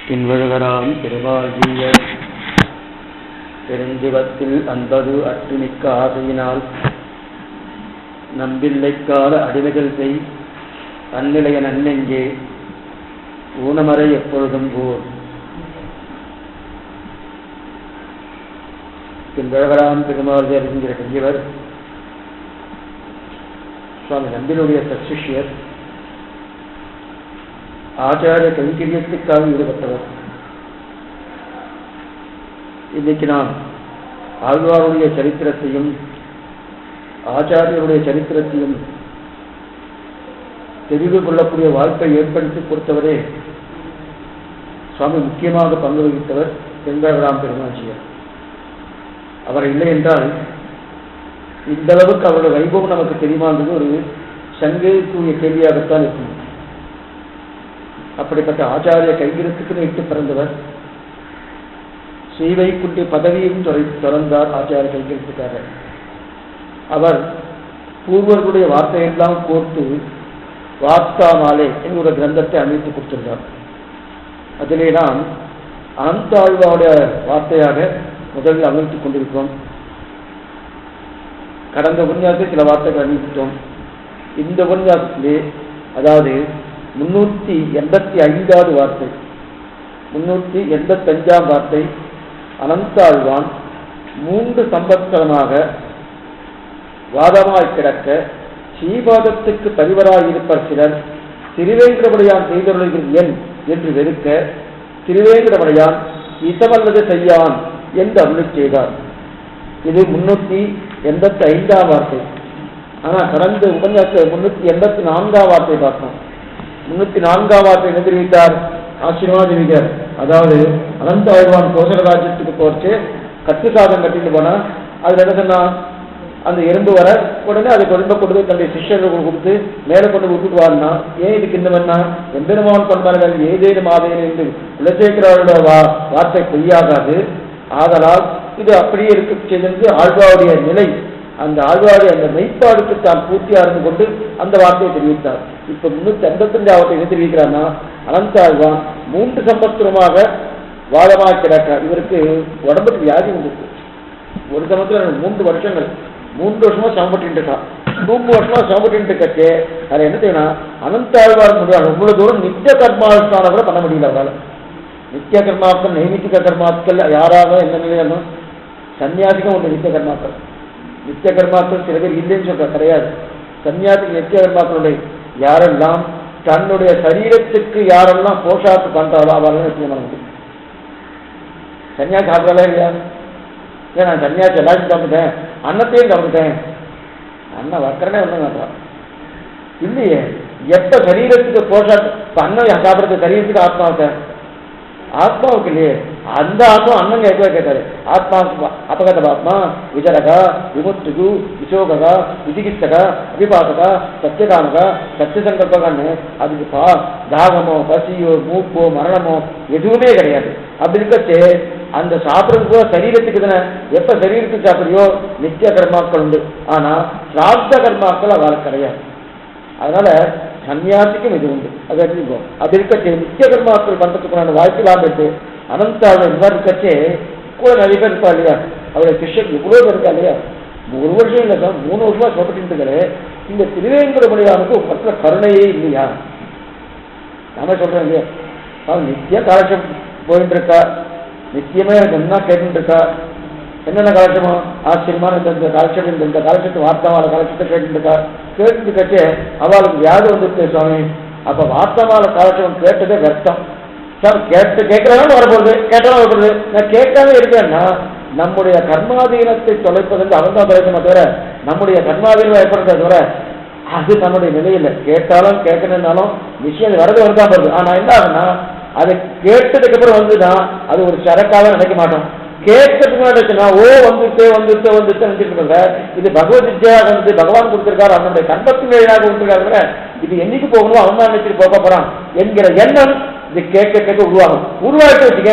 பின்வழுகராம் திருவாகிய பெருஞ்சிவத்தில் அன்பது அற்றுமிக்க ஆசையினால் நம்பில்லைக்கால அடிமைகள் செய் அந்நிலைய நன்னெஞ்சே ஊனமறை எப்பொழுதும் போர். பின்வழுகராம் பெருமாள் என்கிற பெரியவர் சுவாமி நம்பினுடைய சத்சிஷ்யர், ஆச்சாரிய கைங்கரியத்துக்காக ஈடுபட்டவர். இன்னைக்கு நாம் ஆழ்வாருடைய சரித்திரத்தையும் ஆச்சாரியருடைய சரித்திரத்தையும் தெரிந்து கொள்ளக்கூடிய வாய்ப்பை ஏற்படுத்தி கொடுத்தவரே சுவாமி முக்கியமாக பங்கு வகித்தவர் பெருங்கராம் பெருமாச்சியர். அவர் இல்லை என்றால் இந்த அளவுக்கு அவருடைய வைபவம் நமக்கு தெரியுமான்றது ஒரு சங்கேதூய கேள்வியாகத்தான் இருக்கும். அப்படிப்பட்ட ஆச்சாரிய கைங்கரியத்துக்கு இட்டு பிறந்தவர். ஸ்ரீவைகுண்ட பதவியையும் தொடர்ந்தார் ஆச்சாரிய கைங்கரியத்துக்காக. அவர் பூர்வர்களுடைய வார்த்தையெல்லாம் கோர்த்து வார்த்தா மாலை என்ற ஒரு கிரந்தத்தை அமைத்து கொடுத்திருந்தார். அதிலே நாம் அனந்தாழ்வாவுடைய வார்த்தையாக முதலில் அமைத்துக் கொண்டிருக்கிறோம். கடந்த உபன்யாசத்தில் சில வார்த்தைகள் அறிவித்தோம். இந்த உபன்யாசத்திலே, அதாவது 385வது வார்த்தை, 385ஆம் வார்த்தை, அனந்தாழ்வான் 3 சம்பத்சரமாக வாதமாய் கிடக்க ஸ்ரீபாதத்துக்கு பரிவராயிருப்பர் சிலர் திருவேங்கடமுடையான் செய்தொழில் என் என்று வெறுக்க திருவேங்கடமுடையான் இசமல்லது செய்யான் என்று அருள் செய்தார். இது 385ஆம் வார்த்தை. ஆனால் கடந்த உபன்யாச 384ஆம் வார்த்தை பார்த்தோம். 304ஆம் வார்த்தை என்ன தெரிவித்தார்? ஆசீர்வாதிகர், அதாவது அனந்தாழ்வான் கோசல ராஜ்யத்துக்கு போச்சு கட்டு சாதம் கட்டிட்டு போனா, அதுல என்ன சொன்னா, அந்த எறும்பு வர உடனே அதை கொண்டு கொண்டு போய் தன்னுடைய சிஷ்யர்கள் கொடுத்து மேலே கொண்டு விட்டுட்டு வாருனா, ஏன் இதுக்கு இந்த வேணா எம்பெருமான் கொண்டார்கள் ஏதேனும் ஆதேனும் என்று குலசேகரோட வார்த்தை பொய்யாகாது. ஆதலால் இது அப்படியே இருக்க செய்து ஆழ்வாருடைய நிலை, அந்த ஆழ்வாருடைய அந்த மெய்ப்பாடுக்கு தான் பூர்த்தியா இருந்து கொண்டு அந்த வார்த்தையை தெரிவித்தார். இப்ப 385 என்ன தெரிவிக்கிறான்னா, அனந்தாழ்வான் 3 சம்பத்சரமாக வாதமாக கிடக்கிறார். இவருக்கு உடம்புக்கு வியாதி வந்துருக்கு. ஒரு சமயத்தில் 3 வருஷங்கள் 3 வருஷமா சமப்பட்டு இருக்கா. 3 வருஷமா சமப்பட்டு இருக்கே. அது என்ன செய்யணும், அனந்தாழ்வார் முடியாது இவ்வளவு தூரம் நித்திய கர்மானுஷ்டான கூட பண்ண முடியல அவரால். நித்திய கர்மாக்கள் நைமித்திக கர்மாக்கள் யாராக எந்த நிலையாலும் சன்னியாசிக்கும் ஒன்று நித்திய கர்மாக்கள். நித்திய கர்மாக்கள் சில பேர் இல்லைன்னு சொல்ற கிடையாது. சன்னியாசிக்கு நித்திய கர்மாக்களுடைய யாரெல்லாம் தன்னுடைய சரீரத்துக்கு யாரெல்லாம் போஷாக்கு பண்றாளோ அவரெல்லாம் நிச்சயம் பண்ண முடியும். சன்னியாசி சாப்பிடலாம் இல்லையா? ஏன் நான் சன்னியாசி எல்லாத்தையும் கவனிட்டேன், அன்னத்தையும் கவனிட்டேன், அண்ணன் வக்கரனே ஒன்றும் காட்டுறான் இல்லையே. எப்ப சரீரத்துக்கு போஷாக்கு, இப்ப அண்ணன் சாப்பிட்றது சரீரத்துக்கு ஆத்மாவுக்கு, ஆத்மாவுக்கு இல்லையே. அந்த ஆத்மா அண்ணன் கேட்டாரு. ஆத்மாவுக்கு அபகத ஆத்மா விஜரகா விமுத்துகு விசோகா விதிகிச்சகா விபாசகா சத்தியகாமகா சத்தியசங்கல்பகான்னு அதுக்கு தாகமோ பசியோ மூப்போ மரணமோ எதுவுமே கிடையாது. அப்படி இருக்கச்சு அந்த சாப்பிட்றது கூட சரீரத்துக்கு தானே. எப்ப சரீரத்துக்கு சாப்பிட்றியோ நித்திய கர்மாக்கள் உண்டு. ஆனா சிராத்த கர்மாக்கள் அவளுக்கு கிடையாது. அதனால சன்னியாசிக்கும் இது உண்டு. அது எடுத்துக்கோம். அது இருக்கச்சே நித்திய கர்மாக்கள் பண்றதுக்கு வாய்ப்பு இல்லாமல் இருக்கு. அனந்தாழ்வான் இந்த மாதிரி இருக்கச்சே கூட நிறைய பேர் இருக்கா இல்லையா? அவருடைய சிஷ்யன் இவ்வளோ பேர் இருக்கா இல்லையா? 1 வருஷம் இல்லை சார், 3 வருஷமா சொல்லப்பட்டு இந்த திருவேங்கடமுடையானுக்கு ஒரு பத்திர கருணையே இல்லையா? நாம சொல்றேன் இல்லையா, அவன் நித்திய காலட்சம் போயிட்டு இருக்கா, நித்தியமே என்ன கேட்டு இருக்கா. என்னென்ன காலட்சமோ ஆச்சரியமான இந்த காலட்சம், இந்த காலட்சத்து வார்த்தாவால காலட்சத்தை கேட்டுருக்கா. கேட்டு கட்டே அவளுக்கு வியாதி வந்துருக்கு சுவாமி. அப்ப வார்த்தாவால காலட்சம் கேட்டதே கஷ்டம் சார். கேட்கறாலும் வரப்போகுது, கேட்டாலும் வரப்படுது. நான் கேட்காம இருக்கேன்னா நம்முடைய கர்மாதீனத்தை தொலைப்பதற்கு அவன் தான் தொலைக்கணும் தவிர நம்முடைய கர்மாதீனம் ஏற்படுறத தவிர அது தன்னுடைய நிலையில் கேட்டாலும் கேட்கணுன்னாலும் விஷயம் வரது வரதான் வருது. ஆனா என்ன ஆகுன்னா, அதை கேட்டதுக்கு அப்புறம் வந்துன்னா அது ஒரு சரக்காக நினைக்க மாட்டோம். கேட்கறதுக்கு முன்னாடிச்சுன்னா ஓ வந்துட்டு நினைச்சிட்டு இது பகவத் வித்யாக வந்து பகவான் கொடுத்திருக்காரு, அவனுடைய கண்பத்தின் வழியாக கொடுத்திருக்காரு, இது என்னைக்கு போகணும் அவன் தான் நினைச்சிட்டு போக போறான் என்கிற எண்ணம் இது கேட்க உருவாக்கிட்டு வச்சுக்க.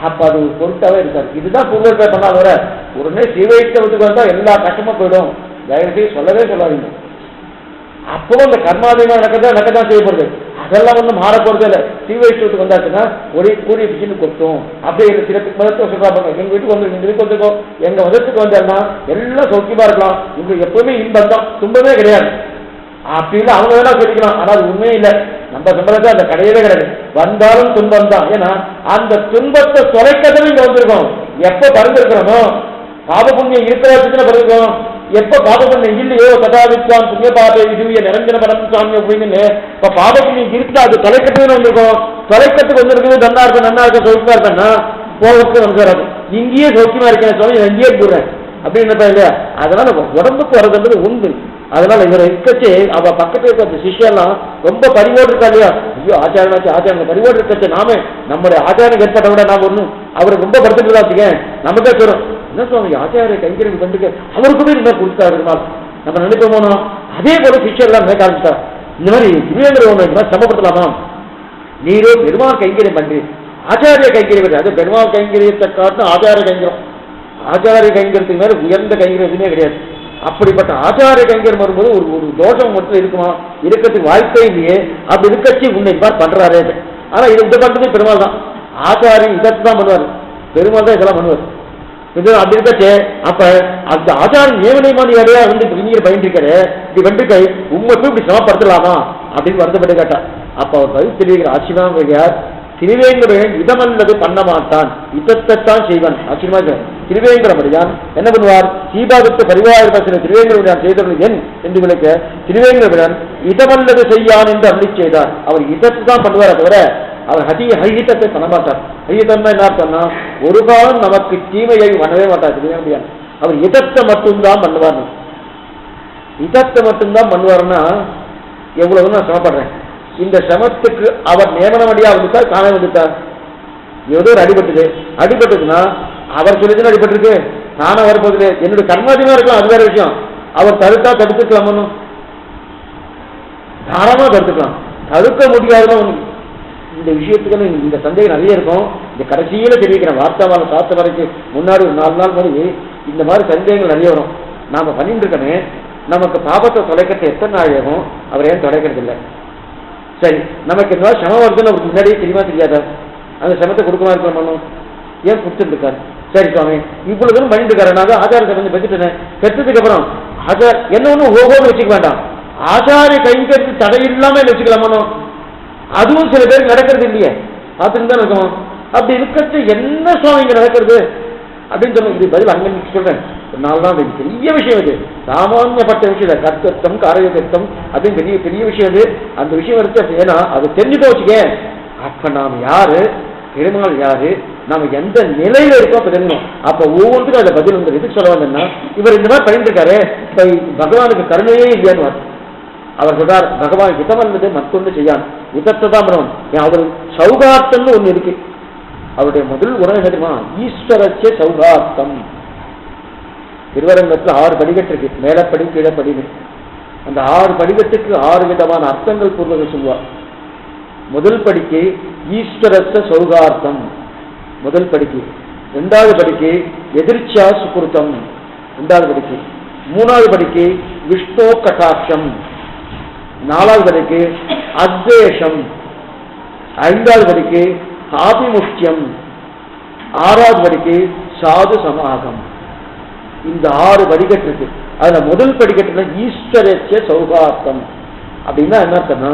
அப்ப அது ஒரு பொருட்டாவே இருக்காது. இதுதான் பூர்வத்தை பண்ணாத வர உடனே சிவைத்தவத்துக்கு வந்தா எல்லா கஷ்டமும் போயிடும். தயவுசெய்து சொல்லவே சொல்லாதீங்க. அப்பவும் அந்த கர்மாதீனம் நடக்கதான் செய்யப்படுது. அதெல்லாம் ஒன்றும் மாற போறது இல்லை. ஸ்ரீ வைஷ்ணவத்துக்கு வந்தாச்சுன்னா ஒரே கூறிய பிச்சுன்னு கொத்தும். அப்படியே சில மதத்தை சொல்றாங்க, எங்க வீட்டுக்கு வந்து எங்க வீட்டுக்கு வந்துருக்கோம், எங்க மதத்துக்கு வந்தா எல்லாம் சௌக்கியமா இருக்கலாம், உங்களுக்கு எப்பவுமே இன்பம் தான், துன்பமே கிடையாது அப்படின்னு அவங்க வேணா சொல்லிக்கலாம். ஆனா அது உண்மையே இல்லை. நம்ம சம்பளத்தை அந்த கிடையவே கிடையாது. வந்தாலும் துன்பம் தான். ஏன்னா அந்த துன்பத்தை தொலைக்கதவே இங்க வந்திருக்கோம். எப்ப பறந்துருக்கிறோமோ பாப புண்ணியம் இருக்கிற வச்சுன்னு பறந்துருக்கோம். எப்ப பாப புண்ணியம் இல்லையோ கதாவித்வான் புண்ணிய பாப இதுவிய நிரஞ்சன படம் சாமி அப்படின்னு இப்ப பாப புண்ணியம் இருந்தா அது தொலைக்கத்துக்கு வந்திருக்கோம். தொலைக்கத்துக்கு வந்திருக்கிறது நன்னா இருக்க சௌக்கியமா இருக்கேன்னா போகத்துக்கு வந்துடுறாரு. இங்கேயே சௌக்கியமா இருக்கேன் சொல்லி எங்கேயே போடுறேன் அப்படின்னு இல்லையா. அதனால உடம்புக்கு வர்றதுன்றது உண்டு. அதனால இவரை இருக்கச்சே அவ பக்கத்துல இருக்க சிஷ்யெல்லாம் ரொம்ப பரிவோடு இருக்கா இல்லையா. ஐயோ ஆச்சாரனாச்சு ஆச்சாரம் பரிவோடு இருக்கச்சு நாம நம்முடைய ஆச்சாரம் ஏற்பட்ட விட நாம் ஒண்ணும் அவருக்கு ரொம்ப படுத்துட்டு வச்சுக்கேன் நமக்கே சொல்றோம். என்ன சொல்லுவாங்க ஆச்சாரிய கைங்கரியம் பண்ணிட்டு அவருக்குமே இந்த மாதிரி கொடுத்தாரு நம்ம நினைப்போமோ. அதே போல சிஷ்யர்லாம் நினைக்க ஆரம்பிச்சா இந்த மாதிரி திருவேங்கட சமப்படுத்தலாமா, நீரோ பெருமாள் கைங்கரியம் பண்றி ஆச்சாரிய கைங்கரியம் பண்ணி. அது பெருமாள் கைங்கரியத்தை காட்டும் ஆச்சாரிய கைங்கரம். ஆச்சாரிய கைங்கரத்துக்கு மேல உயர்ந்த கைங்கரியம் எதுவுமே கிடையாது. அப்படிப்பட்ட ஆச்சாரிய கைங்கரம் வரும்போது ஒரு தோஷம் மட்டும் இருக்குமா, இருக்கிறதுக்கு வாய்ப்பே இல்லையே. அப்படி இருக்கச்சு உன்னை பார் பண்றாரு. ஆனா இது இந்த பண்றது பெருமாள் தான். ஆச்சாரி இதற்கு தான் பண்ணுவார், பெருமாள் தான் இதெல்லாம் பண்ணுவார். இது அப்படி இருக்கச்சே அப்ப அந்த ஆச்சாரம் நியமனமா நீ அடையா வந்து நீர் பயின்றிருக்காரு இப்படி வென்றுக்கை உண்மை போய் இப்படி சமப்படுத்தலாமா அப்படின்னு வருத்தப்பட்டு கேட்டா. அப்ப அவர் பதில் தெரிவிக்கிற ஆச்சரியமார் திருவேங்கடன் இதமல்லது பண்ண மாட்டான், இதத்தான் செய்வான். ஆச்சரியமா திருவேங்கடமடியான் என்ன பண்ணுவார், சீபாகத்து பரிவாரத்தில் திருவேங்கடமடியான் செய்தவர்கள் என் என்று விளக்க திருவேங்கடமடியான் இதமல்லது செய்யான் என்று அருளி செய்தார். அவர் இதத்து தான் பண்ணுவார், தவிர அவர் ஹைஹிதத்தை பண்ண மாட்டார். ஹைஹிதம் என்ன அர்த்தம்னா ஒரு காலம் நமக்கு தீமையை பண்ணவே மாட்டார் திருவேங்கடமடியான். அவர் இதத்தை மட்டும்தான் பண்ணுவார். இதத்தை மட்டும்தான் பண்ணுவார்னா எவ்வளவு நான் சிரமப்படுறேன். இந்த சிரமத்துக்கு அவர் நியமனமடியா வந்துட்டார், காண வந்துட்டார். ஏதோ ஒரு அடிபட்டதுன்னா அவர் சொல்லிதான் அடிபட்டிருக்கு, நானும் வரப்போகுது என்னுடைய கர்மாதியமா இருக்கலாம், அது வேற விஷயம். அவர் தடுத்தா தடுத்துக்கலாமோ, தாராளமா தடுத்துக்கலாம். தடுக்க முடியாதுன்னா இந்த விஷயத்துக்கு இந்த சந்தேகம் நிறைய இருக்கும். இந்த கடைசியில தெரிவிக்கிறேன் வார்த்தாவால சாத்த வரைக்கும் முன்னாடி ஒரு 4 நாள் மாதிரி இந்த மாதிரி சந்தேகங்கள் நிறைய வரும். நாம பண்ணிட்டு இருக்கனே நமக்கு பாபத்தை தொலைக்கிறது எத்தனை நாள் ஆகும், அவர் ஏன் தொலைக்கிறது இல்லை. சரி நமக்கு இந்த மாதிரி சமம் வருதுன்னு அவருக்கு முன்னாடியே தெரியுமா தெரியாதா, அந்த சமத்தை கொடுக்கமா இருக்கணும், ஏன் கொடுத்துட்டு இருக்காரு. சரி சுவாமி இவ்வளவு தூரம் பண்ணிட்டு இருக்காரு, நான் ஆச்சாரத்தை கொஞ்சம் பெற்றுட்டேன். பெற்றதுக்கு அப்புறம் என்ன ஒன்றும் ஓகோன்னு வச்சுக்க வேண்டாம், ஆச்சாரிய கைங்கிறது தடையில்லாம வச்சுக்கலாமோ. அதுவும் சில பேருக்கு நடக்கிறது இல்லையே, பார்த்துட்டு தான் இருக்கணும். அப்படி இருக்கிறது என்ன சுவாமி இங்க நடக்கிறது அப்படின்னு சொல்லுங்க. இது பதில் அங்க சொல்றேன். ஒரு 4 நாள் பெரிய விஷயம் இது, சாமானியப்பட்ட விஷயம், கர்த்தம் காரகத்தம் அப்படின்னு பெரிய பெரிய விஷயம் இது. அந்த விஷயம் இருக்கு, ஏன்னா அது தெரிஞ்சுட்டு வச்சுக்க. அப்ப நாம் யாரு, பெருமாள் யாரு, நாம எந்த நிலையில இருக்கோம் அப்ப தெரிஞ்சணும். அப்ப ஒவ்வொன்றுக்கும் அதை பதில் வந்து எதுக்கு சொல்ல வந்தேன்னா, இவர் இந்த மாதிரி பண்ணிட்டு இருக்காரு, இப்ப பகவானுக்கு கருணையே இல்லையான்னு அவர் சொல்றார். பகவான் இதமல்லது மற்றொன்று செய்யான், இதத்தை தான் பண்ணுவான். அவர் சௌகார்த்தம்னு ஒண்ணு இருக்கு. அவருடைய முதல் உணவு தெரியுமா, ஈஸ்வரச்சே சௌகார்த்தம். திருவரங்கத்துல 6 படிக்கட்டு இருக்கு, மேலப்படி கீழப்படின்னு. அந்த 6 படிக்கட்டுக்கு 6 விதமான அர்த்தங்கள் பூர்வக சொல்லுவார். முதல் படிக்கு ஈஸ்வரச்ச சௌகார்த்தம் முதல் படிக்கு, 2வது படிக்கு எதிர்ச்சா சுகிருத்தம் 2வது படிக்கு, 3வது படிக்கு விஷ்ணு கட்டாட்சம், 4வது படிக்கு அத்வேஷம், 5வது படிக்கு ஆபிமுக்கியம், 6வது படிக்கு சாது சமாகம். இந்த 6 படிக்கட்டு இருக்கு. அதுல முதல் படிக்கட்டுல ஈஸ்வரச்ச சௌகார்த்தம் அப்படின்னா என்ன அர்த்தம்னா,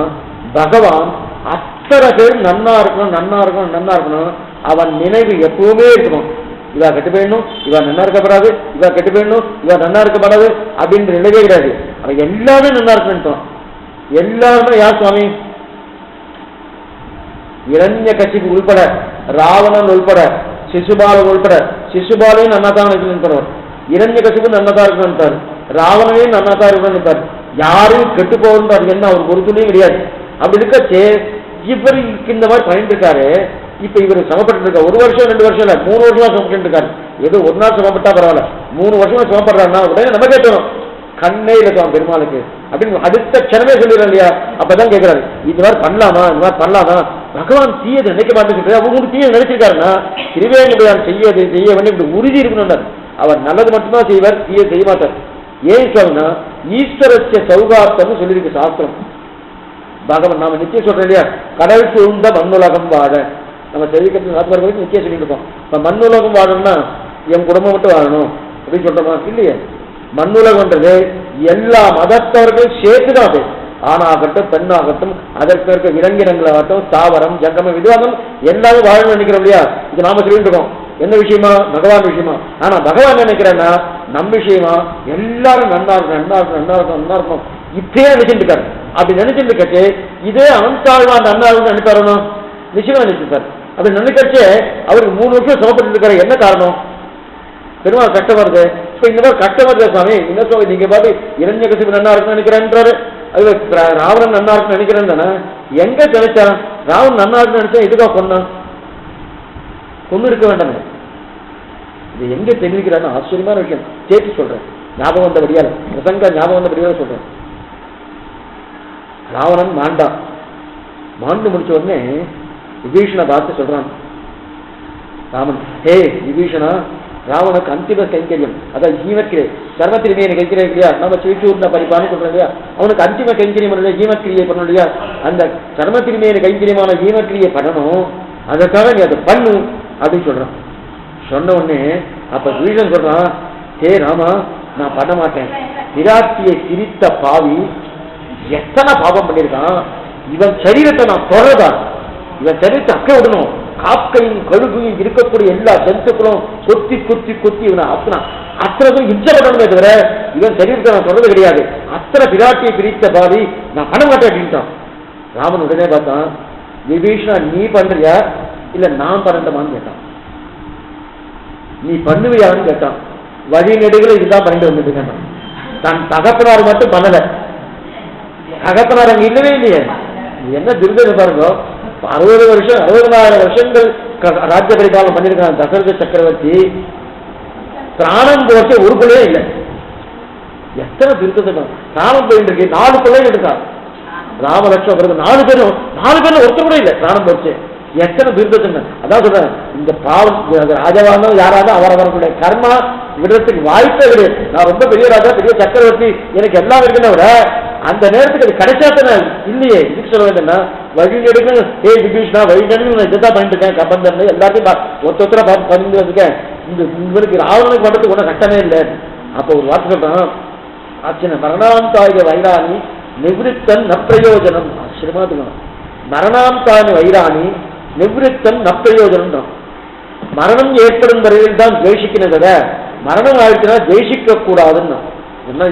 பகவான் அத்தனை பேர் நன்னா இருக்கணும் நன்னா இருக்கணும் நன்னா இருக்கணும், அவன் நினைவு எப்பவுமே இருக்கணும். இவா கெட்டு போயிடணும், இவா நன்னா இருக்கப்படாது, இவா கெட்டு போயிடணும், இவா நன்னா இருக்கப்படாது அப்படின்ற நினைவே கிடையாது. அவன் எல்லாமே நன்னா இருக்கணும். எல்லாருமே யார் சுவாமி, இரண்யகசிபு உள்பட, ராவணன் உள்பட, சிசுபாலன் உள்பட. சிசுபாலையும் நன்னாதான் இருக்கணும், இரண்யகசிபு நன்னதா இருக்கணும், ராவணனையும் நன்னாதான் இருக்கணும். யாரும் கெட்டு போகணும் என்ன அவருக்கு ஒரு துணியும் கிடையாது. அப்படி இருக்கச்சே இவருக்கு இந்த மாதிரி பண்ணிட்டு இருக்காரு. இப்ப இவர் சமப்பட்டு இருக்க 1 வருஷம் 2 வருஷம் இல்ல 3 வருஷமா சமப்பட்டு இருக்காரு. ஏதோ ஒரு நாள் சமப்பட்டா பரவாயில்ல, 3 வருஷமா சமப்படுறாருன்னா உடனே நம்ம கேட்கணும், கண்ணே இருக்கான் பெருமாளுக்கு அப்படின்னு அடுத்த க்ஷணமே சொல்லிடுறோம் இல்லையா. அப்பதான் கேட்கிறாரு, இது மாதிரி பண்ணலாமா, இந்த மாதிரி பண்ணலாமா. பகவான் தீயது நினைக்க மாட்டேங்கிறது, அவங்க தீயது நினைச்சிருக்காருன்னா திருவேங்கடம் செய்ய வேண்டிய இப்படி உறுதி இருக்கணும். அவர் நல்லது மட்டும்தான் செய்வார், தீய செய்ய மாட்டார். ஏன் சொன்னா ஈஸ்வரஸ்ய சௌகார்த்தம்னு சொல்லியிருக்கு சாஸ்திரம். பகவன் நாம நித்தியம் சொல்றோம் இல்லையா, கடல் சூழ்ந்த மண்ணுலகம் வாழ நம்ம தெரிவிக்கிறது வரைக்கும் நித்தியம் சொல்லிட்டு இருக்கோம். இப்ப மண்ணுலகம் வாழணும்னா என் குடும்பம் மட்டும் வாழணும் அப்படின்னு சொல்றோமா? இல்லையே. மண்ணுலகன்றது எல்லா மதத்தவர்கள் சேர்த்துதான் அது. ஆணாகட்டும் பெண்ணாகட்டும் அதற்கு இருக்க விலங்கினங்களாகட்டும் தாவரம் ஜங்கமம் விதுவாகம் எல்லாரும் வாழணும்னு நினைக்கிறோம் இல்லையா? இது நாம சொல்லிட்டு இருக்கோம். என்ன விஷயமா? பகவான் விஷயமா. ஆனா பகவான் நினைக்கிறேன்னா நம் விஷயமா எல்லாரும் நன்னா இருக்கும் நன்னா இருக்கும் நன்னா இருக்கும் நன்னா இருக்கும் இப்பயே நினைச்சுட்டு இருக்காரு. அப்படி நினைச்சுட்டு இருக்க இதே அனந்தாழ்வா நன்னா இருக்கும் நினைப்பாருனோ? நிச்சயமா நினைச்சிருக்காரு. அப்படி நினைக்கச்சே அவருக்கு 3 வருஷம் சமப்பட்டு இருக்காரு. என்ன காரணம்? பெருமாள் கஷ்டம் வருது. இப்ப இந்த மாதிரி கஷ்டம் வருது சுவாமி என்ன சொல்ல நீங்க பார்த்து இரண்யகசிபு நன்னா இருக்குன்னு நினைக்கிறேன்றாரு. அது ராவணன் நன்னா இருக்குன்னு நினைக்கிறேன் தானே. எங்க நினைச்சான் ராவணன் நன்னா இருக்குன்னு நினைச்சா இதுக்காக கொண்டான்? கொண்டு இருக்க வேண்டாம். இது எங்க தெரிவிக்கிறான்னு ஆச்சரியமான விஷயம் சேர்த்து சொல்றேன். ஞாபகம் வந்தபடியால பிரசங்க ஞாபகம் வந்தபடியால சொல்றேன். ராவணன் மாண்டான். மாண்டு முடிச்ச உடனே விபீஷணை பார்த்து சொல்றான் ராமன், ஹே விபீஷணா, ராவனுக்கு அந்திம கைங்கரியம் அதான் ஜீவக்கிரியை கர்மத்திரிமையை கைக்கிரியை இல்லையா, நம்ம சீட்டூர்ன பரிபான்னு சொல்றோம் இல்லையா, அவனுக்கு அந்திம கைங்கரியம் இல்லையா ஜீவக்கிரியை பண்ணணும் இல்லையா, அந்த கர்மத்திரிமையை கைங்கரியமான ஜீவக்கிரியை பண்ணணும், அதற்காக நீ அதை பண்ணு அப்படின்னு சொல்றான். சொன்ன உடனே அப்ப விபீஷன் சொல்றான், ஹே ராமா நான் பண்ண மாட்டேன். விராட்டியை திரித்த பாவி எத்தனை பாவம் பண்ணியிருக்கான். இவன் சரீரத்தை நான் தொடர்தான், இவன் சரீரத்தை அக்க விடணும். காக்கையும் கழுகையும் இருக்கக்கூடிய எல்லா ஜந்துக்களும் கொத்தி கொத்தி கொத்தி இவனை அத்தனை அத்தனை இச்சப்படணுமே தவிர இவன் சரீரத்தை நான் தொடர்றது கிடையாது. அத்தனை விராட்டியை பிரித்த பாவி நான் பண்ண மாட்டேன் அப்படின்ட்டான். ராமன் உடனே பார்த்தான், விபீஷணா நீ பண்றியா இல்ல நான் பண்ணட்டமான்னு கேட்டான். நீ பண்ணுவியான்னு கேட்டான். வழி நெடுகளை இதுதான் பண்ணிட்டு வந்துட்டு கேட்டான். தன் தகப்பனார் மட்டும் பண்ணல. தகப்பனார் அங்க இல்லவே இல்லையே. என்ன திருந்தது பாருங்க. 60 வருஷம் 60,000 வருஷங்கள் ராஜ்ய பரிபாலனம் பண்ணிருக்கான் தசரத சக்கரவர்த்தி. பிராணம் போட்டு ஒரு பிள்ளையே இல்லை. எத்தனை திருத்தம் பிராணம் போயிட்டு இருக்கு. 4 பிள்ளைகள் எடுத்தான் ராமலட்சுமணன் பிறகு 4 பேரும் ஒருத்தர் கூட இல்லை பிராணம் போச்சு. எத்தனை திருத்தம். அதான் சொல்றேன், இந்த பாவம் ராஜாவானோ யாராவது அவரவர்களுடைய கர்மா விடுறதுக்கு வாய்ப்பே கிடையாது. நான் ரொம்ப பெரிய ராஜா பெரிய சக்கரவர்த்தி எனக்கு எல்லாம் இருக்குன்னு விட அந்த நேரத்துக்கு அது கிடைச்சாத்தன இல்லையே. இதுக்கு சொல்ல வேண்டும்னா வழி எடுக்க ஏ விபீஷணா வழி எடுக்க நான் இதுதான் பண்ணிட்டு இருக்கேன். கம்பந்தன் எல்லாத்தையும் ஒருத்தர பார்த்து பண்ணிட்டு வந்திருக்கேன். இவருக்கு ராவணனுக்கு பண்றதுக்கு ஒன்றும் கஷ்டமே இல்லை. அப்போ ஒரு வார்த்தை சொல்றான், ஆச்சரிய மரணாந்தாய வைராணி நிவிருத்தன் நப்பிரயோஜனம். ஆச்சரியமா இருக்கணும். மரணாந்தாய வைராணி நிவிருத்தன் நப்பிரயோஜனம் தான். மரணம் ஏற்படும் வரையில் தான் ஜெயிஷிக்கிறத விட மரணம் ஆயிடுச்சுன்னா ஜெயிஷிக்க கூடாதுன்னு. இந்த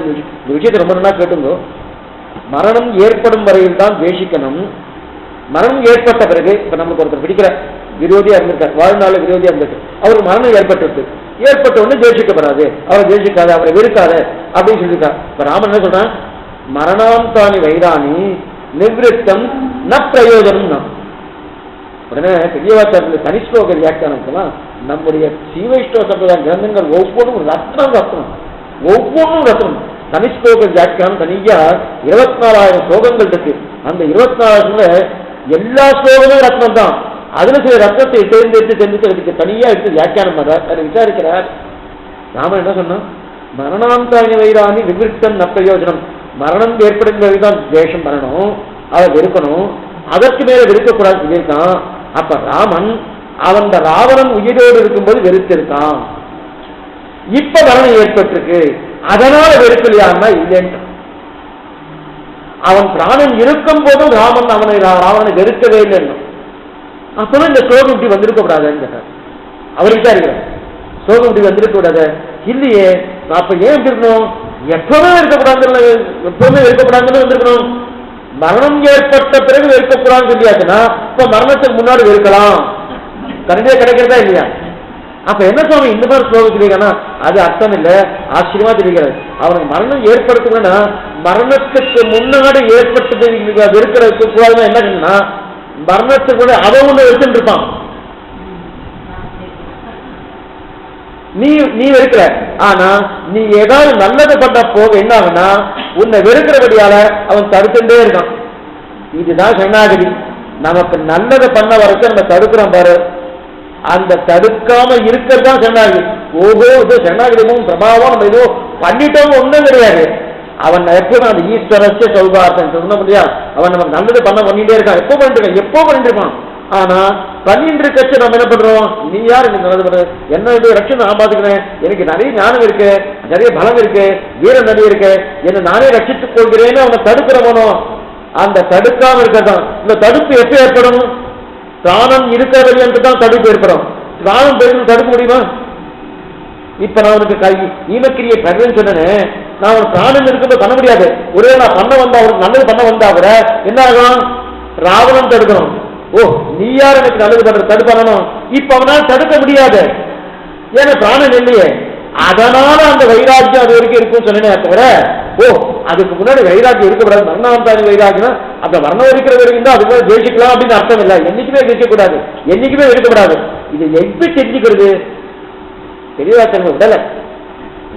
விஷயத்தை ரொம்ப நல்லா கேட்டுங்க. மரணம் ஏற்படும் வரையில் தான் ஜெயிஷிக்கணும். மரணம் ஏற்பட்ட பிறகு இப்ப நம்மளுக்கு ஒருத்தர் பிடிக்கிற விரோதியா இருந்திருக்கார், வாழ்நாள் விரோதியா இருந்திருக்கு, அவருக்கு மரணம் ஏற்பட்டு ஏற்பட்ட உடனே ஜெயிஷிக்கப்படாது, அவரை ஜெயிஷிக்காது, அவரை வெறுக்காது அப்படின்னு சொல்லியிருக்கார். இப்ப ராமன் என்ன சொல்றான், மரணாந்தானி வைராணி நிவிருத்தம் ந பிரயோஜனம் தான். உடனே பெரியவாச்சாரிய தனிஷ்லோக வியாக்கியானத்துலாம் நம்முடைய சீவைஷ்ணவ சம்பிரதாய கிரந்தங்கள் ஒவ்வொன்றும் ரத்னம் ஒவ்வொன்றும் ரத்னம். தனிஷ்லோக வியாக்கியானம் தனியா 24,000 ஸ்லோகங்கள் இருக்கு. அந்த 24,000 எல்லா ஸ்லோகமும் ரத்னம் தான். அதுல சில ரத்னத்தை தேர்ந்தெடுத்து தனியா எடுத்து வியாக்கியானம் அதை விசாரிக்கிறார். ராமன் என்ன சொன்னா, மரணாந்தானி வைராணி விவிருத்தம் ந பிரயோஜனம். மரணம் ஏற்படுகிறது தான் தேசம் பண்ணணும், அதை வெறுக்கணும், அதற்கு மேல வெறுக்கக்கூடாது சொல்லியிருக்கான். அப்ப ராமன் அவன் ராவணன் உயிரோடு இருக்கும்போது வெறுத்திருக்கான். இப்ப மரணம் ஏற்பட்டிருக்கு அதனால வெறுக்கலையாம இல்லைன்னு. அவன் பிராணன் இருக்கும் போதும் ராவணனை வெறுக்கவே இல்லைன்னு. அப்பதான் இந்த சோகம் இப்படி வந்திருக்க கூடாதுன்னு கேட்டார். அவர் விசாரிக்கிறார், சோகம் இப்படி வந்திருக்க கூடாது இல்லையே, அப்ப ஏன் இருக்கணும், எப்பவுமே இருக்கக்கூடாது, எப்பவுமே இருக்கக்கூடாதுன்னு வந்திருக்கணும். மரணம் ஏற்பட்ட பிறகு வெறுக்கக்கூடாதுன்னு சொல்லியாச்சுன்னா இப்ப மரணத்துக்கு முன்னாடி வெறுக்கலாம், கண்டிப்பா கிடைக்கிறதா இல்லையா? அப்ப என்ன சுவாமி இந்த மாதிரி ஸ்லோகம் சொல்லியிருக்கானா, அது அர்த்தம் இல்லை, ஆச்சரியமா தெரிகிறது. அவனுக்கு மரணம் ஏற்படுத்துனா மரணத்துக்கு முன்னாடி ஏற்பட்டது வெறுக்கிறதுக்கு கூடாதுன்னா என்ன சொன்னா, மரணத்துக்கு கூட அவன் ஒண்ணு வெறுத்துட்டு இருப்பான், நீ வெறுக்கிற. ஆனா நீ ஏதாவது நல்லது பண்ண போக என்ன ஆகுனா உன்னை வெறுக்கிறபடியால அவன் தடுத்துட்டே இருக்கான். இதுதான் சரணாகதி. நமக்கு நல்லது பண்ண வரைக்கும் நம்ம தடுக்கிறோம் பாரு, அந்த தடுக்காம இருக்கிறது தான் சரணாகதி. ஓஹோ இது சரணாகதியும் பிரபாவம் நம்ம ஏதோ பண்ணிட்டோம் ஒன்றும் கிடையாது. அவன் எப்பவும் அந்த ஈஸ்வரஸ்ய சௌகார்த்தம் சொன்ன முடியா, அவன் நமக்கு நல்லது பண்ணிட்டே இருக்கான், எப்போ பண்ணிட்டு இருக்கான். ஆனா பண்ணிட்டு இருக்கச்சு நம்ம என்ன பண்றோம், நீ யார் எனக்கு நல்லது பண்ற, என்ன இது ரட்சணை நான் பாத்துக்கிறேன், எனக்கு நிறைய ஞானம் இருக்கு, நிறைய பலம் இருக்கு, வீரம் நிறைய இருக்கு, என்ன நானே ரட்சித்துக் கொள்கிறேன்னு அவனை தடுக்கிறவனோ, அந்த தடுக்காம இருக்கதான். இந்த தடுப்பு எப்ப ஏற்படும், பிராணம் இருக்கிறது என்று தான் தடுப்பு ஏற்படும். பிராணம் போயிட்டு தடுக்க முடியுமா? இப்ப நான் உனக்கு ஈமக்கிரியை பண்ணுன்னு சொன்னேன், நான் ஒரு பிராணம் இருக்கும்போது பண்ண முடியாது. ஒரே நான் பண்ண வந்தா, அவருக்கு நல்லது பண்ண வந்தா கூட என்ன ஆகும், ராவணன் தடுக்கணும். ஓ நீ யார் எனக்கு நல்லது பண்ற தடுப்பானோ, இப்ப அவனால் தடுக்க முடியாது, ஏன்னா பிராணன் இல்லையே. அதனால அந்த வைராக்கியம் அது வரைக்கும் இருக்கும் சொன்னேன் தவிர, ஓ அதுக்கு முன்னாடி வைராக்கியம் இருக்கக்கூடாது, மரணாந்தாரி வைராக்கியம் அந்த மரணம் இருக்கிற வரைக்கும் தான் அதுக்கு ஜெயிச்சுக்கலாம் அப்படின்னு அர்த்தம் இல்லை. என்னைக்குமே ஜெயிக்கக்கூடாது, என்னைக்குமே இருக்கக்கூடாது. இது எப்படி தெரிஞ்சுக்கிறது, பெரியவாச்சனை விடல,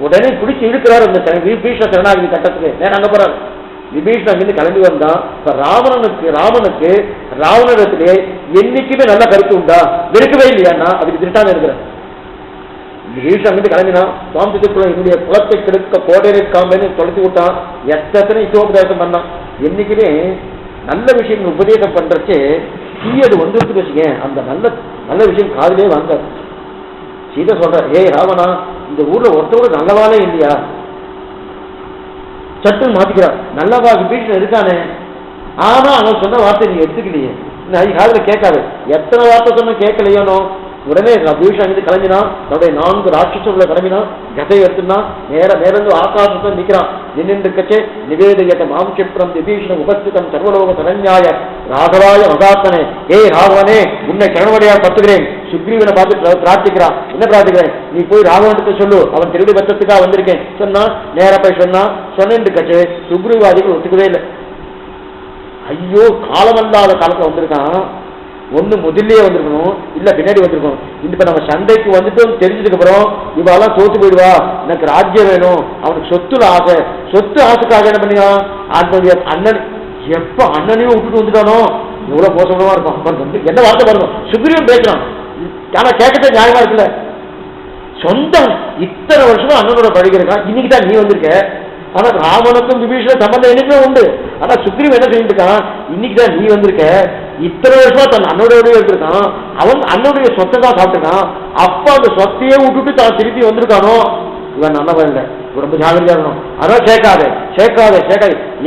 உடனே பிடிச்சி இழுக்கிறார் அந்த விபீஷண சரணாகதி கட்டத்துக்கு. நேரம் அங்க போறாரு. விபீஷணன் அங்கிருந்து கிளம்பி வந்தான். இப்ப ராவணனுக்கு ராவணத்திலே என்னைக்குமே நல்ல கருத்து உண்டா, இருக்கவே இல்லையான்னா அதுக்கு திருட்டாக இருக்கிற விபீஷணன் அங்கிருந்து கிளம்பினான். சுவாமிக்குள்ள என்னுடைய குலத்தை கெடுக்க கோடரை காம்பேன்னு தொலைச்சி விட்டான். எத்தனை இசோபதேசம் பண்ணான். என்னைக்குமே நல்ல விஷயங்கள் உபதேசம் பண்றச்சு தீயது வந்துட்டு வச்சுக்க, அந்த நல்ல விஷயம் காதலே வாங்காது. சீதை சொல்ற, ஏய் ராவணா, இந்த ஊர்ல ஒருத்தரோட நல்லவானே இல்லையா, சட்டுன்னு மாத்திக்கிறான். நல்லவா விபீஷணன் இருக்கானே, ஆனா அவன் சொன்ன வார்த்தை நீ எடுத்துக்கலையே, காதுல கேட்காது. எத்தனை வார்த்தை சொன்ன கேட்கலையோனோ, உடனே விபீஷணன் அங்கிருந்து கிளம்பினான். தன்னுடைய 4 ராட்சசங்களை கிளம்பினான். கதையை எடுத்துனான். நேரந்து ஆகாசத்தை நிற்கிறான். நின்று கச்சே நிவேதியத்தை மாம்சிப்ரம் விபீஷணம் உபஸ்திதம் சர்வலோக சரண்யாய ராகவாய மகாத்தனே, ஏய் ராகவனே உன்னை கிழவடையா பத்துகிறேன். சுக்ரீவனை பார்த்து பிரார்த்திக்கிறான். என்ன பிரார்த்திக்கிறேன், நீ போய் ராகவனுக்கு சொல்லு, அவன் திருடி பட்சத்துக்காக வந்திருக்கேன் சொன்னா. நேர போய் சொன்னு கச்சே சுக்ரீவாதிகள் ஒத்துக்கவே இல்லை. ஐயோ காலமல்லாத காலத்துல வந்திருக்கான், ஒண்ணு முதல்லயே வந்திருக்கணும், இல்ல பின்னாடி வந்திருக்கணும். இப்ப நம்ம சண்டைக்கு வந்துட்டு தெரிஞ்சதுக்கு அப்புறம் இவாலாம் தோத்து போயிடுவா, எனக்கு ராஜ்யம் வேணும், அவனுக்கு சொத்து ஆசைக்காக என்ன பண்ணியா, அவனுடைய அண்ணன் எப்ப அண்ணனையும் விட்டுட்டு வந்துட்டானோ எவ்வளவு மோசமா இருக்கும். என்ன வார்த்தை பாருங்க, சுக்ரீவன் பேசுறான். ஆனா கேட்கறது நியாயமா இருக்குல்ல, சொந்தம் இத்தனை வருஷமா அண்ணனோட படிக்கிறான், இன்னைக்குதான் நீ வந்திருக்க. ஆனா ராவனுக்கும் விபீஷண சம்பந்தம் என்னைக்குமே உண்டு. ஆனா சுக்ரீவன் என்ன செஞ்சுட்டு இருக்கான், இன்னைக்குதான் நீ வந்திருக்க, இத்தனை வருஷமா தன் அண்ணோடைய இருக்கான், அவன் அண்ணனுடைய சொத்தை தான் சாப்பிட்டுருக்கான். அப்ப அந்த சொத்தையே விட்டுட்டு தான் திருப்பி வந்திருக்கானோ, இவன் நல்லவன் இல்லை, ரொம்ப ஜாகிரதையா இருக்கணும். அதான் சேர்க்காதே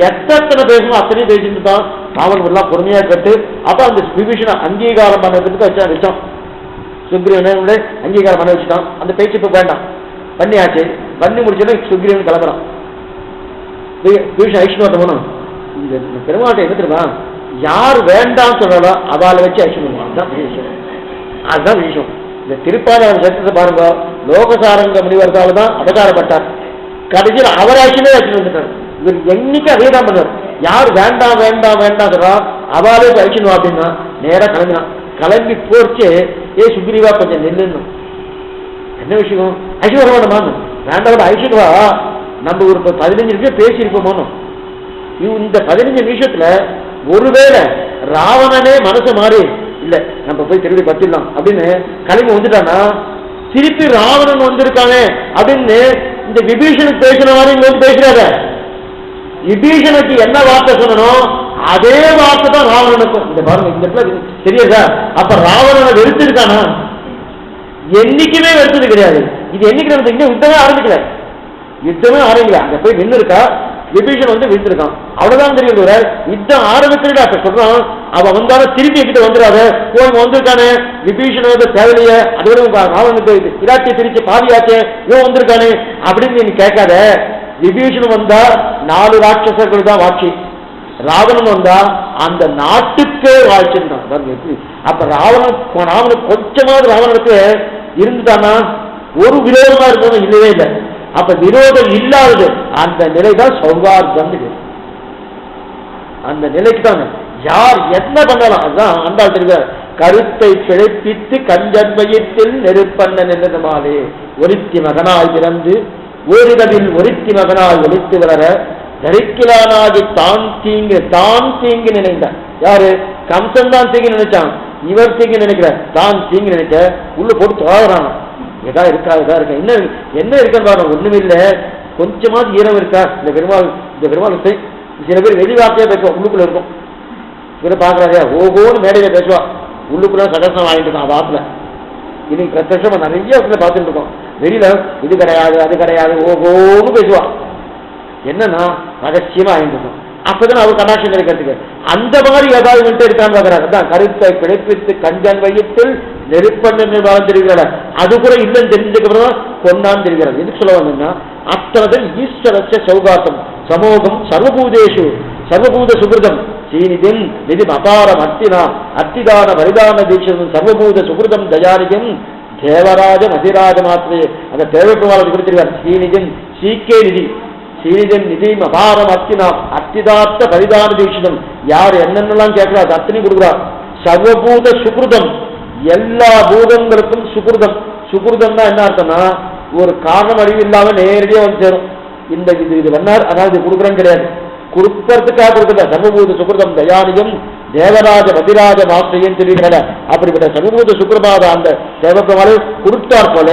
எத்தனை பேசணும் அத்தனையும் பேசிட்டு தான். ராவன் எல்லாம் பொறுமையா கட்டு. அப்ப அந்த விபீஷண அங்கீகாரம் பண்ணதுக்கு வச்சான். சுக்ரீவனை அங்கீகாரம் பண்ண வச்சுட்டான். அந்த பேச்சு இப்ப வேண்டாம், பண்ணியாச்சு. பண்ணி முடிச்சோன்னா சுக்ரீவன் கிளம்புறான். விபீஷணன் ஐஷ்ணவத்தை போனோம். இந்த பெருமாட்டை என்ன தெரியுமா, யார் வேண்டாம் சொல்றாலோ அவளை வச்சு ஐஷ்ணவம். அதுதான் விஷயம். இந்த திருப்பாளர் சட்டத்தை பாருங்க, லோகசாரங்க முனிவர்களால் தான் அவதாரப்பட்டார். கடைசியில் அவர் ஆட்சியிலே வச்சுட்டு வந்துட்டார். இவர் என்னைக்கு அதே தான் பண்ணுவார். யார் வேண்டாம் சொல்றா அவளே ஐஷ்ணவம் அப்படின்னா நேரம் கிளம்பினான். கிளம்பி போச்சு, ஏ சுக்ரீவா கொஞ்சம் நின்று, என்ன விஷயம், ஐஸ்வர்யா வேண்டாமா, வேண்டாம் ஐஸ்வர்யா, நம்ம ஒரு 15 நிமிஷம் பேசியிருப்போமோ. இந்த 15 நிமிஷத்துல ஒருவேளை ராவணனே மனசு மாறி இல்ல நம்ம போய் திருடி பத்திடலாம் அப்படின்னு கிளம்பி வந்துட்டானா, திருப்பி ராவணன் வந்திருக்கானே அப்படின்னு இந்த விபீஷனுக்கு பேசுற மாதிரி இங்க வந்து பேசுறாங்க. விபீஷனுக்கு என்ன வார்த்தை சொல்லணும் அதே வார்த்தை தான் ராவணனுக்கும். இந்த பாருங்க, இந்த இடத்துல தெரியாதா, அப்ப ராவணனை வெறுத்திருக்கானா, என்னைக்குமே வெறுத்தது கிடையாது. இது என்னைக்கு நடந்தது, இன்னும் யுத்தமே ஆரம்பிக்கல. அங்க போய் நின்று இருக்கா, விபீஷன் வந்து விழுந்திருக்கான், அவ்வளவுதான் தெரியும். யுத்தம் ஆரம்பிக்கிறா அப்ப சொல்றான், அவன் வந்தாலும் திருப்பி கிட்ட வந்துடாத, போய் வந்திருக்கானே விபீஷன் வந்து தேவையில்லையே, அதுவரை ராவனுக்கு இராட்சிய பிரிச்சு பாதியாச்சே, இவன் வந்திருக்கானே அப்படின்னு நீ கேட்காத. விபீஷன் வந்தா 4 ராட்சசர்கள் தான் வாட்சி, ராவணன் வந்தா அந்த நாட்டுக்கே வாழ்ச்சின்றான். அப்ப ராவணன் கொஞ்சமாவது ராவணனுக்கு இருந்துட்டானா ஒரு விரோதமா இருந்தது இல்லவே இல்லை. அப்ப விரோதம் இல்லாதது அந்த நிலைதான் சௌகார்தம். அந்த நிலைக்கு தான் யார் என்ன பண்ணலாம், அதுதான் ஆண்டாள் தெரிவிக்க, கருத்தை பிழைப்பித்து கஞ்சன்மயத்தில் நெருப்பண்ண நின்றதுமாலே ஒருத்தி மகனாய் பிறந்து ஓரிடவில் ஒருத்தி மகனாய் ஒழித்து வளர தரிக்கிலானாகி தான் தீங்கு நினைந்தான். யாரு, கம்சன் தான் தீங்கு நினைச்சான், இவர் தீங்கு நினைக்கிறார், தான் தீங்கு நினைக்க உள்ள போட்டு தொழறான். இதா இருக்கா என்ன இருக்குன்னு பாருங்க, ஒண்ணுமே இல்லை, கொஞ்சமாவது ஈரம் இருக்கா, இந்த பெருமாள் இந்த பெருமாள் சில பேர் வெளி வார்த்தையா பேசுவோம், உள்ளுக்குள்ள இருக்கும். சில பாக்குறாங்க ஓகோன்னு மேடையில பேசுவா, உள்ளுக்குள்ள சகசம் வாங்கிட்டு இருக்கான் வாத்துல. இன்னைக்கு பிரத்யட்சமா நிறைய இடத்துல பார்த்துட்டு இருக்கோம். வெளியில இது கிடையாது அது கிடையாது ஓகோன்னு பேசுவா, என்னன்னா ரகசியமா வாங்கிட்டு இருக்கோம். அப்பதான் அவர் கடாட்சம் கிடைக்கிறதுக்கு அந்த மாதிரி ஏதாவது விட்டு இருக்கான்னு பாக்குறாங்க. அதான் கருத்தை பிழைப்பித்து கஞ்சன் வயிற்றில் நெருப்பண்ணு வாழ்ந்திருக்கிறார். அது கூட இல்லைன்னு தெரிஞ்சதுக்கப்புறம் கொண்டான்னு தெரிகிறார். எதுக்கு சொல்ல வந்தீங்கன்னா அத்தனதன் ஈஸ்வரஸ்ய சௌகாசம் சமோகம் சர்வபூதேஷு சர்வபூத சுகிருதம் சீனிதின் நிதி அபாரம் அத்திதான பரிதான தீட்சம் சர்வபூத சுகிருதம் தயாரிகம் தேவராஜன் அதிராஜ மாத்திரே. அந்த தேவக்குமாரத்தை கொடுத்திருக்கார். ஸ்ரீநிதின் சீக்கே நிதி ஸ்ரீநிதின் நிதி அபாரம் அத்திதார்த்த பரிதான தீட்சிதம். யார் என்னென்னலாம் கேட்கிறார் அது அத்தனையும் கொடுக்குறார். சர்வபூத சுகிருதம் எல்லா பூதங்களுக்கும் சுகிருதம். சுகிருதம்னா என்ன அர்த்தம்னா ஒரு காரணம் அறிவு இல்லாம நேரடியா வந்து சேரும். இந்த இது வண்ணார் அதனால இது கொடுக்குறேன்னு கிடையாது, கொடுக்கறதுக்காக கொடுக்கல. சர்வபூத சுகிருதம் தயானியம் தேவராஜ பதிராஜ மாஸ்டரியன்னு சொல்லியிருக்காங்க. அப்படிப்பட்ட சர்வபூத சுக்கிரபாத அந்த தேவப்பெருமாளை கொடுத்தார் போல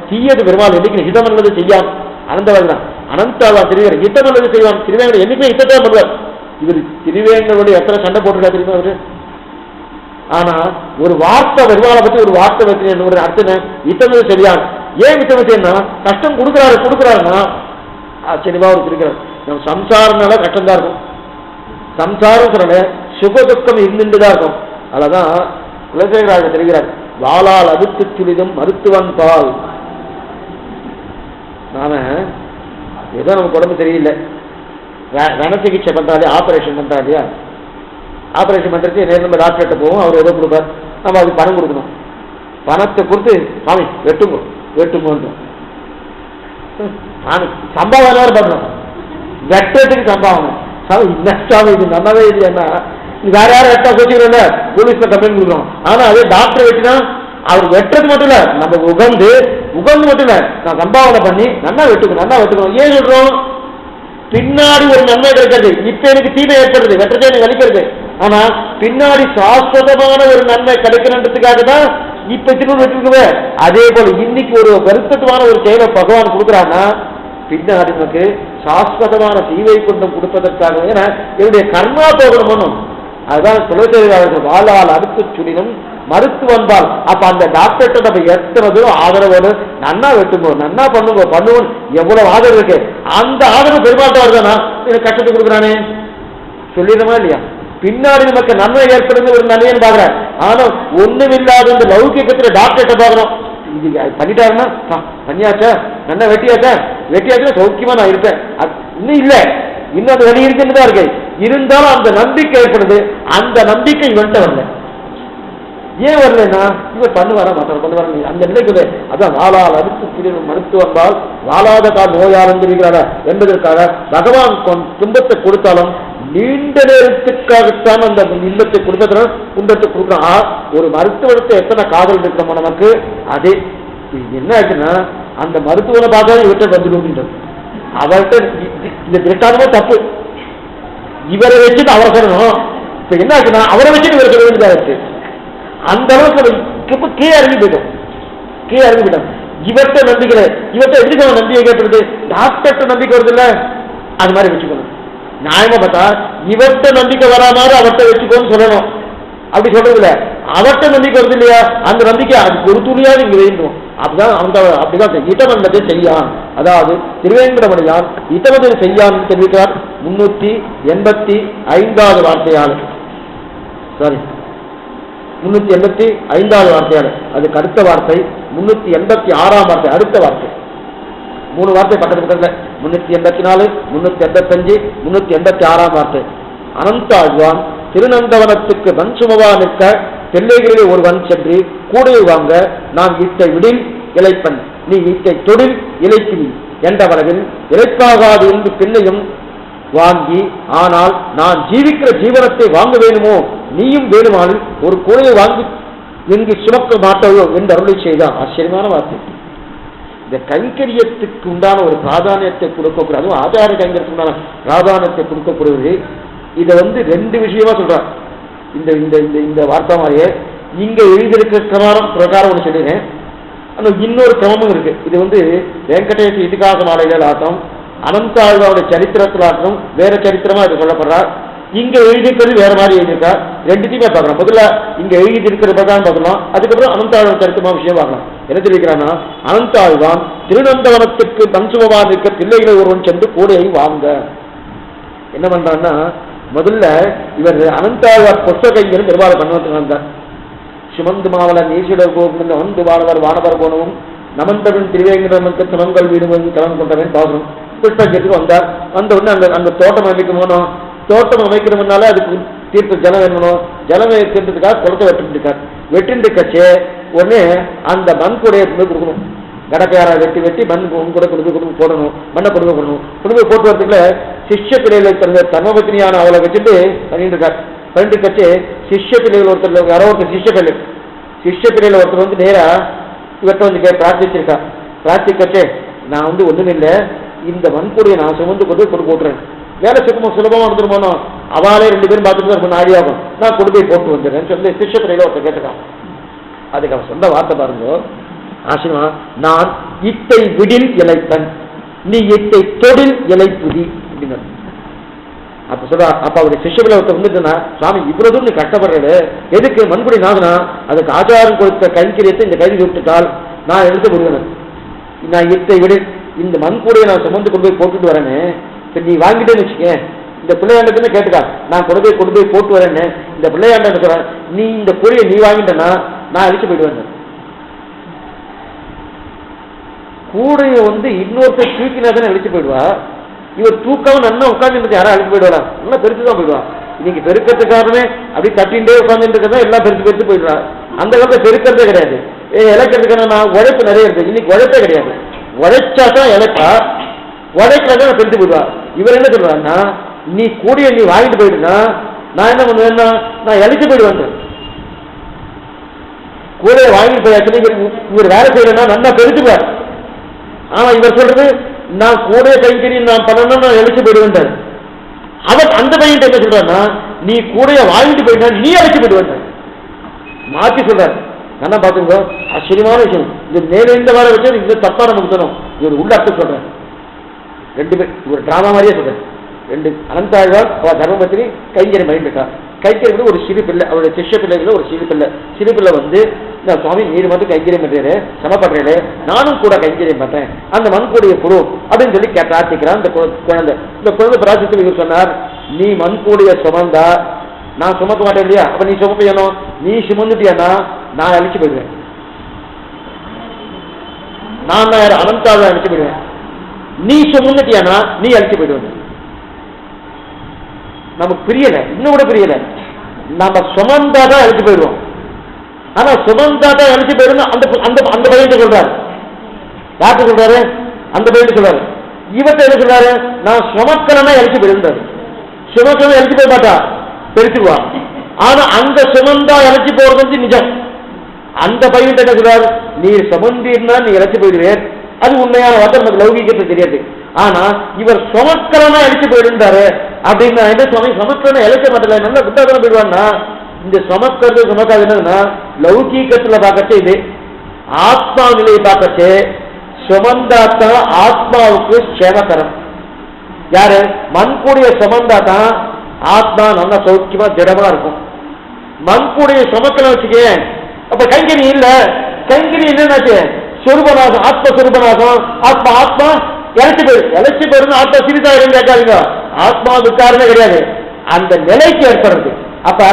தீயது பெருமாள் என்னைக்கு ஹிதம் அல்லது செய்யான். அனந்தவாதான் அனந்தாவான் திருவேங்கடம் ஹிதம் அல்லது செய்வான். திருவேங்கடம் என்னைக்குமே ஹிதத்தை பண்ணுவார். இவர் திருவேங்கடோட எத்தனை சண்டை போட்டிருக்கா தெரியுமா அவரு? ஆனா ஒரு வார்த்தை பெருமாளை பத்தி ஒரு வார்த்தை வச்சு ஒரு அர்த்தம் ஹிதம் சரியான். ஏன் ஹிதம் செய்யணும்னா கஷ்டம் கொடுக்குறாருன்னா ஆச்சரியமா ஒரு இருக்கிறார். நம்ம சம்சாரம்னால கஷ்டம்தான் இருக்கும். சம்சாரம் சொல்ல சுக துக்கம் இருந்துட்டுதான் இருக்கும். அதனாலதான் குலசேகராஜ தெரிகிறார். வாளால் அடுத்து துளிதும் மருத்துவன் பால். நாம ஏதோ நமக்கு உடம்பு தெரியல, ரண சிகிச்சை பண்றாரு, ஆபரேஷன் பண்றா இல்லையா, ஆபரேஷன் பண்றதுக்கு நேரம் நம்ம டாக்டர்கிட்ட போவோம். அவர் ஏதோ கொடுப்பார், நம்ம அதுக்கு பணம் கொடுக்கணும். பணத்தை கொடுத்து சாமி வெட்டுங்கோன்னு சம்பாவனை பண்ணணும். வெட்டுறதுக்கு சம்பாவனை சாமி இது நல்லாவே இல்லையா, வேற யாரும் வெட்டா கோச்சிக்கிறோம்ல போலீஸ்ல கம்ப்ளைண்ட் கொடுக்குறோம். ஆனா அதே டாக்டர் வெட்டினா அவர் வெட்டுறது மட்டும் இல்ல, நம்ம உகந்து மட்டும் இல்ல, நான் சம்பாவனை பண்ணி நல்லா வெட்டுக்கணும். ஏன் சொல்றோம்? பின்னாடி ஒரு நன்மை கிடைக்கிறது. இப்ப எனக்கு தீமை ஏற்படுறது, வெட்டுறதே எனக்கு வலிக்கிறது. ஆனா பின்னாடி சாஸ்வதமான ஒரு நன்மை கிடைக்கணுன்றதுக்காக தான் இப்ப திரும்ப வெட்டிருக்குவே. அதே போல இன்னைக்கு ஒரு வருத்தத்துவான ஒரு செயலை பகவான் கொடுக்குறான்னா பின்னாடி நமக்கு சாஸ்வதமான தீவை கொண்டும் கொடுப்பதற்காக என்னுடைய கர்மா போகணும். அதுதான் துளசியாளர்கள் வாழால் அடுத்து சுடினும் மருத்துவன்பால். அப்ப அந்த டாக்டர்கிட்ட நம்ம எத்தனதோ ஆதரவோடு நன்னா வெட்டுவோம், நன்னா பண்ணுவோம் எவ்வளவு ஆதரவு இருக்கு. அந்த ஆதரவு பெருமாட்ட வருதானா எனக்கு கஷ்டத்தை கொடுக்குறானே சொல்லிடுமா இல்லையா? பின்னாடி நமக்கு நன்மை ஏற்படுது ஒரு நன்மைன்னு பாக்குறேன். ஆனா ஒண்ணுமில்லாத இந்த லௌகிக்கத்துல டாக்டர்கிட்ட பாக்குறோம். இது பண்ணிட்டாருன்னா பண்ணியாச்சா, நல்லா வெட்டியாச்சா சௌக்கியமா நான் இருப்பேன். இன்னும் இல்ல, இன்னும் அந்த வழி இருக்குன்னு தான் இருக்கு. இருந்தாலும் அந்த நம்பிக்கை ஏற்படுது. அந்த நம்பிக்கை இவன்ட்ட வரல. ஏன் வரலன்னா இவர் பண்ணுவாரா மற்றவர் பண்ணுவார அந்த நிலைக்குது. அதான் வாழால் அடுத்து மருத்துவம்பால் வாழாத கால் நோயாளன் இருக்கிறாரா என்பதற்காக பகவான் துன்பத்தை கொடுத்தாலும் நீண்ட நேரத்துக்காகத்தான் அந்த இன்பத்தை கொடுத்ததுனால துன்பத்தை கொடுக்குறான். ஒரு மருத்துவத்தை எத்தனை காதல் இருக்கிறோமோ நமக்கு அதே என்ன ஆச்சுன்னா அந்த மருத்துவனை பார்த்தா இவற்றை வந்துடும். அவர்கிட்ட இந்த திருட்டானமே தப்பு. இவரை வச்சுட்டு அவரை சொல்லணும். இப்ப என்ன ஆச்சுன்னா அவரை வச்சுட்டு இவரை சொல்ல வேண்டியதாச்சு. அந்த அளவுக்கு கீழே இறங்கி போயிட்டோம். இவர்கிட்ட நம்பிக்கை, இவர்கிட்ட எப்படி நம்ம நம்பிக்கை கேட்பது? டாக்டர்கிட்ட நம்பிக்கை வருது இல்ல, அது மாதிரி வச்சுக்கணும். நியாயமா பார்த்தா இவர்கிட்ட நம்பிக்கை வரா மாதிரி அவர்கிட்ட வச்சுக்கோன்னு சொல்லணும். அப்படி சொல்றது இல்ல, அவர்கிட்ட நம்பிக்கை வருது இல்லையா, அந்த நம்பிக்கை அதுக்கு ஒரு துணியாவது இங்க வேண்டும். அப்படிதான் இட்டமந்தத்தை செய்யான். அதாவது திருவேங்கடமணியான் இட்டமந்தத்தை செய்யான் தெரிவிக்கிறார் 385வது வார்த்தையால். சாரி 385வது வார்த்தையால். அதுக்கு அடுத்த வார்த்தை 386ஆம் வார்த்தை. அடுத்த வார்த்தை 3 வார்த்தை பக்கத்துல 384, 385, 386ஆம் வார்த்தை. அனந்தாழ்வான் திருநந்தவனத்துக்கு வன் சுமவா நிற்க பிள்ளைகளில் ஒருவன் சென்று கூடையை வாங்க நான் இட்டை விடில் இழைப்பன், நீ இட்டை தொழில் இழைக்கிறீ என்ற வளவில் இழைப்பாகாது என்று பிள்ளையும் வாங்கி, ஆனால் நான் ஜீவிக்கிற ஜீவனத்தை வாங்க வேணுமோ, நீயும் வேணுமானால் ஒரு கூடையை வாங்கி இங்கு சுமக்க மாட்டவோ என்று அருளை செய்தான். ஆச்சரியமான வார்த்தை. இந்த கைங்கரியத்துக்கு உண்டான ஒரு பிராதானியத்தை கொடுக்கக்கூடாது, அதுவும் ஆச்சார கைங்கரியத்துக்கு உண்டான பிராதானியத்தை கொடுக்கக்கூடாது. இதை 2 விஷயமா சொல்றார் இந்த இந்த இந்த வார்த்தை மாதிரியே. இங்க எழுதியிருக்கிற பிரகாரம் ஒன்று சொல்லிடுறேன். ஆனால் இன்னொரு கிரமமும் இருக்கு. இது வெங்கடேஷ் இதிகாச மாலைகள் ஆட்டம் அனந்தாழ்வாவுடைய சரித்திரத்திலாகவும் வேற சரித்திரமா இது சொல்லப்படுறார். இங்க எழுதியிருக்கிறது வேற மாதிரி எழுதியிருக்கா. ரெண்டுத்தையுமே பார்க்கலாம். முதல்ல இங்க எழுதி இருக்கிறத தான் பார்க்கலாம், அதுக்கப்புறம் அனந்தாழ்வான் சரித்திரமா விஷயம் பார்க்கலாம். என்ன தெரிவிக்கிறான்னா, அனந்தாழ்வான் திருநந்தவனத்துக்கு பஞ்சுமவான் இருக்க பிள்ளைகளை ஒருவன் சென்று கூடையை வாங்க. என்ன பண்றான்னா, முதல்ல இவர் அனந்தாழ்வார் பொற்கைங்கரும் பெருமாள் கண்ணவத்துக்கு வந்தார். சுமந்து மாவலர் நீசிடர் கோபுரம் வந்து வானவர் வானவர் போனவும் நமந்தவன் திருவேங்கடமனுக்கு துணங்கள் வீடுவன் கலந்து கொண்டவன் பாசனம் புஷ்பத்துக்கு வந்தார். வந்த உடனே அந்த தோட்டம் அமைக்கும் போனோம். தோட்டம் அமைக்கிறதுனால அதுக்கு தீர்ப்பு ஜலம் வேணும். ஜலம் வைக்கிறதுக்காக குளத்தை வெட்டிருக்கார். வெட்டிருக்கச்சே உடனே அந்த மண் கூடையை கொண்டு கொடுக்கணும். கடக்கையாரா வெட்டி மண் கூட கொடுத்து போடணும். மண்ணை கொடுக்கணும். கொடுத்து போட்டு வரதுக்குள்ள சிஷ்ய பிள்ளைகளை தந்த தர்மபத்தினியான அவளை வச்சுட்டு பண்ணிட்டு இருக்கார். பண்ணிட்டு கட்சி சிஷ்ய பிள்ளைகள் ஒருத்தர் யாரோ ஒருத்தர் சிஷ்ய பிள்ளைகள் ஒருத்தர் வந்து நேரா இவர்கிட்ட வந்து பிரார்த்திச்சிருக்கா. பிரார்த்திக்கச்சே நான் வந்து ஒண்ணும் இல்லை, இந்த மண்கூடையை நான் சுமந்து கொண்டு போட்டுறேன். வேலை சுலபமா வந்துருமானோ அவளே 2 பேரும் பார்த்துட்டு ஆடியாகும், நான் கொண்டு போய் போட்டு வந்துடுறேன்னு சொல்லி சிஷ்ய பிள்ளைகளை ஒருத்தர் கேட்டுக்கான். அதுக்கு அவன் சொந்த வார்த்தை பாருங்க, ஆசிரமா நான் இட்டை விடில் இலைப்பன், நீ இட்டை தொழில் இலைப்புதி அப்படின்னு. அப்ப சொல்ற அப்ப அவருடைய சிஷ்யபிள்ளை ஒருத்தர் வந்துட்டுனா, சுவாமி இவ்வளவு தூரம் நீ கஷ்டப்படுறது எதுக்கு? மண்குடி நாகனா அதுக்கு ஆச்சாரம் கொடுத்த கைங்கரியத்தை இந்த கைது விட்டுட்டால் நான் எடுத்து விடுவேன். நான் இட்டை விடு இந்த மண்கூடையை நான் சுமந்து கொண்டு போய் போட்டுட்டு வரேன்னு நீ வாங்கிட்டேன்னு வச்சுக்கேன். இந்த பிள்ளையாண்டத்துன்னு கேட்டுக்கா, நான் கொண்டு போய் போட்டு வரேன்னு இந்த பிள்ளையாண்ட சொல்றேன், நீ இந்த கூடையை நீ வாங்கிட்டேன்னா நான் அழிச்சு போயிடுவேன். கூடையை வந்து இன்னொருத்தர் தூக்கினா தானே அழிச்சு போயிடுவா. இவர் தூக்காம நல்லா உட்காந்து யாரும் அழிச்சு போயிடுவாரா? நல்லா பெருசுதான் போயிடுவா. இன்னைக்கு பெருக்கிறதுக்காரமே அப்படி தட்டின்ண்டே உட்காந்துட்டு இருக்கா, எல்லாம் பெருத்து போயிடுறா. அந்த காலத்தை பெருக்கிறதே கிடையாது. இழைக்கிறதுக்கான நான் உழைப்பு நிறைய இருக்கு. இன்னைக்கு உழைப்பே கிடையாது. உழைச்சாதான் இழைப்பா, உழைக்கிறதான் பெருத்து போயிடுவா. இவர் என்ன சொல்றாருன்னா, நீ கூடிய நீ வாங்கிட்டு போயிடுனா நான் என்ன பண்ணுவேன்னா நான் இழைச்சு போயிடுவேன். கூடையை வாங்கிட்டு போயாச்சு இவர் வேலை செய்யறேன்னா நல்லா பெருத்துப்பார். ஆனா இவர் சொல்றது நான் கூட கைங்கறி நான் பண்ணணும், நான் எழுச்சி போயிடுவேன். அவர் அந்த பையன் என்ன சொல்றாருன்னா, நீ கூடைய வாங்கிட்டு போயிட்டா நீ அழைச்சி போயிடுவேன் மாற்றி சொல்றாரு. நல்லா பாத்துக்கோ, ஆச்சரியமான விஷயம். இது மேல இந்த வார வச்சு இந்த தப்பா நமக்கு சொல்லணும். இவர் உள்ள அர்த்தம் சொல்றேன். 2 பேர் ஒரு டிராமா மாதிரியே சொல்றேன். 2 அனந்தாழ்வார் தர்மபத்தினி கைங்கறி மைண்ட் கைங்கறி ஒரு சிறு பிள்ளை, அவருடைய சிஷ்ய பிள்ளைகள ஒரு சிறு பிள்ளை வந்து நான் சுவாமி நீர் மட்டும் கைங்கரியம் பண்றேன், சமப்படுறேன், நானும் கூட கைங்கரியம் பண்றேன், அந்த மண்கூடையை கொடு அப்படின்னு சொல்லி பிரார்த்திக்கிறான். இந்த குழந்தை பிரார்த்தித்து இவர் சொன்னார், நீ மண்கூடைய சுமந்தா நான் சுமக்க மாட்டேன் இல்லையா, அப்ப நீ சுமப்பையணும். நீ சுமந்துட்டியானா நான் அழிச்சு போயிடுவேன். நான் அனந்தாவை அழிச்சு போயிடுவேன். நீ சுமந்துட்டியானா நீ அழிச்சு போயிடுவேன். நமக்கு பிரியல, இன்னும் கூட பிரியல. நம்ம சுமந்தாதான் அழிச்சு போயிடுவோம். ஆனா சுமந்தாதான் அழிச்சு போயிடும். அந்த பையன் சொல்றாரு, யார்கிட்ட சொல்றாரு? அந்த பையன் சொல்றாரு. இவர்கிட்ட என்ன சொல்றாரு? நான் சுமக்கலன்னா அழிச்சு போயிருந்தாரு. சுமக்கணும் அழிச்சு போய் மாட்டா, பெருத்துக்குவா. ஆனா அந்த சுமந்தா இழைச்சி போறது வந்து நிஜம். அந்த பையன் என்ன சொல்றாரு? நீ சுமந்தீர்னா நீ இழைச்சி போயிடுவேன். அது உண்மையான வார்த்தை, நமக்கு லௌகிகத்தை தெரியாது. ஆனா இவர் சுமக்கலன்னா இழைச்சி போயிடுந்தாரு அப்படின்னா என்ன சுவாமி சுமக்கலன்னா இழைச்ச மாட்டல நல்லா புத்தாதான் போயிடுவான்னா, இந்த சுமக்கிறது சுமக்காது என்னதுன்னா லௌகீகத்துல பார்க்கச்சே இது, ஆத்மா நிலையை பார்க்கச்சே சுமந்தாத்தான் ஆத்மாவுக்கு சேமகரம். யாரு? மண்கூடிய சுமந்தாதான் ஆத்மா நல்லா சௌக்கியமா திடமா இருக்கும். மண்கூடிய சுமக்கல வச்சுக்க, அப்ப கைங்கறி இல்ல. கைங்கறி என்னன்னாச்சு சொருபநாசம், ஆத்மஸ்வரூபநாசம். ஆத்மா இழைச்சி போயிருந்து ஆத்மா சிறிதாயிரம் கேட்காதீங்க. ஆத்மாவுக்கு காரணமே கிடையாது, அந்த நிலைக்கு ஏற்படுறது. அப்ப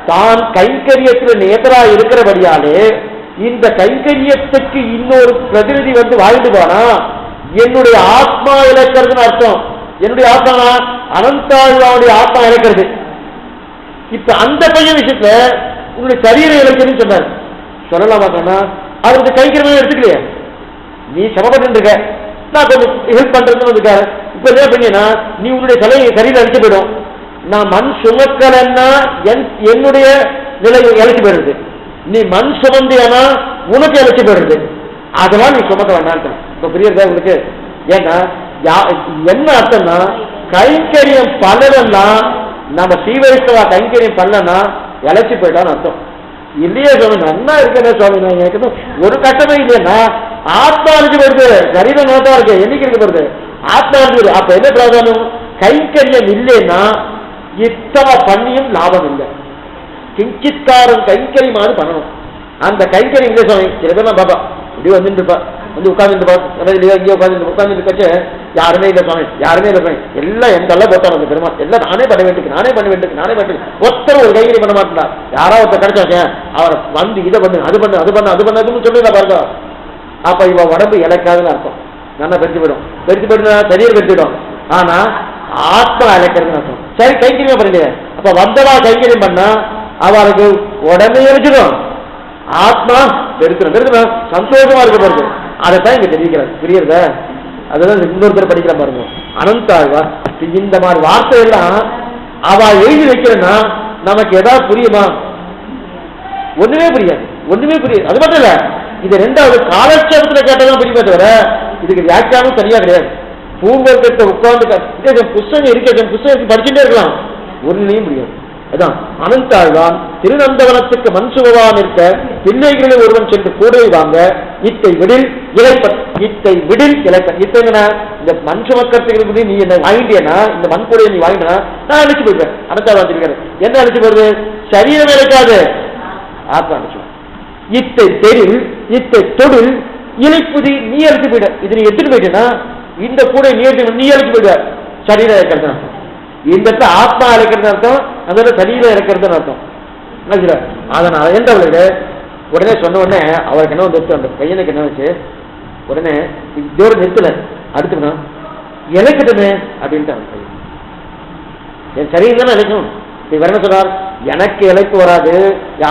தான் கைங்கரியத்துல நேதரா இருக்கிறபடியாலே இந்த கைங்கரியத்துக்கு இன்னொரு பிரதிநிதி வந்து வாழ்ந்து போனா என்னுடைய ஆத்மா இழக்கிறதுன்னு அர்த்தம். என்னுடைய ஆத்மா அனந்தாழ்வாவுடைய ஆத்மா இழக்கிறது. இப்ப அந்த பையன் விஷயத்துல உங்களுடைய சரீரம் இழக்கிறதுன்னு சொன்னார். சொல்லலாமா சொன்னா அவருக்கு கைங்கரியமே எடுத்துக்கலையே, நீ சமப்பட்டு இருக்க, நான் கொஞ்சம் ஹெல்ப் பண்றதுன்னு வந்துக்காரு. இப்ப என்ன பண்ணீங்கன்னா நீ உன்னுடைய சரீரம் அழிச்சு போயிடும். நான் மண் சுமக்கலன்னா என்னுடைய நிலை இழைச்சி போயிடுது. நீ மண் சுமந்தியானா உனக்கு இழைச்சி போயிடுது. அதெல்லாம் நீ சுமக்க வேண்டாம். இப்ப புரியுறதா உங்களுக்கு? ஏன்னா என்ன அர்த்தம்னா கைங்கரியம் பண்ணலன்னா, நம்ம சீவரிஷ்டவா கைங்கரியம் பண்ணலன்னா இழைச்சி போயிட்டான்னு அர்த்தம். இல்லையே சுவாமி நல்லா இருக்கேன் சுவாமி, நான் எனக்கு ஒரு கஷ்டமே இல்லையா, ஆத்மா அழிச்சு போயிடுது, சரீரம் நோட்டா இருக்கு, என்னைக்கு இருக்க போறது? ஆத்மானது. அப்ப என்ன பிராதானம்? கைங்கரியம் இல்லைன்னா இத்தனை பண்ணியும் லாபம் இல்லை. கிஞ்சித்காரம் கைங்கரியமானது பண்ணணும். அந்த கைங்கரியம் இல்லை சுவாமி. சில பேர் நான் பாப்பா இப்படி வந்துருப்பா, வந்து உட்காந்துருப்பா, இங்கே உட்காந்து கட்சி யாருமே இல்லை சுவாமி, யாருமே இல்லை சுவாமி, எல்லாம் எங்கெல்லாம் போட்டாங்க அந்த பெருமா, எல்லாம் நானே பண்ண வேண்டியது, நானே பண்ண வேண்டியது, நானே பண்ண வேண்டியது. ஒருத்தர் ஒரு கைங்கரியம் பண்ண மாட்டா. யாராவது ஒருத்தர் கிடைச்சாங்க அவரை வந்து இதை பண்ணு, அது பண்ணு, அது பண்ணு, அது பண்ணதுன்னு சொல்லி நான் பாருங்க. அப்ப இவ உடம்பு இழைக்காதுன்னு அர்த்தம். நல்லா பெருத்து போயிடும். பெருத்து போயிட்டு சரீரம் பெருத்துடும். ஆனா ஆத்மா இழைக்கிறதுன்னு அர்த்தம். சரி, கைங்கரியம் பண்ணலையே. அப்ப வந்தவா கைங்கரியம் பண்ணா அவளுக்கு உடம்பே இழைச்சிடும், ஆத்மா பெருக்கணும். பெருக்கணும் சந்தோஷமா இருக்க பாருங்க. அதைத்தான் இங்க தெரிவிக்கிறார். புரியுறத? அதுதான் இன்னொருத்தர் படிக்கிற பாருங்க. அனந்தாழ்வார் இந்த மாதிரி வார்த்தையெல்லாம் அவ எழுதி வைக்கிறேன்னா நமக்கு ஏதாவது புரியுமா? ஒண்ணுமே புரியாது, ஒண்ணுமே புரியாது. அது மட்டும் இல்ல, இது ரெண்டாவது காலட்சேபத்துல கேட்டதான் புரியுமே தவிர இதுக்கு வியாக்கியானம் சரியா கிடையாது. பூங்கொருத்த உட்கார்ந்து புஸ்தகம் இருக்க புஸ்தகம் படிச்சுட்டே இருக்கலாம், ஒன்னுலையும் முடியாது. அதான் அனந்தாழ்வான் திருநந்தவனத்துக்கு மன்சுகவான் இருக்க பிள்ளைகளில் ஒருவன் சென்று கூடை வாங்க இத்தை விடில் இலைப்பன், இத்தை விடில் இலைப்பன். இத்தனை இந்த மண் சுமக்கிறதுக்கு நீ என்ன வாங்கிட்டேன்னா, இந்த மண் கூடையை நீ வாங்கினா நான் அழிச்சு போயிருப்பேன். அனந்தாழ்வான் தெரிவிக்கிறேன். என்ன அழிச்சு போறது? சரீரம் இழைக்காது, ஆத்மா அழிச்சு. இத்தை தெரில் இத்தை தொழில் இழைப்புதி நீ அழிச்சு போயிட. இது நீ எடுத்துட்டு போயிட்டேன்னா இந்த கூடை நீ அழிச்சு போயிட. சரீரம் இழைக்கிறது அர்த்தம். இந்த ஆத்மா இழைக்கிறது அர்த்தம், அந்த சரீரம் இழைக்கிறது அர்த்தம். அதனால எந்த உடனே சொன்ன உடனே அவருக்கு என்ன வந்து அந்த பையனுக்கு என்ன வச்சு உடனே இதோட நிறுத்தல, அடுத்துக்கணும் இழைக்கட்டுமே அப்படின்ட்டு அவன் பையன். என் சரீரம் தானே இழைக்கும். இவர் என்ன சொன்னார்? எனக்கு இழைப்பு வராது,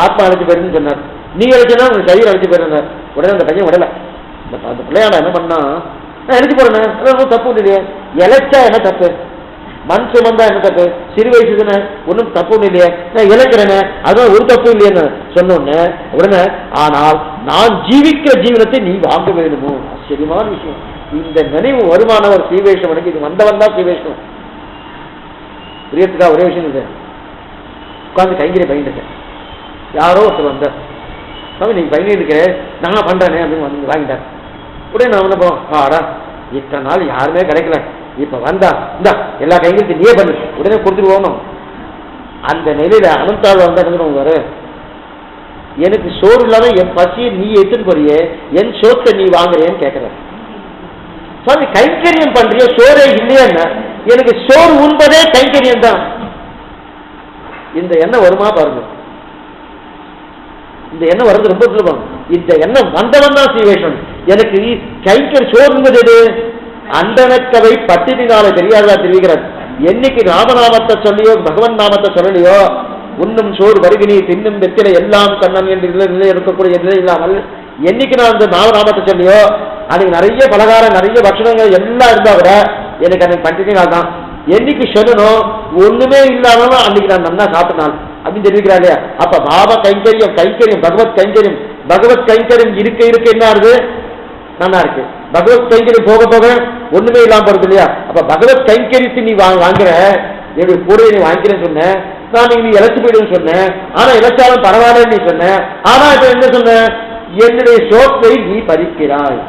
ஆத்மா அழைச்சு போயிருன்னு சொன்னார். நீ இழைச்சுன்னா உங்க சரீரம் அழைச்சு போயிருந்தார். உடனே அந்த பையன் விடல. அந்த பிள்ளையாட என்ன பண்ணா, நான் எழுதி போறேன், தப்பு இல்லையே. இழைச்சா என்ன தப்பு? மண் சுமந்தா என்ன தப்பு? சிறு வயசுன்னு ஒன்றும் தப்பு ஒன்றும் இல்லையே, நான் இழக்கிறேன்னு அதுவும் ஒரு தப்பு இல்லையேன்னு சொன்னோன்னு உடனே, ஆனால் நான் ஜீவிக்கிற ஜீவனத்தை நீ வாங்க வேணுமோ? ஆச்சரியமான விஷயம். இந்த நினைவு வருமானவர் சீவேஷவனுக்கு இது வந்தவன் தான் சீவேஷம். பிரியத்துக்கா ஒரே விஷயம் இது, உட்காந்து கைங்கிற பயந்துட்டேன். யாரோ ஒருத்தர் வந்தார், சாமி நீங்க பயந்து இருக்கிறேன் நான் பண்றேனே அப்படின்னு வந்து வாங்கிட்டார். உடனே நான் வந்து ஆடா இத்தனை நாள் யாருமே கிடைக்கல, இப்ப வந்தா இந்தா எல்லா கைங்களுக்கு நீயே பண்ணு, உடனே கொடுத்துட்டு போகணும். அந்த நிலையில அனந்தாள் வந்தாரு, எனக்கு சோறு இல்லாம என் பசியை நீ எடுத்துட்டு போறியே, என் சோத்தை நீ வாங்குறேன்னு கேட்கிற. சாமி கைங்கரியம் பண்றிய, சோறே இல்லையா? எனக்கு சோறு உண்பதே கைங்கரியம் தான். இந்த எண்ணம் வருமா பாருங்க. இந்த எண்ணம் வர்றது ரொம்ப சுலபம். இந்த எண்ணம் வந்தவன் தான் சீவேஷன். எனக்கு கைங்கரி சோறு என்பது எது? அண்டனக்கவை பட்டினால தெரியாதா தெரிவிக்கிறார். என்னைக்கு ராமநாமத்தை சொல்லியோ பகவன் நாமத்தை சொல்லலையோ, உண்ணும் சோறு வருகினி தின்னும் வெற்றில எல்லாம் கண்ணன் என்ற நிலை இருக்கக்கூடிய நிலை இல்லாமல் என்னைக்கு நான் அந்த நாமநாமத்தை சொல்லியோ அன்னைக்கு நிறைய பலகாரம் நிறைய பட்சணங்கள் எல்லாம் இருந்தா கூட எனக்கு அன்னைக்கு பட்டினால் தான். என்னைக்கு சொல்லணும் ஒண்ணுமே இல்லாமலும் அன்னைக்கு நான் நல்லா சாப்பிட்டனான் அப்படின்னு தெரிவிக்கிறாரு. அப்ப பாப கைங்கரியம் கைங்கரியம் பகவத் கைங்கரியம், பகவத் கைங்கரியம் இருக்க இருக்க என்ன ஆகுது? நல்லா இருக்கு. பகவத் கைங்கரியம் போக போக ஒண்ணுமே இல்லாம போறது இல்லையா? அப்ப பகவத் கைங்கரியத்தை நீ வாங்குற, என்னுடைய கூடையை நீ வாங்கிக்கிறேன்னு சொன்ன, நான் நீ இழைச்சு போயிடுன்னு சொன்னேன், ஆனா இழைச்சாலும் பரவாயில்லன்னு நீ சொன்ன, ஆனா இப்ப என்ன சொன்ன? என்னுடைய சோத்தை நீ பறிக்கிறாய்.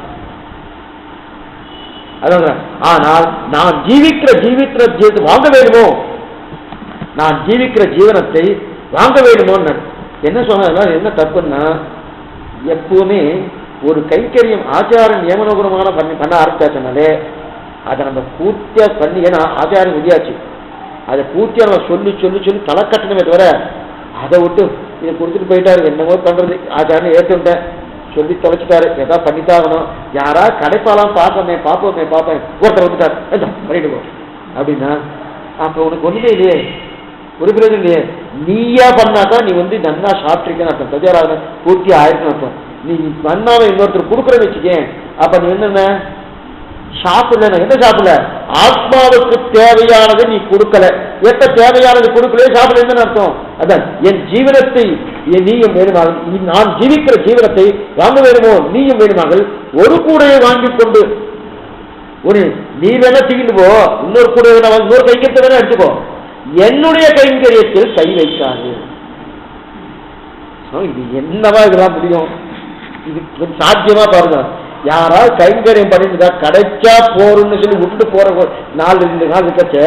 அதான், ஆனால் நான் ஜீவிக்கிற ஜீவித்த வாங்க வேணுமோ, நான் ஜீவிக்கிற ஜீவனத்தை வாங்க வேணுமோ. என்ன சொன்ன என்ன தப்புன்னா, எப்பவுமே ஒரு கைங்கரியம் ஆச்சாரம் நியமனகுணமான பண்ண ஆரம்பிச்சாச்சுனாலே அதை நம்ம பூர்த்தியா பண்ணி, ஏன்னா ஆச்சாரம் விதியாச்சு, அதை பூர்த்தியா நம்ம சொல்லி சொல்லி சொல்லி தலை கட்டணுமே தவிர அதை விட்டு இதை கொடுத்துட்டு போயிட்டாரு என்னமோ பண்றது, ஆச்சாரம் ஏற்றுட்டேன் சொல்லி தொலைச்சிட்டாரு, ஏதாவது பண்ணித்தாகணும், யாரா கிடைப்பாலாம் பார்ப்பேன் ஒருத்தர் வந்துட்டார் பண்ணிட்டு போ அப்படின்னா, அப்ப உனக்கு ஒண்ணுமே இல்லையே, ஒரு பிரயோஜனம் இல்லையே. நீயா பண்ணாதான் நீ வந்து நன்னா சாப்பிட்டுருக்கேன்னு அர்த்தம், தஜாராக பூர்த்தி ஆயிருக்குன்னு அர்த்தம். நீ மண்ணாவை இன்னொருத்தர் கொடுக்குறேன்னு வச்சுக்கேன், அப்ப நீ என்னென்ன சாப்பிடல, என்ன சாப்பிடல? ஆத்மாவுக்கு தேவையானது நீ கொடுக்கல, எப்ப தேவையானது கொடுக்கல சாப்பிடலன்னு அர்த்தம். அதான் என் ஜீவனத்தை நீயும் வேணுமாக, நான் ஜீவிக்கிற ஜீவனத்தை வாங்க வேணுமோ நீயும் வேணுமாக, ஒரு கூடையை வாங்கி கொண்டு ஒரு நீ வேணா தீண்டு போ, இன்னொரு கூடை வேணா இன்னொரு கைங்கரியத்தை வேணா எடுத்துக்கோ, என்னுடைய கைங்கரியத்தில் கை வைக்காது. இது என்னவா இதெல்லாம் முடியும்? இது சாத்தியமா பாருங்க. யாராவது கைங்கரியம் பண்ணிட்டு கிடைச்சா போறோம்னு சொல்லி விட்டு போற 4 நாள் இருக்கச்சு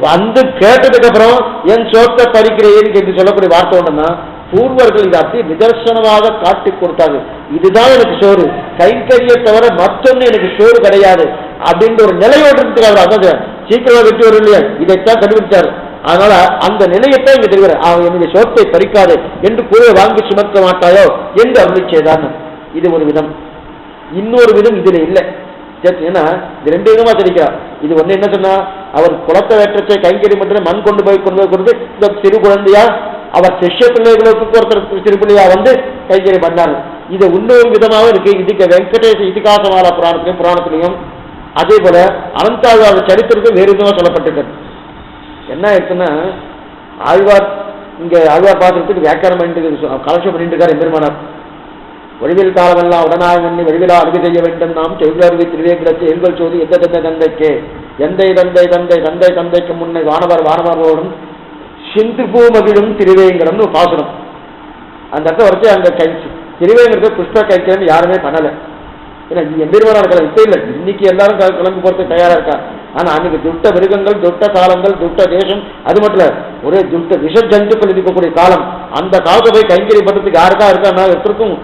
வந்து கேட்டதுக்கு அப்புறம் என் சோத்தை பறிக்கிறேன்னு கேட்டு சொல்லக்கூடிய வார்த்தை ஒண்ணுன்னா பூர்வர்கள் இதை அப்படியே நிதர்சனமாக காட்டி கொடுத்தாங்க. இதுதான் எனக்கு சோறு, கைங்கரிய தவிர மற்றொன்னு எனக்கு சோறு கிடையாது அப்படின்ற ஒரு நிலையோடு இருந்துக்காரு. அதான் சீக்கிரமா வெற்றி வரும் இல்லையா, இதைத்தான் கண்டுபிடிச்சாரு. அதனால அந்த நிலையத்தான் இங்க தெரிவிற அவன் என்னுடைய சோத்தை பறிக்காது என்று கூற வாங்கி சுமக்க மாட்டாயோ என்று அருளி செய்தான். இது ஒரு விதம். இன்னொரு விதம் இதுல இல்லை. ஏன்னா இது 2 விதமா தெரிவிக்கிறார். இது ஒண்ணு என்ன சொன்னா, அவர் குளத்தை வேற்றத்தை கைங்கறி மட்டும் மண் கொண்டு போய் கொடுத்து இந்த சிறு குழந்தையா அவர் சிஷ்ய பிள்ளைகளுக்கு ஒருத்தர் சிறு பிள்ளையா வந்து கைங்கறி பண்ணாரு. இது இன்னொரு விதமாக இருக்கு. இதுக்கு வெங்கடேஷ் இதிகாசமால புராணத்திலையும் அதே போல அனந்தாழ்வார் சரித்திரத்தில் வேறு விதமாக சொல்லப்பட்டிருக்கிறது. என்ன இருக்குன்னா, ஆழ்வார் இங்க ஆழ்வார் பாத்திரத்துக்கு வியாக்கியானம் பண்ணிட்டு கலட்சம் பண்ணிட்டு இருக்காரு எம்பெருமானார். வழிவில் காலமெல்லாம் உடனாய் மண்ணி வழிவிழா அருவி செய்ய வேண்டும் நாம் செவ்வருவி திருவேங்கிடத்து எங்கள் சோதி எந்த தந்தை தந்தைக்கே எந்தை தந்தை தந்தை தந்தை தந்தைக்கு முன்னை வானவரோடும் சிந்து பூமகிழும் திருவேங்கடம்னு பாசனம். அந்த இடத்த வரைச்சு அங்க கைச்சு திருவேங்கிறத புஷ்ப கைக்கிறன்னு யாருமே பண்ணலை. ஏன்னா எம்பெருமானா இருக்கலாம், இப்ப இல்லை, இன்னைக்கு எல்லாரும் கிளம்பி போறதுக்கு தயாரா இருக்கா. ஆனா அன்னைக்கு துட்ட மிருகங்கள், துட்ட காலங்கள், துட்ட தேசம், அது மட்டும் இல்ல ஒரே துட்ட விஷ ஜந்துக்கள் இருக்கக்கூடிய காலம். அந்த காலத்தை போய் கைங்கறி பண்றதுக்கு யாருக்கா இருக்கா ஒருத்தருக்கும்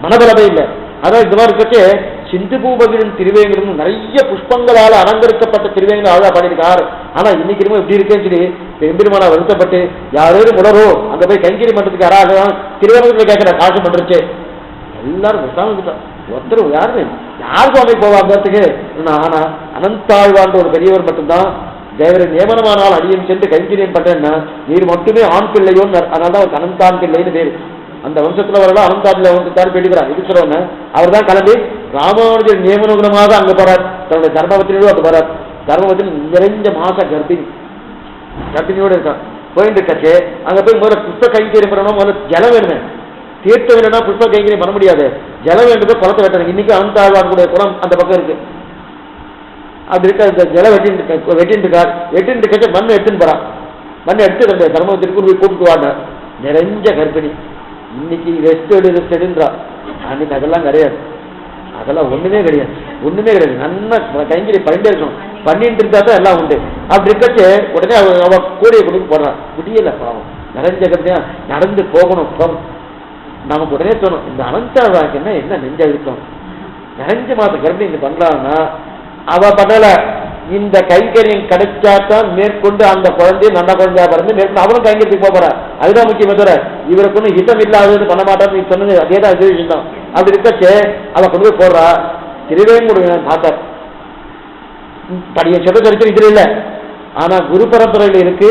மனபலமே இல்லை. அதான் இந்த மாதிரி இருக்கே சிந்து பூபகிரின் திருவேங்கடம் நிறைய புஷ்பங்களால் அலங்கரிக்கப்பட்ட திருவேங்கடம் அழகா பாடியிருக்கார். ஆனா இன்னைக்கு எப்படி இருக்கேன்னு சொல்லி எம்பெருமானா வருத்தப்பட்டு யாரும் உடரோ அங்க போய் கைங்கறி பண்றதுக்கு யாராவது திருவேங்கடத்துல கேட்கிற காசு பண்றச்சு எல்லாரும் ஒருத்தர் யாருக்கும் அமை போவாங்கிறதுக்கு. ஆனா அனந்தாழ்வான்ற ஒரு பெரியவர் மட்டும்தான் தேவரை நியமனமானால் அடியன் சென்று கைங்கரியம் பண்றேன்னா நீர் மட்டுமே ஆண் பிள்ளையோன்னு, அதனாலதான் அவருக்கு அனந்தான் பிள்ளைன்னு பேரு. அந்த வம்சத்துல வரலாம் அனந்தாபில வம்சத்தாரு பேட்டுக்கிறார். இது சொல்றவங்க அவர் தான் கிளம்பி ராமானுஜர் நியமனமாக அங்க போறார். தன்னுடைய தர்மபத்தினோடு அங்க போறார். தர்மபத்தின் நிறைஞ்ச மாச கர்ப்பிணியோடு இருக்கான். போயிட்டு இருக்காச்சு அங்க போய் முதல்ல புஷ்ப கைங்கரியம் பண்ணணும். முதல்ல ஜலம் வேணுமே, தீர்த்தம் வேணும்னா புஷ்ப கைங்கரியம் பண்ண முடியாது. ஜலம் வேண்டது குளத்தை வெட்டணும். இன்னைக்கு அனந்தாழ்வாருடைய குளம் அந்த பக்கம் இருக்கு. அப்படி இருக்க ஜலம் வெட்டின்னு இருக்காச்சு மண் எடுத்துன்னு போறான். மண் எடுத்து அந்த தர்மபத்திற்கு போய் கூப்பிட்டு வாங்க. நிறைஞ்ச கர்ப்பிணி. இன்னைக்கு ரெஸ்ட் எடுன்றா. அன்னைக்கு அதெல்லாம் கிடையாது. அதெல்லாம் ஒண்ணுமே கிடையாது. நல்லா கைங்கரி பண்ணிட்டே இருக்கணும். பண்ணிட்டு இருந்தா தான் எல்லாம் உண்டு. அப்படி இருக்கச்சு உடனே அவ கூடைய கொடுக்க போடுறான். முடியல பாவம், நிறைஞ்ச கர்ப்பிணியா நடந்து போகணும். நமக்கு உடனே தோணும் இந்த அனந்தாழ்வாக்கு என்ன நெஞ்ச இருக்கும், நிறைஞ்ச மாத கர்ப்பிணி இங்க பண்றாங்கன்னா அவ பண்ணல. இந்த கைங்கரியம் கிடைச்சாதான் மேற்கொண்டு அந்த குழந்தைய நல்ல குழந்தையா பிறந்து மேற்கொண்டு அவனும் கைங்கரியத்துக்கு போக போறார். அதுதான் முக்கியமே தவிர இவருக்கு ஒன்றும் ஹிதம் இல்லாதது பண்ண மாட்டான்னு சொன்னது அதேதான் இதே விஷயம் தான். அப்படி இருக்கச்சு அவ கொண்டு போய் போடுறா. திருவேங்குடைய பார்த்தார். படிய சொல்ல சரித்திரம் இதுல இல்லை, ஆனா குரு பரம்பரையில இருக்கு.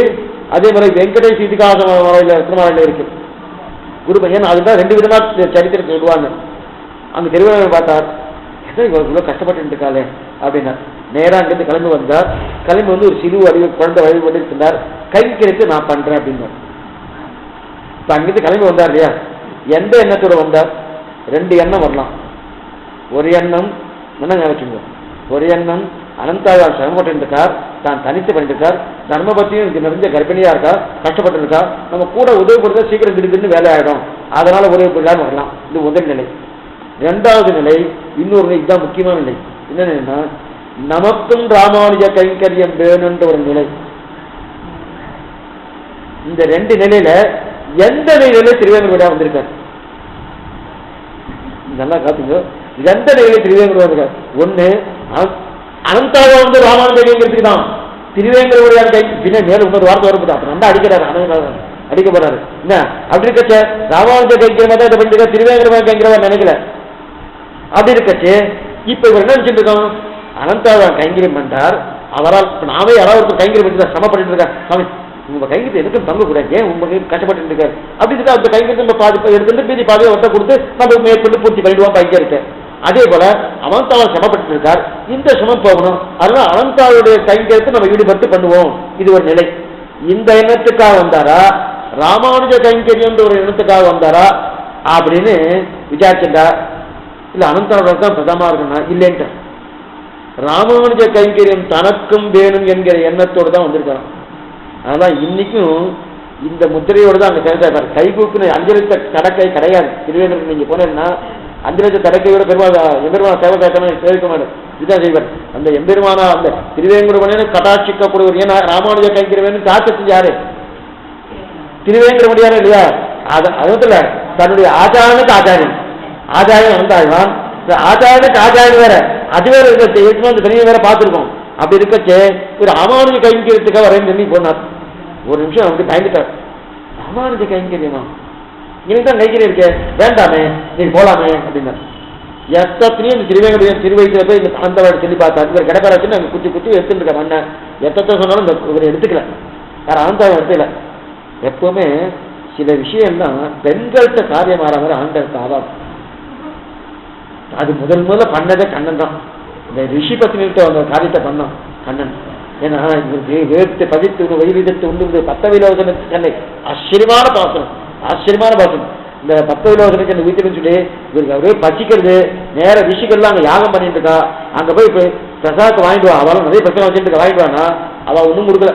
அதே மாதிரி வெங்கடேஷ் இதிகாச திருமலையில இருக்கு குரு. ஏன்னா அதுதான் 2 விதமா சரித்திரத்தை சொல்லுவாங்க. அங்க திருவேங்கடம் பார்த்தார். ஏதோ இவ்வளவு கஷ்டப்பட்டு இருக்காளே அப்படின்னா நேரா அங்கிருந்து கிளம்பி வந்தார். கிளம்பி வந்து ஒரு சிறு குழந்தை வழிபட்டு இருந்தார். கைங்கரித்து நான் பண்றேன் அப்படின்னு. இப்ப அங்கிருந்து கிளம்பி வந்தார் இல்லையா, எந்த எண்ணத்தோட வந்தார்? 2 எண்ணம் வரலாம். ஒரு எண்ணம் என்ன ஞாபகம், ஒரு எண்ணம் அனந்தாழ்வார் சிரமப்பட்டு இருக்கார், தான் தனித்து பண்ணிருக்கார், தர்மபத்தியும் நிறைஞ்ச கர்ப்பிணியா இருக்கா, கஷ்டப்பட்டு இருக்கா, நம்ம கூட உதவி கொடுத்தா சீக்கிரம் திடீர்னு வேலை ஆயிடும், அதனால உதவி பண்ணலான்னு வரலாம். இது முதல் நிலை. 2வது நிலை இன்னொரு நிலை, இதுதான் முக்கியமான நிலை. என்னன்னா நமக்கும் ராமானுஜ கைங்கரியம் வேணுன்ற ஒரு நிலை. இந்த 2 நிலையில எந்த நிலையில திருவேங்கட வந்திருக்கார்? நல்லா காத்துங்க. எந்த நிலையில திருவேங்கட வந்திருக்கார்? ஒண்ணு அனந்தாவா வந்து ராமானுஜ கைங்கரியத்துக்கு தான். திருவேங்கட கை பின்ன மேல இன்னொரு வார்த்தை வரப்பட்டா அப்ப நல்லா அடிக்கிறாரு, அடிக்க போறாரு. என்ன அப்படி இருக்கச்ச ராமானுஜ கைங்கரியமா தான் இதை பண்ணிருக்கா, திருவேங்கட கைங்கரவா நினைக்கல. அப்படி இருக்கச்சு இப்ப இவர் என்ன நினைச்சிட்டு இருக்கோம், அனந்தாழ்வான் கைங்கரியம் பண்றார், அவரால் நாமே யாராவது கைங்கரியம் பண்ணி சிரம பண்ணிட்டு இருக்காரு. சாமி உங்க கைங்கரியத்தை எதுக்கும் தங்க கூடாது, ஏன் உங்களுக்கு கஷ்டப்பட்டு இருக்காரு அப்படின்னு அந்த கைங்கரியத்தை பாதி எடுத்துட்டு மீதி பாதியை ஒருத்த கொடுத்து நம்ம மேற்கொண்டு பூர்த்தி பண்ணிடுவோம் கைங்கரிக்க. அதே போல அனந்தாழ்வான் சிரமப்பட்டு இருக்கார், இந்த சிரமம் போகணும், அதனால அனந்தாளுடைய கைங்கரியத்தை நம்ம ஈடுபட்டு பண்ணுவோம். இது ஒரு நிலை. இந்த எண்ணத்துக்காக வந்தாரா, ராமானுஜ கைங்கரியம் ஒரு எண்ணத்துக்காக வந்தாரா அப்படின்னு விசாரிச்சுட்டா, இல்ல அனந்தாளோட தான் பிரதமா இருக்குன்னா இல்லைன்ட்டு ராமானுஜ கைங்கரியம் தனக்கும் வேணும் என்கிற எண்ணத்தோடு தான் வந்திருக்கான். அதனால இன்னைக்கும் இந்த முத்திரையோடு தான் அங்க சேர்ந்தார். கைகூப்பின அஞ்சலித்த கடற்கை கிடையாது. திருவேங்கடம் நீங்க போனீங்கன்னா 5 லட்சம் தடக்கை விட பெருமாள் எம்பெருமான சேவை சேவிக்க மாட்டார். இதுதான் செய்வார். அந்த எம்பெருமான அந்த திருவேங்கடமணியனை கட்டாட்சிக்கக்கூடியவர். ஏன்னா ராமானுஜ கைங்கிறவன் காத்து யாரு? திருவேங்கடமணியாரு இல்லையா? அதுல தன்னுடைய ஆச்சாரனுக்கு ஆச்சாரியன், ஆச்சாரியன் வந்தாழ்வான், ஆச்சாரனுக்கு ஆச்சாரியன் வேற, அது வேற அந்த தனியை வேற பார்த்துருக்கோம். அப்படி இருக்கச்சே ஒரு ராமானுஜ கைங்கரியத்துக்காக வரேன்னு சொல்லி போனார். ஒரு நிமிஷம் அப்படி பயந்துட்டார். ராமானுஜ கைங்கரியமா? எனக்கு தான் கைங்கரியம் இருக்கே, வேண்டாமே, நீங்க போலாமே அப்படின்னார். எத்தனையும் இந்த திருவேங்கடம் திருவயிற்றுல போய் இந்த ஆந்தவாடு சொல்லி பார்த்தாரு. இவர் கடப்பாராச்சுன்னு அங்கே குச்சி குச்சி எடுத்துட்டு இருக்காரு. அண்ணன் எத்தனை சொன்னாலும் இந்த இவர் எடுத்துக்கல, வேற ஆந்தவன் எடுத்துக்கல. எப்பவுமே சில விஷயம்தான் பெண்கள்கிட்ட காரியம் ஆற மாதிரி ஆண்களுக்கு ஆகாது. அது முதல்ல பண்ணதே கண்ணன் தான். இந்த ரிஷி பத்தினிட்ட அந்த காரியத்தை பண்ணான் கண்ணன். ஏன்னா இவருக்கு வேர்த்து பதித்து வைரிதத்து உண்டு 10 விலோசனத்து கண்ணை ஆச்சரியமான பாசனம், ஆச்சரியமான பாசனம். இந்த 10 விலோசனத்துக்கு அந்த வீட்டுன்னு சொல்லி இவருக்கு அவரே பசிக்கிறது. நேர ரிஷிகள்லாம் அங்கே யாகம் பண்ணிட்டு இருக்கா. அங்கே போய் பிரசாதத்தை வாங்கிட்டு வா, அவளும் நிறைய பிரச்சனை வச்சுட்டு வாங்கிட்டு வானா, அவள் ஒன்றும் கொடுக்கல.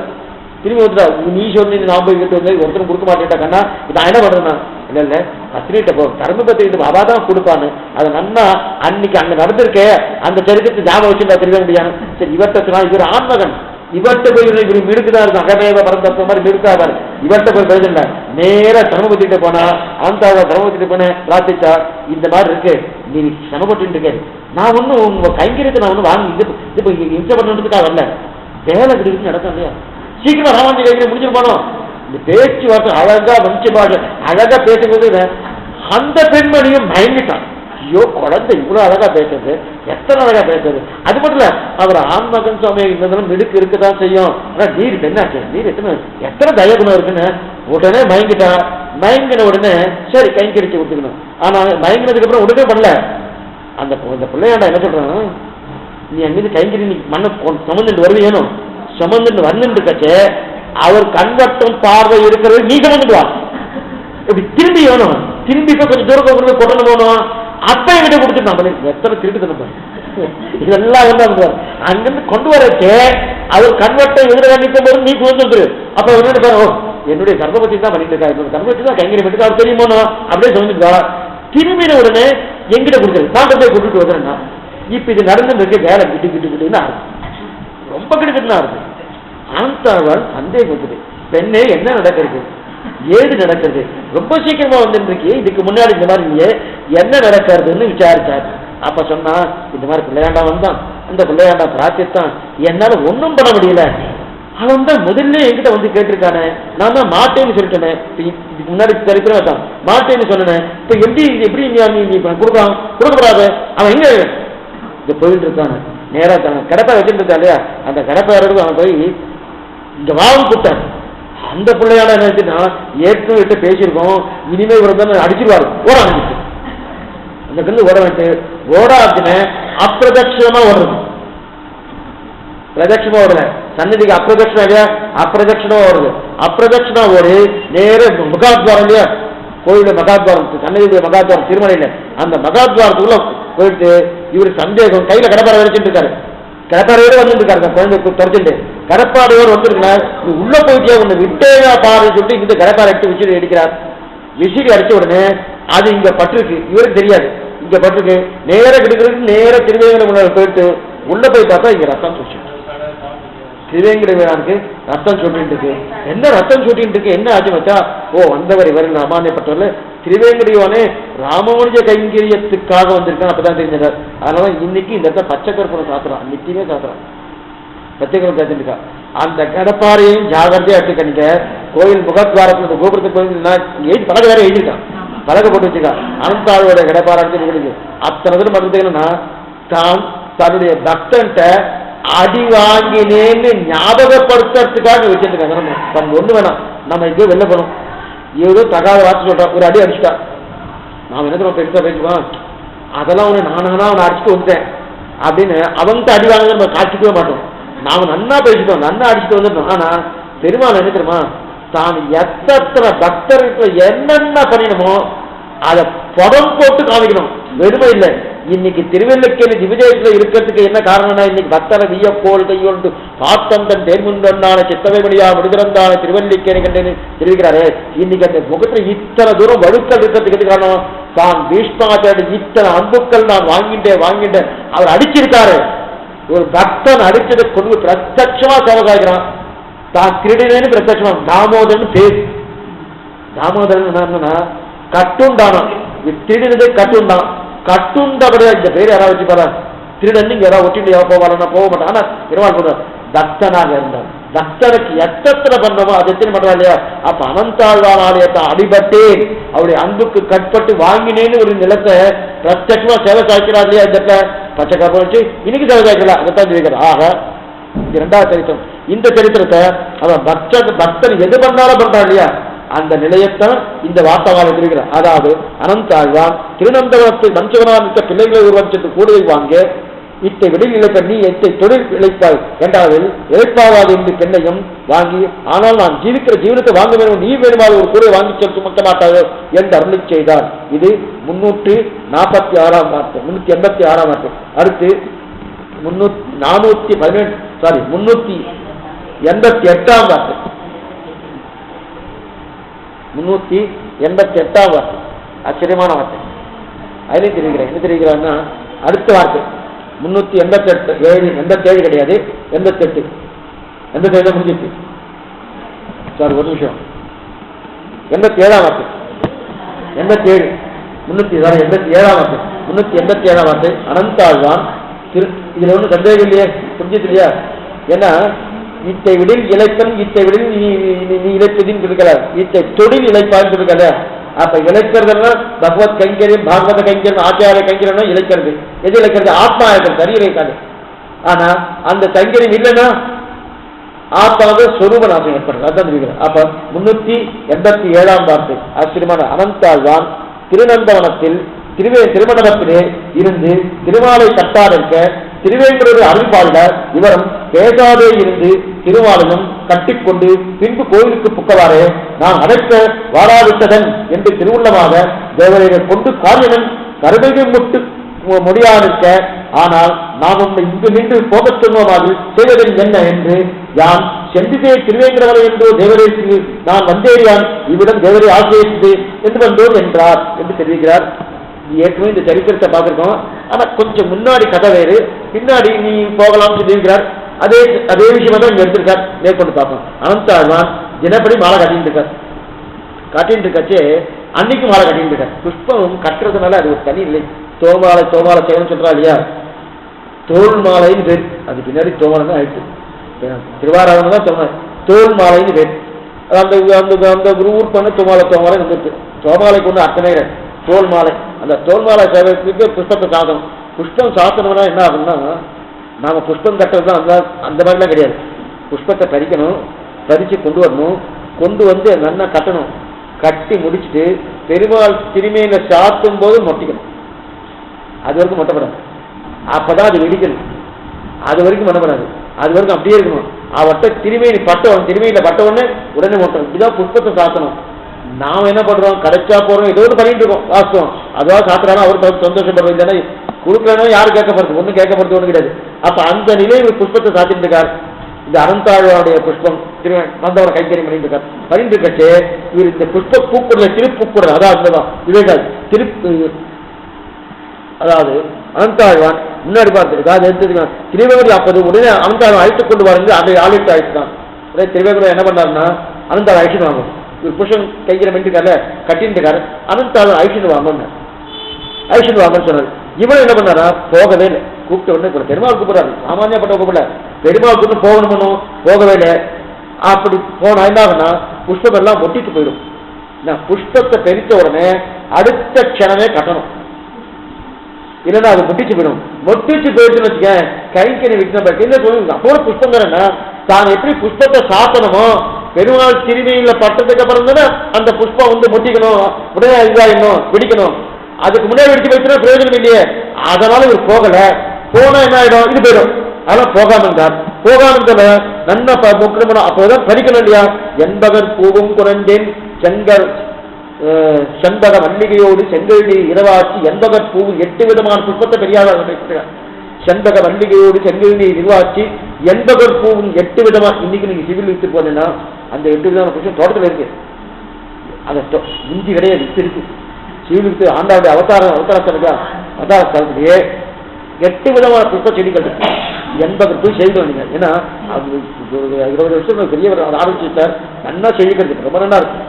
திரும்பி வந்துட்டா, நீ சொல்லி நான் போய் வீட்டு வந்து ஒருத்தரும் கொடுக்க மாட்டேன்டா கண்ணா, நான் என்ன பண்றேன்னா இல்ல இல்ல பத்திரிட்ட போ, தர்ம பத்திரிட்டு அவா தான் கொடுப்பான்னு. அதை நன்னா அன்னைக்கு அங்க நடந்திருக்கே அந்த சரித்திரத்தை ஞாபகம் வச்சுட்டா திரும்ப முடியாது. சரி இவர்கிட்ட இவர் ஆண்மகன், இவர்கிட்ட போய் இவர் மிடுக்குதான் இருக்கும், அகமேவ பரந்தப்ப மாதிரி மிடுக்காவாரு. இவர்கிட்ட போய் பேசல, நேர தர்மபத்திரிட்ட போனா அந்த தர்மபத்திரிட்டு போன பிரார்த்திச்சா, இந்த மாதிரி இருக்கு, நீ சமப்பட்டு இருக்க, நான் ஒன்னும் உங்க கைங்கரியத்தை நான் ஒண்ணு வாங்கி இது இம்சை பண்ணுறதுக்காக வரல, வேலை கிடைக்கு நடக்கும் இல்லையா, சீக்கிரமா ராமானுஜ கைங்கரியம் முடிச்சுட்டு போனோம். இந்த பேச்சுவார்த்தை அழகா மனுஷ பாஷை அழகா பேசும்போது அந்த பெண்மணியும் மயங்கிட்டான். ஐயோ குழந்தை இவ்வளவு அழகா பேசுறது, எத்தனை அழகா பேசுறது. அது மட்டும் இல்ல அவர் ஆண்மகன் சுவாமி இருந்தாலும் மிடுக்கு இருக்கதான் செய்யும். ஆனா நீர் என்னாச்சு, நீர் எத்தனை தயகுணம் இருக்குன்னு உடனே மயங்கிட்டா. மயங்கின உடனே சரி கைங்கரிச்சு கொடுத்துக்கணும். ஆனா மயங்கினதுக்கு அப்புறம் உடனே பண்ணல. அந்த பிள்ளையாண்டா என்ன சொல்றான், நீ அங்கிருந்து கைங்கரி நீ மண்ணை சுமந்துட்டு வருவீனும், சுமந்துட்டு வந்துட்டு கச்சே அவர் கண்வட்டம் பார்வை இருக்கிறது நீ சுமந்துட்டு வா. இப்படி திரும்பி வேணும், திரும்பி போய் கொஞ்சம் தூரம் கொண்டு கொட்டணும் போகணும். அப்ப என்கிட்ட கொடுத்துட்டு எத்தனை திருட்டு நம்ம இதெல்லாம் வந்து அங்கிருந்து கொண்டு வரச்சு அவர் கண்வட்டம் எதிர நிற்கும் போது நீ சுமந்துட்டு. அப்ப என்னோட பேர் என்னுடைய கர்ப்பபத்தி தான் பண்ணிட்டு இருக்கா, என்னோட கர்ப்பபத்தி தான் கைங்கரி பண்ணிட்டு அவர் தெரியுமோ அப்படியே சுமந்துட்டு வா. திரும்பின உடனே எங்கிட்ட கொடுத்துரு, நான் போய் கொடுத்துட்டு வந்துடுறேன்னா. இப்ப இது நடந்துருக்கு, வேலை கிட்டு கிட்டு கிட்டுன்னு ரொம்ப கிட்டுக்கிட்டுனா இருக்கு. ஆண்தாழ்வான் சந்தேகம் இருக்குது, பெண்ணே என்ன நடக்கிறது, ஏது நடக்கிறது, ரொம்ப சீக்கிரமா வந்துருக்கு, இதுக்கு முன்னாடி இந்த மாதிரி இல்லையே, என்ன நடக்கிறதுன்னு விசாரிச்சாரு. அப்ப சொன்னா இந்த மாதிரி பிள்ளையாண்டா வந்தான், அந்த பிள்ளையாண்டா பிரார்த்தித்தான், என்னால ஒன்றும் பண்ண முடியல, அவன் தான் முதல்ல என்கிட்ட வந்து கேட்டிருக்கானே, நான் தான் மாட்டேன்னு சொல்லிட்டேனே, இதுக்கு முன்னாடி சரித்திரம் தான் மாட்டேன்னு சொன்னேன். இப்ப எப்படி நீ கொடுக்கலாம் கொடுக்கப்படாது, அவன் எங்க இந்த போயிட்டு இருக்கானு நேரா கிடப்பை வச்சுட்டு இருக்கா இல்லையா, அந்த கிடப்பை அவன் போய் இந்த வாவும் கூட்டான். அந்த பிள்ளையால என்ன ஏற்கனவே பேசியிருக்கோம், இனிமே இவரை தான் அடிச்சிருவாரு, ஓட ஆரம்பிச்சு. அந்த கல்லு ஓட வேண்டு ஓடாதுன்னு அப்பிரதட்சணமா ஓடுறது, பிரதட்சணமா ஓடல, சன்னதிக்கு அப்பிரதட்சணம் இல்லையா, அப்பிரதட்சணமா ஓடுது. அப்பிரதட்சணா ஓடி நேர முகாத்வாரம் இல்லையா, கோயில மகாத்வாரம், சன்னதியுடைய மகாத்வாரம் திருமலையில, அந்த மகாத்வாரத்துக்குள்ள போயிட்டு இவர் சந்தேகம் கையில கடப்பாறை வச்சுட்டு இருக்காரு, கடப்பாறையோட வந்துட்டு இருக்காரு, குழந்தை தொடச்சுட்டு கடப்பாறையோடு வந்துருக்கார். உள்ள போயிட்டே ஒண்ணு விட்டேனா பாரு சொல்லிட்டு இந்த கடப்பாறை எடுத்து விசிறி அடிக்கிறார். விசிறி அடிச்ச உடனே அது இங்க பட்டிருக்கு, இவருக்கு தெரியாது இங்க பட்டிருக்கு. நேர கிடுக்கிறதுக்கு நேர திருவேங்கடம் போயிட்டு உள்ள போய் பார்த்தா இங்க ரத்தம் சுட்டு, திருவேங்கடவனுக்கு ரத்தம் சுட்டின்னு இருக்கு. என்ன ரத்தம் சுட்டின்னு இருக்கு, என்ன ஆச்சு வச்சா, ஓ வந்தவர் இவர் ராமானியப்பட்டவர்ல திருவேங்கடவனே ராமானுஜ கைங்கரியத்துக்காக வந்திருக்கான். அப்பதான் தெரிஞ்சார். அதனால இன்னைக்கு இந்த இடத்துல பச்சை கற்பூரம் சாத்துறான், நித்தியமே சாத்துறான், பச்சை கற்பூரம் சாத்திருக்கா. அந்த கடப்பாறையும் ஜாகிரதையா எடுத்துக்க. கோயில் முகத்வாரத்தில் கோபுரத்துக்கு எழுதி பலகை வேற எழுதியிருக்கான், பலகை போட்டு வச்சிருக்கான். அனந்தாளோட கடப்பாறை இருக்கு. அத்தனை தூரம் பார்த்தீங்கன்னா தான் தன்னுடைய பக்தன்ட்ட அடி வாங்கினேன்னு ஞாபகப்படுத்துறதுக்காக வச்சிருக்காங்க. நம்ம ஒண்ணு வேணாம், நம்ம எங்கேயோ வெளில போனோம், ஏதோ தகாத வார்த்தை சொல்றான், ஒரு அடி அடிச்சுட்டா, நாம என்ன பெருசா பேசுவோம், அதெல்லாம் ஒண்ணு நானா அவனை அடிச்சுட்டு வந்துட்டேன் அப்படின்னு அவன்கிட்ட அடி வாங்க நம்ம காட்சிக்கவே மாட்டோம். நாம நன்னா பேசிட்டோம், நன்னா அடிச்சுட்டு வந்துட்டோம். ஆனா பெருமாள் என்ன தெரியுமா, தான் எத்தனை பக்தர்களுக்கு என்னென்ன பண்ணிடணுமோ அதை படம் போட்டு காமிக்கணும், வெறுமை இல்லை. இன்னைக்கு திருவெல்லிக்கேணி திவிஜயத்துல இருக்கிறதுக்கு என்ன காரணம்னா, இன்னைக்கு பக்தரை வியப்போல் கையொண்டு காத்தந்தன் தேர்முண்டான சித்தவைமணியா விடுதிறந்தான திருவல்லிக்கேணி கண்டேன்னு தெரிவிக்கிறாரு. இன்னைக்கு அந்த முகத்துல இத்தனை தூரம் வழுக்கல் இருக்கிறதுக்கு காரணம் தான் பீஷ்மாச்சாரிய இத்தனை அன்புக்கள் நான் வாங்கிட்டேன் அவர் அடிச்சிருக்காரு. ஒரு பக்தன் அடிச்சதை கொண்டு பிரத்யட்சமா சேவகாய்க்கிறான். தான் திருடினேன்னு பிரத்யட்சமா தாமோதரன் பேர். தாமோதரன் என்னன்னா கட்டுண்டானா, திருடினதே கட்டுண்டான். கட்டுண்டபடியா இந்த பேர் யாராவது வச்சு பாரு. திருடன் இங்க யாராவது ஒட்டிட்டு போவாரா? போக மாட்டான். ஆனா பெருமாள் சொல்ற தக்தனாக இருந்தான். தக்தனுக்கு எத்தனை பண்றோமோ அது எத்தனை பண்றா இல்லையா? அப்ப அனந்தாழ்வார் ஆலயத்தை அடிபட்டேன், அவருடைய அன்புக்கு கட்பட்டு வாங்கினேன்னு ஒரு நிலத்தை பிரத்யட்சமா சேவை சாய்க்கிறா இல்லையா? இந்த பச்சை கப்பல் வச்சு இன்னைக்கு சேவை சாய்க்கலாம். அதைத்தான் தெரிவிக்கிறார். ஆக இது இரண்டாவது சரித்திரம். இந்த சரித்திரத்தை அவன் பக்தன் எது பண்ணாலும் பண்றான் இல்லையா? அந்த நிலையத்தான் இந்த வார்த்தாவால் இருக்கிறார். அதாவது அனந்தாழ்வான் திருநந்தவனத்தில் மஞ்சவனாமித்த பிள்ளைகளை உருவச்சத்து கூடுதலை வாங்க இத்தை விடில் இழைப்ப நீ எத்தை தொழில் இழைப்பாய் என்றால் இழைப்பாவாது என்று பெண்ணையும் வாங்கி, ஆனால் நான் ஜீவிக்கிற ஜீவனத்தை வாங்க வேண்டும், நீ வேணுமாறு ஒரு கூடை வாங்கி சென்று சுமக்க மாட்டாது என்று அருளி செய்தார். இது 346ஆம் வார்த்தை, 386ஆம் வார்த்தை. அடுத்து 388ஆம் வார்த்தை, 388ஆம் வார்த்தை. ஆச்சரியமான வார்த்தை. அதிலே தெரிவிக்கிறேன். என்ன தெரிவிக்கிறான்னா அடுத்த வார்த்தை 387, 87 கிடையாது, 88. 87 முடிஞ்சிச்சு. சார் ஒரு நிமிஷம். 87ஆம் வார்த்தை, 87 387ஆம் வார்த்தை, 387ஆம் வார்த்தை. அனந்தாழ்வான் இதுல ஒன்றும் சந்தேகம் இல்லையே, புரிஞ்சது இல்லையா? ஏன்னா இத்தை விடில் இழைப்பன், இத்தை விடில் நீ இழைப்பதின்னு இருக்கல, இத்தை தொழில் இழைப்பான்னு இருக்கல. அப்ப இழைக்கிறதுனா பகவத் கைங்கரியம், பாகவத கைங்கரியம், ஆச்சாரிய கைங்கரியம் இழைக்கிறது. எது இழைக்கிறது? ஆத்மா இழைக்கிறது, சரி இழைக்காது. ஆனா அந்த கைங்கரியம் இல்லைன்னா ஆத்மாவது சொரூப நாசம் ஏற்படுறது. அதான் தெரிவிக்கிறது. அப்ப 387ஆம் வார்த்தை ஆச்சரியமான. அனந்தாழ்வான் திருநந்தவனத்தில் திருமணத்திலே இருந்து திருமாலை கட்டாடிருக்க திருவேங்கடோடு அருள்பாடிட இவரும் பேசாதே இருந்து திருமாலையும் கட்டிக்கொண்டு பின்பு கோயிலுக்கு புக்கவாறே நான் அடைக்க வாராவிட்டதன் என்று திருவுள்ளமாக தேவரையை கொண்டு காரியனன் கருமையை முட்டு முடியாதிருக்க, ஆனால் நாம் உண்மை இங்கு நின்று போகச் சொன்னோமாக செய்வதன் என்ன என்று யான் சென்றிதே திருவேங்கடவரை என்றோ தேவரேக்கு நான் வந்தேறியான் இவ்விடம் தேவரை ஆசிரியது என்று வந்தோர் என்றார் என்று தெரிவிக்கிறார். ஏற்கனவே இந்த சரித்திரத்தை பார்த்திருக்கோம். ஆனா கொஞ்சம் முன்னாடி கதை வேறு, பின்னாடி நீ போகலாம்னு சொல்லியிருக்கிறார். அதே விஷயமா தான் இங்க எடுத்திருக்கார். மேற்கொண்டு பார்ப்போம். அனந்தாழ்வான் தினப்படி மாலை காட்டின்னு இருக்காச்சே, அன்னைக்கு மாலை கட்டின்னு இருக்கார். புஷ்பம் கட்டுறதுனால அது ஒரு தனி இல்லை. தோமாலை செய்யணும்னு சொல்றா இல்லையா? தோல் மாலைன்னு பேர். அது பின்னாடி தோமாலை தான் ஆயிடுச்சு. திருவாராதனை தான் சொன்ன தோல் மாலைன்னு பேர். அந்த ஊர் பண்ண தோமாலை வந்துருக்கு. தோமாலைக்கு ஒன்று அர்த்தமே தோல் மாலை. அந்த தோல் மாலை சேவைக்கு புஷ்பத்தை சாத்தணும். புஷ்பம் சாத்தணும்னா என்ன ஆகும்னா, நாம புஷ்பம் கட்டுறது தான் அந்த மாதிரிலாம் கிடையாது. புஷ்பத்தை பறிக்கணும், பறிச்சு கொண்டு வரணும், கொண்டு வந்து நல்லா கட்டணும். கட்டி முடிச்சுட்டு பெருமாள் திருமையில சாத்தும் போது மொட்டிக்கணும். அது வரைக்கும் மொட்டப்படாது. அப்பதான் அது வெடிக்கணும். அது வரைக்கும் மொட்டப்படாது. அது வரைக்கும் அப்படியே இருக்கணும். அவட்ட திருமையில பட்ட உடனே உடனே மொட்டணும். இதுதான் புஷ்பத்தை சாத்தணும். நாம என்ன பண்றோம்? கிடைச்சா போறோம், ஏதோ ஒன்று பண்ணிட்டு இருக்கோம். வாஸ்தவம் அதுவாக சாத்துறாங்க, அவர் சந்தோஷப்படுறது இல்லைன்னா கொடுக்கலன்னா யாரும் கேட்கப்படுறது ஒன்றும் கேட்கப்படுறது ஒன்றும் கிடையாது. அப்ப அந்த நிலையில் புஷ்பத்தை சாத்திட்டு இருக்கார். இந்த அனந்தாழ்வாருடைய புஷ்பம் வந்தவரை கைங்கரியம் பண்ணிட்டு இருக்கார். பண்ணிட்டு இருக்கச்சு இவர் இந்த புஷ்ப பூக்குடல திருப்பூக்குடல், அதாவது விவேகாது அதாவது அனந்தாழ்வான் முன்னாடி பார்த்துருக்கா. அதை எடுத்துக்கலாம். திருவேங்கடி அப்போது உடனே அனந்தாழ்வான் அழைத்துக் கொண்டு வாங்க. அதை ஆளிட்டு அழைச்சுதான். உடனே திருவேங்கடம் என்ன பண்ணாருன்னா அனந்தாள் அழைச்சிட்டு வாங்க. இவர் புருஷன் கைங்கரியம் பண்ணிட்டு கட்டின்னு இருக்காரு. அனந்தாழ்வான் அழைச்சிட்டு வாங்கன்னு சொன்னார். இவன் என்ன பண்ணாரா? போகவே இல்லை. கூப்பிட்ட உடனே பெருமாள் கூப்பிடாரு. சாமானியப்பட்ட கூப்பிடல, பெருமாள் கூப்பிட்டு போகணும். போகவே இல்லை. அப்படி போனா என்ன ஆகுனா புஷ்பம் எல்லாம் ஒட்டிட்டு போயிடும். புஷ்பத்தை பெருத்த உடனே அடுத்த க்ஷணமே கட்டணும், இல்லைன்னா அது மொட்டிச்சு போயிடும். மொட்டிச்சு போயிடுச்சுன்னு வச்சுக்க கைங்கரி விக்னம் என்ன சொல்லுங்க. அப்போ புஷ்பங்கிறன்னா தான் எப்படி புஷ்பத்தை சாத்தணுமோ பெருமாள் திருமையில பட்டதுக்கு அப்புறம் தானே அந்த புஷ்பம் வந்து மொட்டிக்கணும், உடனே இதாயிடணும், வெடிக்கணும். அதுக்கு முன்னாடி வெடிச்சு போயிடுச்சுன்னா பிரயோஜனம் இல்லையே. அதனால இவர் போகல. போனா என்ன ஆயிடும்? இது போயிடும். அதெல்லாம் போகாம இருந்தார். போகாம இருந்தால நன்ன முக்கியமான அப்போதான் பறிக்கணும் இல்லையா? என்பவர் பூவும் குறைந்தேன் செண்பக மல்லிகையோடு செங்கழி இரவாச்சி என்பவர் பூ 8 விதமான புஷ்பத்தை பெரியார். செண்பக மல்லிகையோடு செங்கழி இரவாச்சி என்பவர் பூவும் 8 விதமா. இன்னைக்கு நீங்க சிவில் வித்து போனீங்கன்னா அந்த 8 விதமான புஷ்பம் தோட்டத்தில் இருக்கு. அதை இஞ்சி கிடையாது, வித்து இருக்கு. சிவனுக்கு ஆண்டாவுடைய அவதாரத்திலேயே 8 விதமான புஷ்ப செடிகள் இருக்கு. 80 போய் செய்து வந்தீங்க. ஏன்னா அது 20 வருஷம் பெரியவர் ஆரம்பிச்சுட்டார். நல்லா செழிக்கிறது ரொம்ப நல்லா இருக்கு.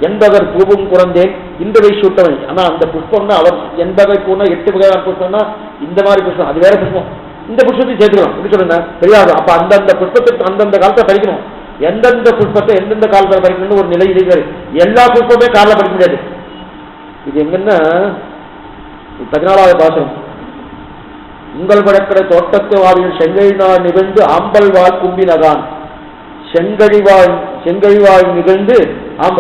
80 பூவும் குறந்தேன் இந்த வயசு சூட்டவன். ஆனா அந்த புஷ்பம்னா அவர் 80 பூனா 8 வகையான புஷ்பம்னா இந்த மாதிரி புஷ்பம் அது வேற புஷ்பம். இந்த புஷ்பத்தையும் சேர்த்துக்கலாம். எப்படி சொல்லுங்க தெரியாது. அப்ப அந்தந்த புஷ்பத்துக்கு அந்தந்த காலத்தை படிக்கணும். எந்தெந்த புஷ்பத்தை எந்தெந்த காலத்தில் படிக்கணும்னு ஒரு நிலை இருக்காரு. எல்லா புஷ்பமே காலில் படிக்க முடியாது. இது எங்கன்னா 14வது பாசனம். உங்கள் படக்கடை தோட்டத்து வாயில் செங்கழிவாய் நிகழ்ந்து ஆம்பல் வாழ் கும்பினதான். செங்கழிவாய் நிகழ்ந்து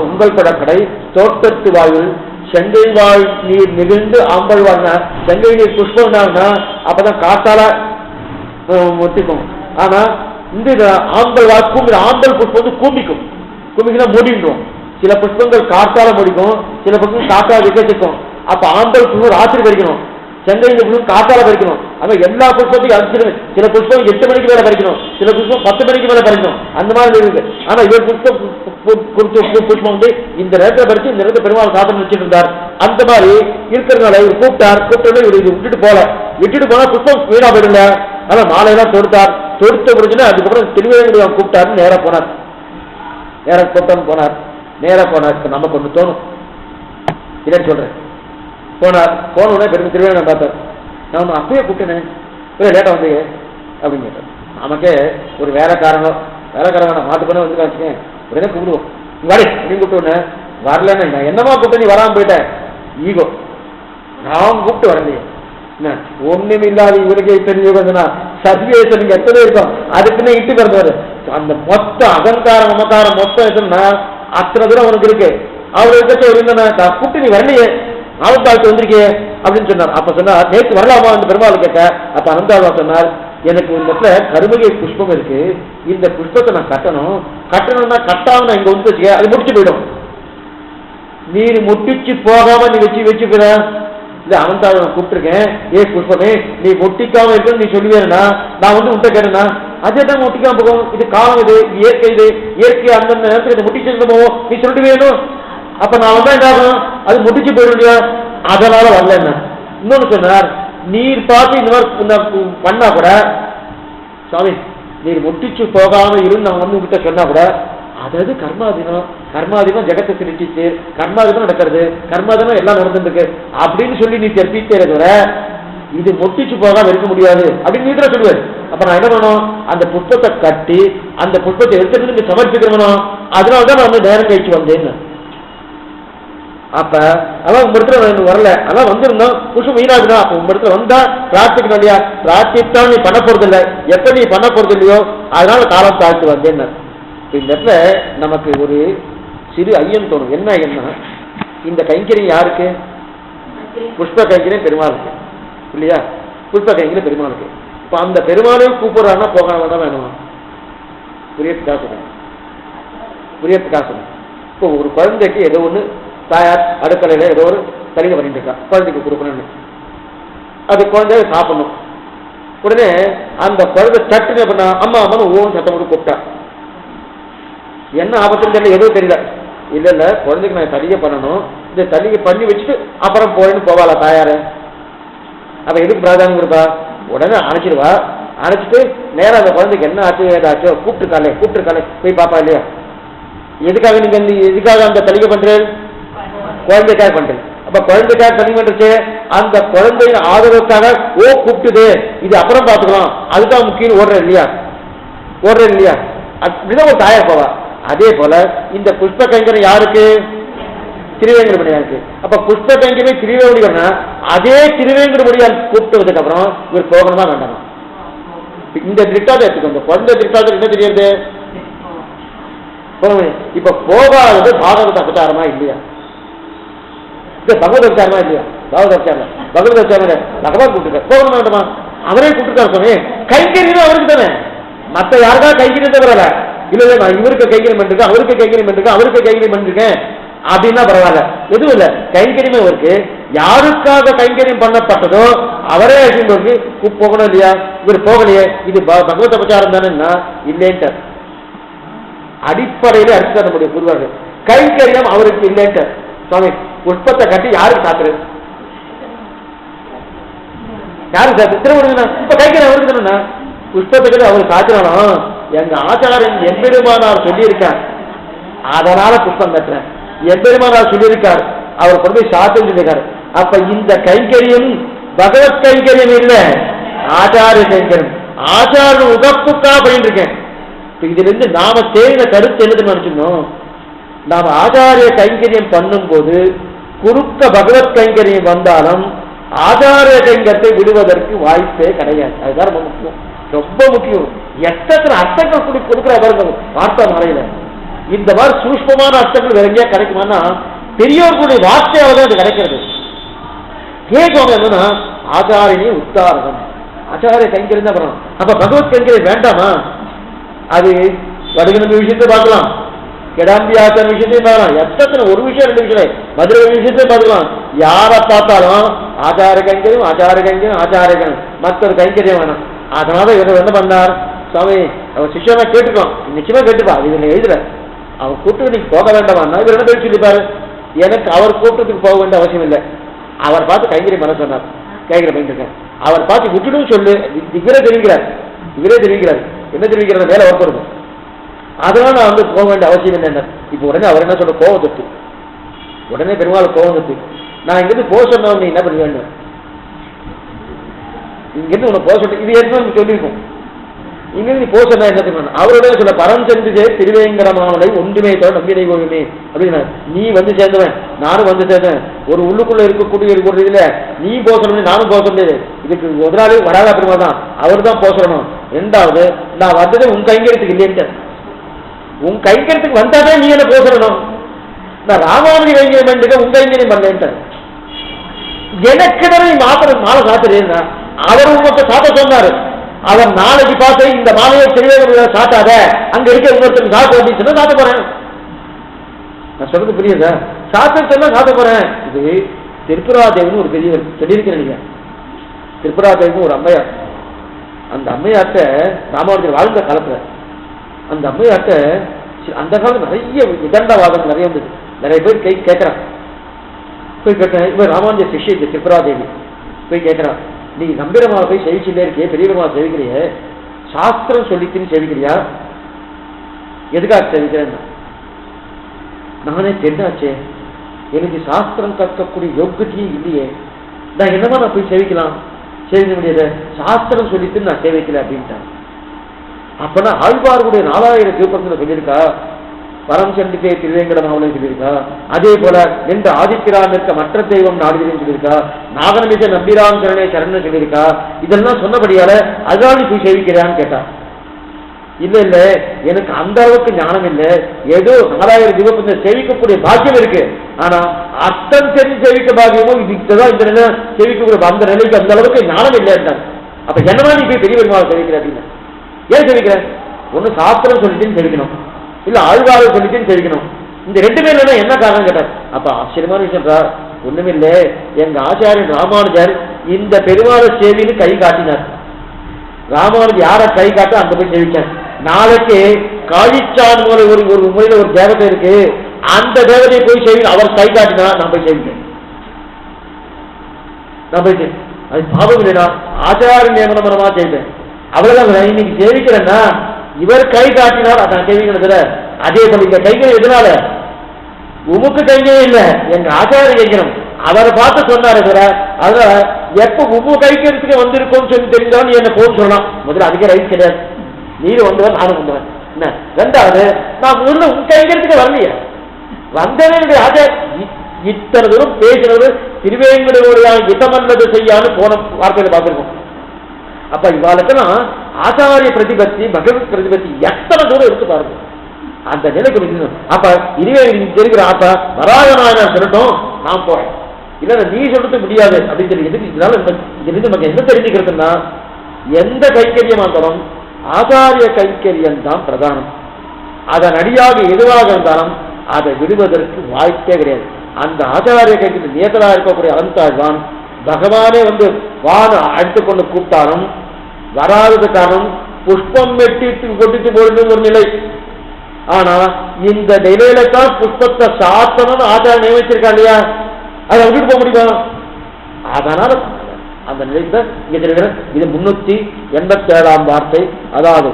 உங்கள் படக்கடை தோட்டத்து வாயில் செங்கழிவாய் நீர் நிகழ்ந்து ஆம்பல் வாழ்னா செங்கை நீர் புஷ்பம்னா அப்பதான் காத்தால ஒத்திக்கும். ஆனா இந்த ஆம்பல் வாழ் கூம்பி ஆம்பல் புஷ்பம் வந்து கூம்பிக்குன்னா மூடின்றோம். சில புஷ்பங்கள் காத்தால முடிக்கும், சில புஷ்பம் காத்தால விக்கச்சிக்கும். அப்ப ஆம்பல் புஷ்பம் ராத்திரி பறிக்கணும், செங்கை புஷ்பம் காத்தால பறிக்கணும். ஆனா எல்லா புஷ்பத்தையும் அடிச்சிருங்க. சில புஷ்பம் 8 மணிக்கு மேல பறிக்கணும், சில புஷ்பம் 10 மணிக்கு மேல பறிக்கணும். அந்த மாதிரி இருக்கு. ஆனா இவர் புஷ்பம் வந்து இந்த நேரத்தில் பறிச்சு இந்த நேரத்தை பெருமாள் சாதனை வச்சுட்டு இருந்தார். அந்த மாதிரி இருக்கிறதுனால இவர் கூப்பிட்டு இவர் இது விட்டுட்டு போனா புஷ்பம் வீணா போயிடல. ஆனா மாலையெல்லாம் தொடுத்த முடிஞ்சுன்னா அதுக்கப்புறம் திருவேங்கடம் கூப்பிட்டாரு. நேரா போனார். இப்ப நமக்கு ஒண்ணு தோணும் இல்லைன்னு சொல்றேன். போன உடனே பெருமை திருவேங்கடம் பார்த்தார். நான் அப்பயே கூப்பிட்டேனே லேட்டா வந்து அப்படின்னு கேட்டார். நமக்கே ஒரு வேலைக்காரங்க மாட்டுக்கணும் வந்து காமிச்சேன் உடனே கூப்பிடுவோம் வாடி அப்படின்னு கூப்பிட்டு வரலன்னு என்னமா கூப்பிட்டு நீ வராம போயிட்ட ஈகோ. நான் கூப்பிட்டு வரலையே ஒண்ணுமே இல்லாத இவனுக்கே தெரிஞ்சு சர்வேசனுக்கு எத்தனை இருக்கும் அதுக்குன்னு இட்டு பிறந்தவர். அந்த மொத்த அகங்காரம் மமக்காரம் மொத்தம் எத்தனா அத்தனை தூரம் அவனுக்கு இருக்கு. அவருக்கு கூப்பிட்டு நீ வரலையே ஆபத்தாழ்த்து வந்திருக்கே அப்படின்னு சொன்னார். அப்ப சொன்னார் நேற்று வரலாமா அந்த பெருமாள் கேட்ட. அப்ப அனந்தாழ்வா சொன்னார் எனக்கு இந்த இடத்துல கருமகை புஷ்பம் இருக்கு, இந்த புஷ்பத்தை நான் கட்டணும்னா கட்டாம இங்க வந்து அது முடிச்சு போயிடும். நீர் முட்டிச்சு போகாம நீ வச்சுக்கிற இல்ல அனந்தாழ்வா நான் கூப்பிட்டுருக்கேன். புஷ்பமே நீ முட்டிக்காம இருக்குன்னு நீ சொல்லுவேன்னா நான் வந்து உன்ட்ட கேட்டேன்னா அதே தான் முட்டிக்காம போகும். இது காலம், இது இயற்கை அந்தந்த நேரத்துக்கு இதை முட்டிச்சு போவோம் நீ சொல்லிட்டு வேணும். அப்ப நான் வந்தா என்ன ஆகும், அது முடிச்சு போயிடுங்க. அதனால வரல. என்ன இன்னொன்னு சொன்னார், நீர் பார்த்து இந்த மாதிரி பண்ணா கூட சாமி நீர் முட்டிச்சு போகாம இருந்து நான் வந்து உங்ககிட்ட சொன்னா கூட அதாவது கர்மாதீனம் ஜெகத்தை சிரிச்சிச்சு, கர்மாதீனம் நடக்கிறது, கர்மாதீனம் எல்லாம் நடந்துருக்கு அப்படின்னு சொல்லி நீ தெரிவிக்கிற இது முட்டிச்சு போகாம இருக்க முடியாது அப்படின்னு நீ தான் சொல்லுவார். அப்ப நான் என்ன பண்ணணும், அந்த புஷ்பத்தை கட்டி அந்த புஷ்பத்தை எடுத்துட்டு நீங்க சமர்ப்பிக்கிறவனும் அதனால்தான் நான் வந்து நேரம் கழிச்சு வந்தேன்னு. அப்ப அதான் உங்க இடத்துல வரல, அதான் வந்திருந்தோம் புஷ்பம் வீணாகுதான். அப்ப உங்க இடத்துல வந்தா பிரார்த்திக்கணும் இல்லையா, பிரார்த்தித்தான் நீ பண்ண போறது இல்லை. எப்ப நீ பண்ண போறது இல்லையோ அதனால காலம் தாழ்த்து வந்தேன்னு. இந்த இடத்துல நமக்கு ஒரு சிறு ஐயம் தோணும். என்ன ஐயம்னா, இந்த கைங்கரியம் யாருக்கு? புஷ்ப கைங்கரியம் பெருமாளுக்கு இல்லையா, புஷ்ப கைங்கரியம் பெருமாளுக்கு. இப்ப அந்த பெருமாளையும் கூப்பிடுறாங்கன்னா போகாம தான் வேணுமா? புரியத்துக்காக சொல்றேன். இப்போ ஒரு குழந்தைக்கு ஏதோ ஒண்ணு தாயார் அடுக்கலையில ஏதோ ஒரு தலிகை பண்ணிட்டு இருக்கா, குழந்தைக்கு கொடுக்கணும்னு. அது குழந்தைய சாப்பிடணும். உடனே அந்த குழந்தை சட்டுன்னு பண்ண அம்மா அம்மான்னு ஓன்னு சத்தம் போட்டு கூப்பிட்டா. என்ன ஆபத்துன்னு தெரியல, எதுவும் தெரியல. இல்ல குழந்தைக்கு நான் தலிகை பண்ணணும், இந்த தலிகை பண்ணி வச்சுட்டு அப்புறம் போயின்னு போவாளா தாயாரு? அப்ப எதுக்கு பிராதானியம் கொடுப்பா? உடனே அணைச்சிடுவா. அணைச்சிட்டு நேரம் அந்த குழந்தைக்கு என்ன ஆச்சு ஏதாச்சோ கூப்பிட்டுருக்காளே போய் பாப்பா இல்லையா? எதுக்காக நீங்க எதுக்காக அந்த தலிகை பண்றேன்? குழந்தைக்காக பண்றேன். அப்ப குழந்தைக்காக தலிகை பண்றது அந்த குழந்தையின் ஆதரவுக்காக கூப்பிட்டுது, இது அப்புறம் பார்த்துக்கலாம் அதுதான் முக்கியம் ஓடுறேன் இல்லையா? அப்படிதான் ஒரு தாயார் போவா. அதே போல இந்த புஷ்ப கைங்கரியம் யாருக்கு? திருவேங்கடமுடியாருக்கு. அப்ப புஷ்ப கைங்கரியம் திருவேங்கடமுடியா, அதே திருவேங்கடமுடியார் கூப்பிட்டதுக்கு அப்புறம் இவர் போகணுமா வேண்டாமா? இந்த திருட்டாத எடுத்துக்கோங்க. குழந்தை திருட்டாத என்ன தெரியாது? இப்ப போகாதது பாகவத அபச்சாரமா இல்லையா? பகவத் அபச்சாரமா இல்லையா? பகவத் அபச்சாரம் பகவான் கூப்பிட்டு போகணும் வேண்டாமா? அவரே கூப்பிட்டுருக்காரு சுவாமி. கைங்கரியம் அவருக்கு தானே, மற்ற யாருக்கா கைங்கரியத்தை வரல. இல்ல நான் இவருக்கு கைங்கரியம் பண்ணிருக்கேன், அவருக்கு கைங்கரியம் பண்ணிருக்கேன் அப்படின்னா பரவாயில்ல. எதுவும் இல்ல, கைங்கரியமே இவருக்கு. யாருக்காக கைங்கரியம் பண்ணப்பட்டதோ அவரே போகணும் இல்லையா? இவர் போகலையே, இது பகவத் அபச்சாரம் தானேன்னா இல்லைன்ட்டு அடிப்படையில அடிச்சு தர முடியும். புரிவார்கள் கைங்கரியம் அவருக்கு இல்லைன்ட்டு சுவாமி புஷ்பத்தை கட்டி யாருக்கு சாத்துறது? யாருக்கு சாத்து? திருவண்ணா இப்ப கைக்கு வருதுன்னா புஷ்பத்தை கட்டி அவர் சாத்தினாலும் எங்க ஆச்சாரன் எம்பெருமானார் சொல்லியிருக்கார், அதனால புஷ்பம் கட்டுறேன். எம்பெருமானார் சொல்லியிருக்கார், அவர் கொண்டு போய் சாத்து சொல்லியிருக்காரு. அப்ப இந்த கைங்கரியம் பகவத் கைங்கரியம் இல்ல, ஆச்சாரிய கைங்கரியம். ஆச்சார உகப்புக்கா அப்படின்னு இருக்கேன். இதுல இருந்து நாம தேர்ந்த கருத்து எழுதுன்னு நினைச்சிருந்தோம். நாம ஆச்சாரிய கைங்கரியம் பண்ணும் போது குறுக்க பகவத் கைங்கரியம் வந்தாலும் ஆச்சாரிய கைங்கரியத்தை விடுவதற்கு வாய்ப்பே கிடையாது. அதுதான் ரொம்ப முக்கியம், ரொம்ப முக்கியம். எத்தனை அர்த்தங்கள் கொடுக்கிற வார்த்தை மறையில இந்த மாதிரி சூஷ்மமான அர்த்தங்கள் வேற எங்கேயா கிடைக்குமான்னா பெரியோர்களுடைய வார்த்தையால தான் அது கிடைக்கிறது. கேட்கவங்க என்னன்னா ஆச்சாரியனே உத்தாரணம், ஆச்சாரிய கைங்கரியம் தான் பண்ணணும். அப்ப பகவத் கைங்கரியம் வேண்டாமா? அது வடுகநம்பி விஷயத்தை பார்க்கலாம், கிடாம்பி ஆச்சார விஷயத்தையும் பார்க்கலாம், எத்தனை ஒரு விஷயம் ரெண்டு விஷயம் மதுரை விஷயத்தையும் பார்க்கலாம். யாரை பார்த்தாலும் ஆச்சார கைங்கரியம் ஆச்சார கைங்கரியம் ஆச்சார கைங்கரியம், மற்றொரு கைங்கரியம் வேணும். அதனால இவர் என்ன பண்ணார் சுவாமி, அவர் சிஷ்யனா கேட்டுக்கோம், நிச்சயமா கேட்டுப்பா, இதுல எழுதுற அவர் கூட்டுக்கு நீங்க போக வேண்டாமா? இவர் என்ன பேர் சொல்லிப்பாரு, எனக்கு அவர் கூட்டத்துக்கு போக வேண்டிய அவசியம் இல்லை. அவர் பார்த்து கைங்கரியம் பண்ண சொன்னார், கைங்கரியம் பண்ணிருக்கேன். அவர் பார்த்து விட்டுடும் சொல்லு, இவரே தெரிவிக்கிறார், இவரே தெரிவிக்கிறார். என்ன தெரிவிக்கிறத மேல வரப்படுது, அதனால நான் வந்து போக வேண்டிய அவசியம் என்ன. இப்ப உடனே அவர் என்ன சொல்ற, கோவம் தட்டு, உடனே பெருமாள் கோவம் தட்டு, நான் இங்கிருந்து போக சொன்ன நீ என்ன பண்ண வேண்டும், இங்கிருந்து உன்னை போக சொல்ல, இது ஏற்கனவே சொல்லியிருக்கோம். இங்கிருந்து நீ போக சொன்னா என்ன பண்ணணும், அவருடைய சொல்ல பரம் சென்று திருவேங்கடமானதை ஒன்றுமே தவிர நம்பினை கோயுமே அப்படின்னா, நீ வந்து சேர்ந்தவன் நானும் வந்து சேர்ந்தேன், ஒரு உள்ளுக்குள்ள இருக்கக்கூடிய ஒரு இதுல நீ போக சொல்லணும் நானும் போக சொல்லியது, இதுக்கு முதலாளி வராதா பெருமாள் தான், அவர் தான் போக சொல்லணும். ரெண்டாவது நான் வந்தது உன் கைங்கரியத்துக்கு இல்லையேன்ட்டு, உன் கைங்கரியத்துக்கு வந்தாதான் நீ என்ன போக சொல்லணும். நான் ராமாவதி கைங்கரியம் பண்ணிட்டு உன் கைங்கரியம் பண்ணேன்ட்டு, எனக்கு தானே மாத்திரம் மாலை சாத்துறேன்னா அவர் உங்க சாத்த சொன்னாரு. அவர் நாளைக்கு பார்த்து இந்த மாலையை தெரிய சாத்தாத, அங்க இருக்க இன்னொருத்தர் சாத்த அப்படின்னு சொன்னா சாத்த போறேன். நான் சொல்றது புரியுதா? சாத்த சொன்னா சாத்த போறேன். இது திருப்புராதேவின்னு ஒரு பெரியவர் சொல்லியிருக்கிறேன். நீங்க திருப்புராதேவின்னு ஒரு அம்மையார், அந்த அம்மையார்ட்ட ராமாவதி வாழ்ந்த காலத்துல அந்த அம்மையார்ட்ட அந்த காலம் நிறைய விதண்டவாதம் நிறைய இருந்தது. நிறைய பேர் கேட்கிறான், போய் கேட்டேன், இவர் ராமானுஜ சிஷ்ய திருப்புராதேவி போய் கேட்கிறான், நீ நம்பிரமா போய் செவிச்சுட்டே இருக்கே, பெரியமா செவிக்கிறிய, சாஸ்திரம் சொல்லிக்கின்னு செவிக்கிறியா, எதுக்காக செவிக்கிறேன்? நானே தென்னாச்சே, எனக்கு சாஸ்திரம் கற்கக்கூடிய யோக்கியத்தையும் இல்லையே, நான் என்னமா நான் போய் செவிக்கலாம், செவிக்க முடியாது, சாஸ்திரம் சொல்லிட்டு நான் சேவிக்கல அப்படின்ட்டான். அப்பனா ஆழ்வார்களுடைய 4000 தீபத்துல சொல்லியிருக்கா, பரம் சென்றுக்கே திருவேங்கடமாவளையும் சொல்லியிருக்கா, அதே போல என்று ஆதித்திரான் இருக்க மற்ற தெய்வம் நாடுகிறேன்னு சொல்லியிருக்கா, நாகனமிச நம்பிராம் சரணே சரண் சொல்லியிருக்கா. இதெல்லாம் சொன்னபடியால அதானி போய் சேவிக்கிறான்னு கேட்டா. இல்ல இல்ல, எனக்கு அந்த அளவுக்கு ஞானம் இல்லை, ஏதோ 4000 தீபத்தை சேவிக்கக்கூடிய பாக்கியம் இருக்கு, ஆனா அர்த்தம் தெரிஞ்சு சேவிக்க பாக்கியமோ இதுதான் இந்த நிலை சேவிக்கக்கூடிய அந்த நிலைக்கு அந்த அளவுக்கு ஞானம் இல்லைன்றாங்க. அப்ப என்னமா நீ போய் பெரிய பெருமாள் சேவிக்கிற அப்படின்னு, ஏன் சேவிக்கிற? ஒண்ணு சாஸ்திரம் சொல்லிட்டுன்னு சேவிக்கணும், இல்ல ஆழ்வாரை சொல்லிட்டுன்னு சேவிக்கணும். இந்த ரெண்டு பேர் என்ன காரணம் கேட்டார். அப்ப ஆச்சரியமான விஷயம் சார், ஒண்ணுமில்லை, எங்க ஆச்சாரியன் ராமானுஜர் இந்த பெருமாளை சேவின்னு கை காட்டினார். ராமானுஜர் யார கை காட்ட அங்க போய் சேவிச்சார். நாளைக்கு காழிச்சான் மூலை ஒரு முறையில ஒரு தேவதை இருக்கு, அந்த தேவதையை போய் சேவி அவர் கை காட்டினா நான் போய் சேவிப்பேன், நான் போய் அது பாவம் இல்லைனா ஆச்சார நியமனமா செய்வேன். அவ்வளவுதான் இன்னைக்கு சேவிக்கிறேன்னா இவர் கை காட்டினார் அதான் சேவிக்கிறதுல. அதே போல இந்த கைகள் எதனால உமுக்கு கைங்கே இல்லை, எங்க ஆச்சாரிய கைக்கணும் அவரை பார்த்து சொன்னாரு சார். அதுல எப்ப உப்பு கைக்கிறதுக்கு வந்திருக்கோம்னு சொல்லி தெரிஞ்சாலும் என்ன போன்னு சொல்லலாம். முதல்ல அதுக்கே ரைட் கிடையாது, நீர் வந்தவன் நானும் வந்தவன் என்ன. ரெண்டாவது நான் முதல்ல உன் கைக்கிறதுக்கு வரலையே, வந்தவனுடைய ஆச்சார இத்தனை தூரம் பேசுறது திருவேங்கடோடைய இசமல்லது செய்யான்னு போன வார்த்தையில பார்த்திருக்கோம். அப்ப இவாளுக்கெல்லாம் ஆச்சாரிய பிரதிபத்தி பகவத் பிரதிபத்தி எத்தனை தூரம் இருக்கு பாருங்க, அந்த நிலைக்கு. அப்ப இதுவே தெரிகிற அப்ப வராகநாயனார் சொல்லட்டும் நான் போறேன், இல்ல நீ சொல்றது முடியாது அப்படின்னு சொல்லி எதுக்கு. இதனால நமக்கு என்ன தெரிஞ்சுக்கிறதுன்னா, எந்த கைக்கரியம் இருந்தாலும் ஆச்சாரிய கைக்கரியம் தான் பிரதானம். அதன் அடியாக எதுவாக இருந்தாலும் அதை விடுவதற்கு வாய்ப்பே கிடையாது. அந்த ஆச்சாரிய கைக்கு நேதரா இருக்கக்கூடிய அலந்தாழ்வான் பகவானே வந்து வான அடித்துக்கொண்டு கூப்பிட்டாலும் வராதது காரணம் புஷ்பம் வெட்டிட்டு கொட்டிட்டு போறது ஒரு நிலை. ஆனா இந்த நிலையில தான் புஷ்பத்தை சாத்தணும்னு ஆச்சாரம் நியமிச்சிருக்கா இல்லையா, அதை விட்டுட்டு போக முடியுமா? அதனால அந்த நிலைக்கு இங்க தெரிகிற இது 387ஆம் வார்த்தை. அதாவது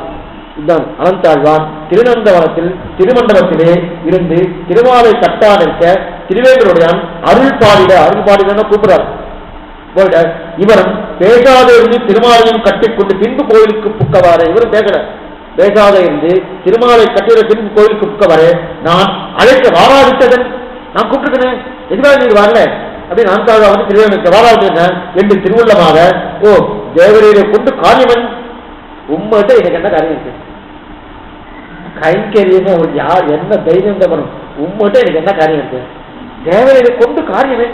இதுதான் அனந்தாழ்வான் திருநந்தவனத்தில் திருமண்டபத்திலே இருந்து திருமாலை கட்டா நிற்க திருவேங்கருடையான் அருள் பாடிட கூப்பிடுறார். போயிட இவரும் பேசாத இருந்து திருமாலையும் கட்டிக்கொண்டு பின்பு கோயிலுக்கு புக்கவார. இவரும் பேசாத இருந்து திருமாலை கட்டிட பின்பு கோயிலுக்கு புக்கவார. நான் அழைக்க வாராதித்ததன், நான் கூப்பிட்டுருக்கேன், எதுக்காக நீங்க வரல அப்படின்னு அனந்தாழ்வா வந்து திருவேங்கருக்கு வாராதித்தேன் என்று திருவுள்ளமாக, ஓ தேவரையை கொண்டு காரியமன் உண்மைட்ட எனக்கு என்ன காரியம் இருக்கு? கைங்கரியமே அவருக்கு யார் என்ன தைரியம் தான் பண்ணும்? உண்மைட்ட எனக்கு என்ன காரியம் இருக்கு? தேவரையை கொண்டு காரியமே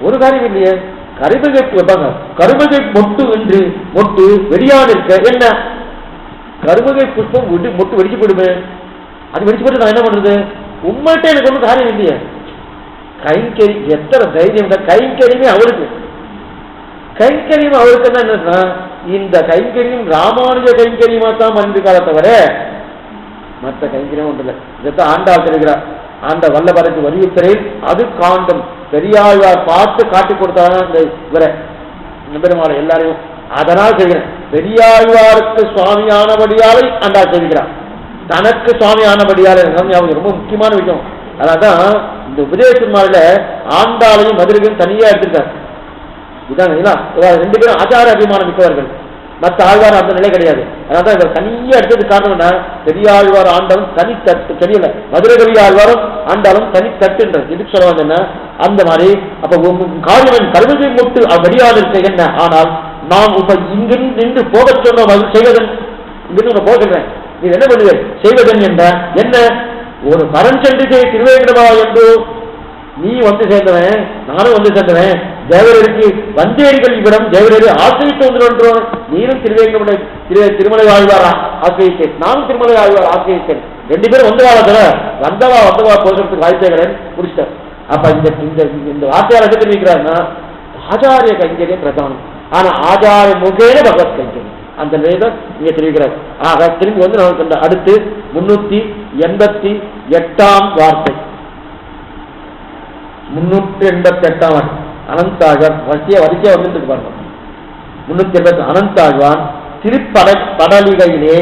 ஒரு காரியம் இல்லையே. கருமகை வைப்பாங்க, கருமகை மொட்டு என்று மொட்டு வெடியாது இருக்க என்ன? கருமகை புஷ்பம் மொட்டு வெடிச்சு போயிடுமே, அது வெடிச்சு போட்டு நான் என்ன பண்றது? உண்மையிட்ட எனக்கு ஒன்றும் காரியம் இல்லையே. கைங்கறி எத்தனை தைரியம்! கைங்கரியுமே அவருக்கு, கைங்கரியம் அவருக்கு என்ன என்னன்னா, இந்த கைங்கரியம் ராமானுஜ கைங்கரியமா தான் பண்ணிருக்காத தவிர மற்ற கைங்கரியம் ஒன்று இல்லை. இதைத்தான் ஆண்டாள் தெரிகிறார். ஆண்ட வல்லபரத்து வலியுறுத்தலில் அது காண்டம் பெரியாழ்வார் பார்த்து காட்டி கொடுத்தாங்க இந்த இவரை பெருமாளை எல்லாரையும். அதனால் செய்கிறேன். பெரியாழ்வாருக்கு சுவாமியானபடியாலை ஆண்டாள் செய்கிறார், தனக்கு சுவாமியானபடியாலை. ரொம்ப முக்கியமான விஷயம். அதான் இந்த உபதேசமாரில ஆண்டாளையும் மதுரையும் தனியா எடுத்திருக்காரு. இதான் 2 பேரும் ஆச்சார அபிமானம் மிக்கவர்கள். மற்ற ஆழ்வார் அந்த நிலை கிடையாது. அதனால இவர் தனியா எடுத்தது காரணம்னா பெரியாழ்வார் ஆண்டாலும் தனித்தட்டு தெரியல, மதுரை கவி ஆழ்வாரும் ஆண்டாலும் தனித்தட்டுன்றது. எதுக்கு சொல்ல வந்தேன்னா அந்த மாதிரி அப்ப காரியவன் கருவகை முட்டு வடியாது இருக்க என்ன? ஆனால் நாம் இப்ப இங்கிருந்து நின்று போக சொன்ன செய்வதன் இங்கிருந்து போக சொல்றேன், நீ என்ன பண்ணுவேன் செய்வதன் என்ற என்ன? ஒரு மரம் சென்று திருவேங்கடமா என்று நீ வந்து சேர்ந்தவன், நானும் வந்து சேர்ந்தவன். தேவரருக்கு வந்தேரிகள் இவ்விடம் தேவரரு ஆசிரித்து வந்துடுன்றோம். நீரும் திருமலை ஆழ்வார் ஆசிரியத்தேன், நானும் திருமலை ஆழ்வார் ஆசிரியத்தேன். 2 பேரும் வந்து வந்தவா போகிறதுக்கு வாய்ப்புகிறேன் முடிச்சிட்டேன். அப்ப இந்த வார்த்தையார் எது தெரிவிக்கிறாருன்னா ஆச்சாரிய கைங்கரியம் பிரதானம். ஆனா ஆச்சாரிய முகேன பகவத் கைங்கரியம் அந்த நிலைதான் இங்க தெரிவிக்கிறார். ஆக திரும்பி வந்து நமக்கு அடுத்து 388ஆம் வார்த்தை. 388ஆம் அனந்தாழ்வான் வரிசையா வந்து பாருங்க. 380 அனந்தாழ்வான் திருப்படலிகையிலே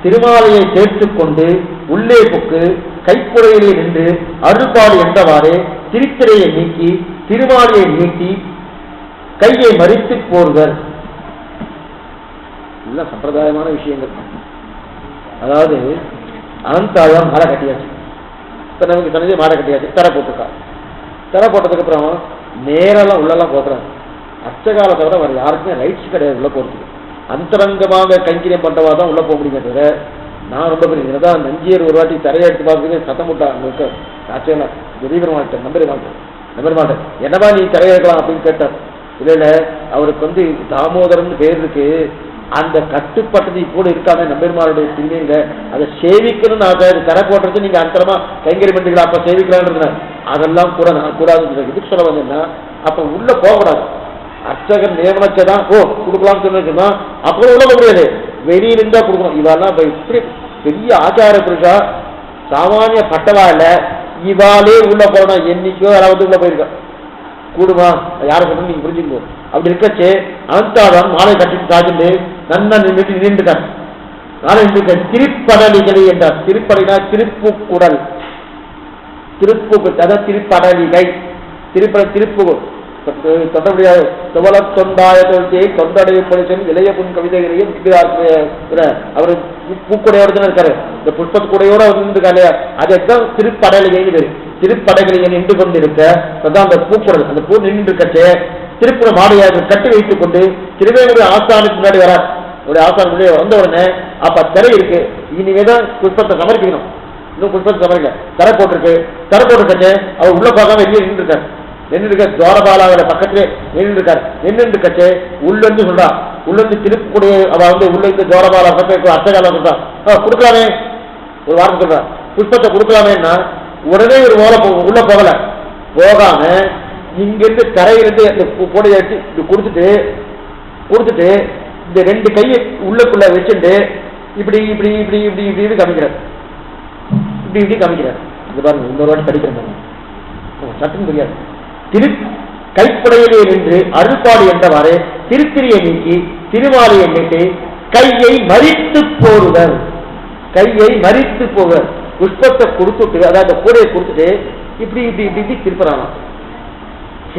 திருமாலையை சேர்த்துக்கொண்டு உள்ளே புக்கு கைக்குறையிலே நின்று அருள்பாடு என்றவாறு திருத்திரையை நீக்கி திருமாலையை நீட்டி கையை மறித்து போர்வர். இதெல்லாம் சம்பிரதாயமான விஷயங்கள். அதாவது அனந்தாழ்வான் மாலை கட்டியாச்சு, இப்ப நமக்கு சொன்னதே மாலை கட்டியாச்சு, தர போட்டுருக்கா. தர போட்டதுக்கு அப்புறம் நேரெல்லாம் உள்ளெல்லாம் போட்டுறாங்க. அச்சகாலத்தை விட வேறு யாருக்குமே ரைட்ஸ் கிடையாது உள்ள போறதுக்கு. அந்தரங்கமாக கைங்கரியம் பண்றவா தான் உள்ள போக முடியுங்க தவிர நான் ரொம்ப பெரிய தான் நஞ்சியர் ஒரு வாட்டி தரையை எடுத்து பார்க்கறதுக்கு சத்தம் விட்டா அங்கே ஆச்சரியம் வெளியே மாட்டேன் நம்பர் மாட்டேன் என்னவா நீ தரையை எடுக்கலாம் அப்படின்னு கேட்டார். இல்லை அவருக்கு வந்து தாமோதரன் பேர் இருக்கு, அந்த கட்டுப்பட்டது கூட இருக்காங்க நம்பெருமாளுடைய திரும்பிங்க அதை சேவிக்கணும்னு ஆசை. தர போடுறது நீங்க அந்தரமா கைங்கரி பண்றீங்களா, அப்ப சேவிக்கலான்னு அதெல்லாம் கூட நான் கூடாதுன்னு இதுக்கு சொல்ல வந்தேன்னா அப்ப உள்ள போகக்கூடாது. அர்ச்சகர் நியமனச்சதான் கொடுக்கலாம்னு சொன்னா அப்புறம் உள்ள முடியாது, வெளியிலிருந்தா கொடுக்கணும். இவெல்லாம் இப்படி பெரிய ஆச்சார புருஷா சாமானிய பட்டவா இல்ல, இவாலே உள்ள போகணும். என்னைக்கோ யாராவது உள்ள போயிருக்கா கூடுமா யாரை சொல்லணும் நீங்க புரிஞ்சுக்கோ. அப்படி இருக்கச்சு அனந்தாழ்வான் மாலை கட்டிட்டு சாதிட்டு நன்னா நின்றுட்டான். நாளை நின்று திருப்படலிகளை என்றார். திருப்படைனா திருப்புக்குடல், திருப்பு அதான் திருப்படலிகை திருப்பு தொண்டடைய துவல தொண்டாய தொழிற்சியை தொண்டடைய பொலிசன் இளைய புன் கவிதைகளையும் அவர் பூக்குடையோட தான் இருக்காரு, இந்த புஷ்பத்து கூடையோட இருந்திருக்காரு. அதுதான் திருப்படலிகைன்னு பேரு. திருப்படலிகை நின்று கொண்டு இருக்க அந்த பூக்குடல், அந்த பூ நின்று இருக்கச்சே திருப்புற மாடையாக கட்டி வைத்துக் கொண்டு திருவேங்கட ஆஸ்தானுக்கு முன்னாடி வரார். ஒரு ஆஸ்தானுக்கு முன்னாடி வந்த உடனே அப்ப திரை இருக்கு, இனிமேதான் புஷ்பத்தை சமர்ப்பிக்கணும். இன்னும் புஷ்பத்தை சமர்ப்பிக்க தரை போட்டிருக்கச்சு அவர் உள்ள பார்க்காம வெளியே நின்று இருக்காரு. நின்று இருக்க துவாரபாலாவோட பக்கத்திலே நின்று இருக்காரு. நின்று கச்சு உள்ளு சொல்றா, உள்ளு திருப்புக்கூடிய அவ வந்து உள்ள துவாரபாலா பக்கம் அர்த்தகாலம் சொல்றா கொடுக்கலாமே, ஒரு வார்த்தை சொல்றா புஷ்பத்தை கொடுக்கலாமேன்னா உடனே ஒரு உள்ள போகாம இங்கிருந்து கரையிலிருந்து அந்த பொடியை வச்சு கொடுத்துட்டு இந்த 2 கையை உள்ளக்குள்ள வச்சுட்டு இப்படி இப்படி இப்படி இப்படி இப்படி காமிக்கிறார். இப்படி இப்படி காமிக்கிறார். இது பாருங்க இன்னொரு வாட்டி படிக்கிறேன். சட்டம் தெரியாது. கைப்படையிலே நின்று அருள்பாடு என்றவாறு திருத்திரியை நீக்கி திருமாலையை நீட்டி கையை மறித்து போடுதல். கையை மறித்து போக புஷ்பத்தை கொடுத்துட்டு, அதாவது கூடையை கொடுத்துட்டு இப்படி இப்படி இப்படி இப்படி திருப்புறாங்க.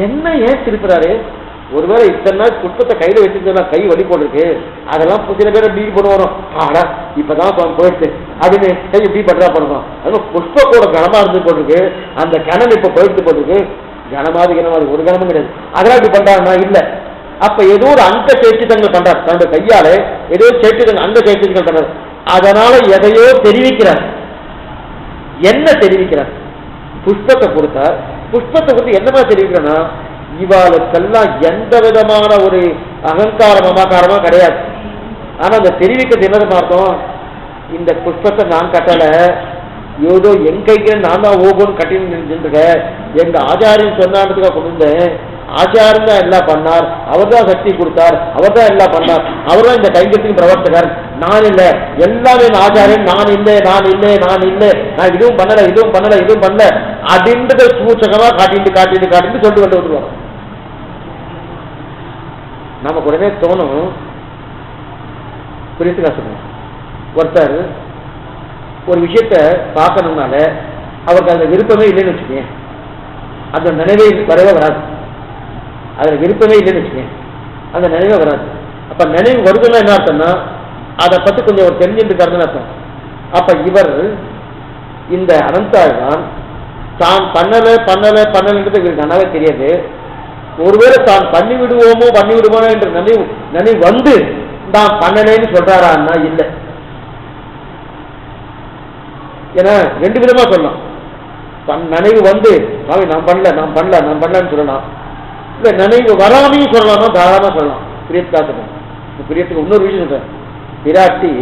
என்ன ஏன் திருப்புறாரு? ஒருவேளை இத்தனை நாள் புஷ்பத்தை கையில வச்சிருந்தா கை வலி போட்டிருக்கு, அதெல்லாம் சில பேர் இப்படி போடுவோம். ஆனா இப்பதான் போயிடுச்சு அப்படின்னு கை இப்படி பண்றா பண்ணுவோம். அது புஷ்ப கூட கனமா இருந்து போட்டிருக்கு, அந்த கணம் இப்ப போயிட்டு போட்டிருக்கு. கனமாதி ஒரு கனமும் கிடையாது. அதெல்லாம் இப்படி பண்றாங்கன்னா இல்ல. அப்ப ஏதோ ஒரு அங்க சேச்சித்தங்கள் பண்றார், தன்னுடைய கையால ஏதோ சேச்சித்தங்கள் அங்க சேச்சித்தங்கள் பண்றாரு. அதனால எதையோ தெரிவிக்கிறார். என்ன தெரிவிக்கிறார்? புஷ்பத்தை கொடுத்தார். புஷ்பத்தை கொடுத்து என்னமா தெரிவிக்கிறேன்னா, இவாளுக்கெல்லாம் எந்த விதமான ஒரு அகங்காரம் மமகாரமா கிடையாது. ஆனா அந்த தெரிவிக்கிறது என்னது அர்த்தம்? இந்த புஷ்பத்தை நான் கட்டல, ஏதோ என் கைக்கு நான் தான் ஓகோன்னு கட்டின்னு எங்க ஆச்சாரியன் சொன்னான்றதுக்காக கொண்டு வந்தேன். ஆச்சாரம் தான் எல்லாம் பண்ணார், அவர் தான் சக்தி கொடுத்தார், அவர் தான் எல்லாம் பண்ணார், அவர் தான் இந்த கைங்கத்தின் பிரவர்த்தகர், நான் இல்லை, எல்லாமே ஆச்சாரியன், நான் இல்லை நான் இல்லை நான் இல்லை, நான் இதுவும் பண்ணல இதுவும் பண்ணல இதுவும் பண்ணல அப்படின்றத சூச்சகமா காட்டிட்டு காட்டிட்டு காட்டிட்டு சொல்லிட்டு வந்து வந்துருவாங்க. நமக்கு உடனே தோணும், புரியுதுக்கா சொல்லுங்க. ஒருத்தர் ஒரு விஷயத்த பார்க்கணும்னால அவருக்கு அந்த விருப்பமே இல்லைன்னு வச்சுக்கேன், அந்த நினைவே வரவே வராது. அதுல விருப்பமே இல்லைன்னு வச்சுக்கேன், அந்த நினைவே வராது. அப்ப நினைவு வருதுன்னா என்ன அர்த்தம்னா, அதை பத்தி கொஞ்சம் ஒரு தெரிஞ்சுருக்காருன்னு அர்த்தம். அப்ப இவர் இந்த அனந்தாழ்வான் தான் பண்ணல பண்ணல பண்ணலன்றது இவருக்கு நல்லாவே தெரியாது. ஒருவேளை தான் பண்ணி விடுவோமோ என்ற நினைவு வந்து தான் பண்ணலேன்னு சொல்றாரான்னா இல்லை. ஏன்னா ரெண்டு விதமா சொல்லலாம். நினைவு வந்து நான் பண்ணலன்னு சொல்லலாம். இல்ல நினைவு வராமையும் சொல்லலாமா, தாராளமா சொல்லலாம். பிரியத்துக்கு இன்னொரு விஷயம் சொல்றேன். பிராட்டி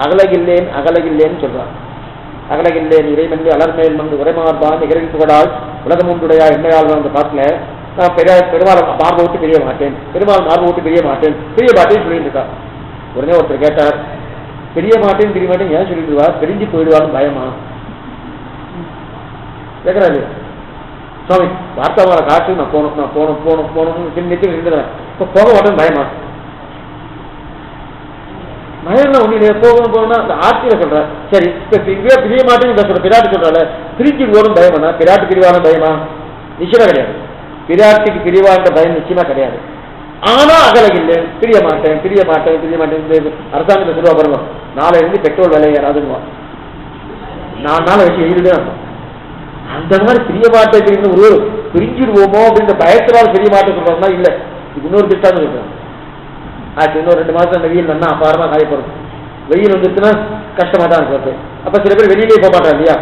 அகலகில்லேன்னு சொல்றான். அகலகில்லேன் இறைமன்றி அலர்மேல் மங்கு உரைமார்பான் இகரிப்புகளால் உலகம் உண்டுடையா என்னையால் அந்த பாட்டுல நான் பெருமாள் மார்பை விட்டு பிரிய மாட்டேன், பெருமாள் மார்பை விட்டு பிரிய மாட்டேன் சொல்லிட்டு இருக்கா. உடனே ஒருத்தர் கேட்டார், பிரிய மாட்டேன் ஏன் சொல்லிடுவா, பிரிஞ்சு போயிடுவான்னு பயமா கேட்கறாரு. சுவாமி வார்த்தாவார காற்று நான் போகணும்னு நிறுத்துறேன், இப்ப போக மாட்டேன்னு பயமா? பயம்லாம் ஒண்ணு இல்லையா, போகணும்னா ஆட்சியில சொல்ற. சரி இப்ப பிரிய மாட்டேன்னு சொல்ற பிராட்டி சொல்றாள், பிரிஞ்சு போகணும் பயமா? பிராட்டி பிரிவான பயமா? நிச்சயமா கிடையாது. பிராட்டிக்கு பிரிவான்ற பயம் நிச்சயமா கிடையாது. ஆனா அகலகில்லை, பிரிய மாட்டேன் அரசாங்கத்தை சொல்லுவா பாருங்க, நாளை இருந்து பெட்ரோல் விலை ஏறாதுன்னுவான். 4 நாளை வச்சு எழுதுதான். அந்த மாதிரி பிரிய மாட்டேன் ஒரு பிரிஞ்சிடுவோமோ அப்படின்ற பயத்தினால் பிரிய மாட்டேன் சொல்றோம்னா இல்லை. இது இன்னொரு திட்டம் சொல்றேன். இன்னொரு 2 மாசம் அந்த வெயில் நல்லா அபாரமா காயப்படும். வெயில் வந்துருச்சுன்னா கஷ்டமா தான் இருக்கு. அப்ப சில பேர் வெளியிலேயே போக மாட்டான் இல்லையா,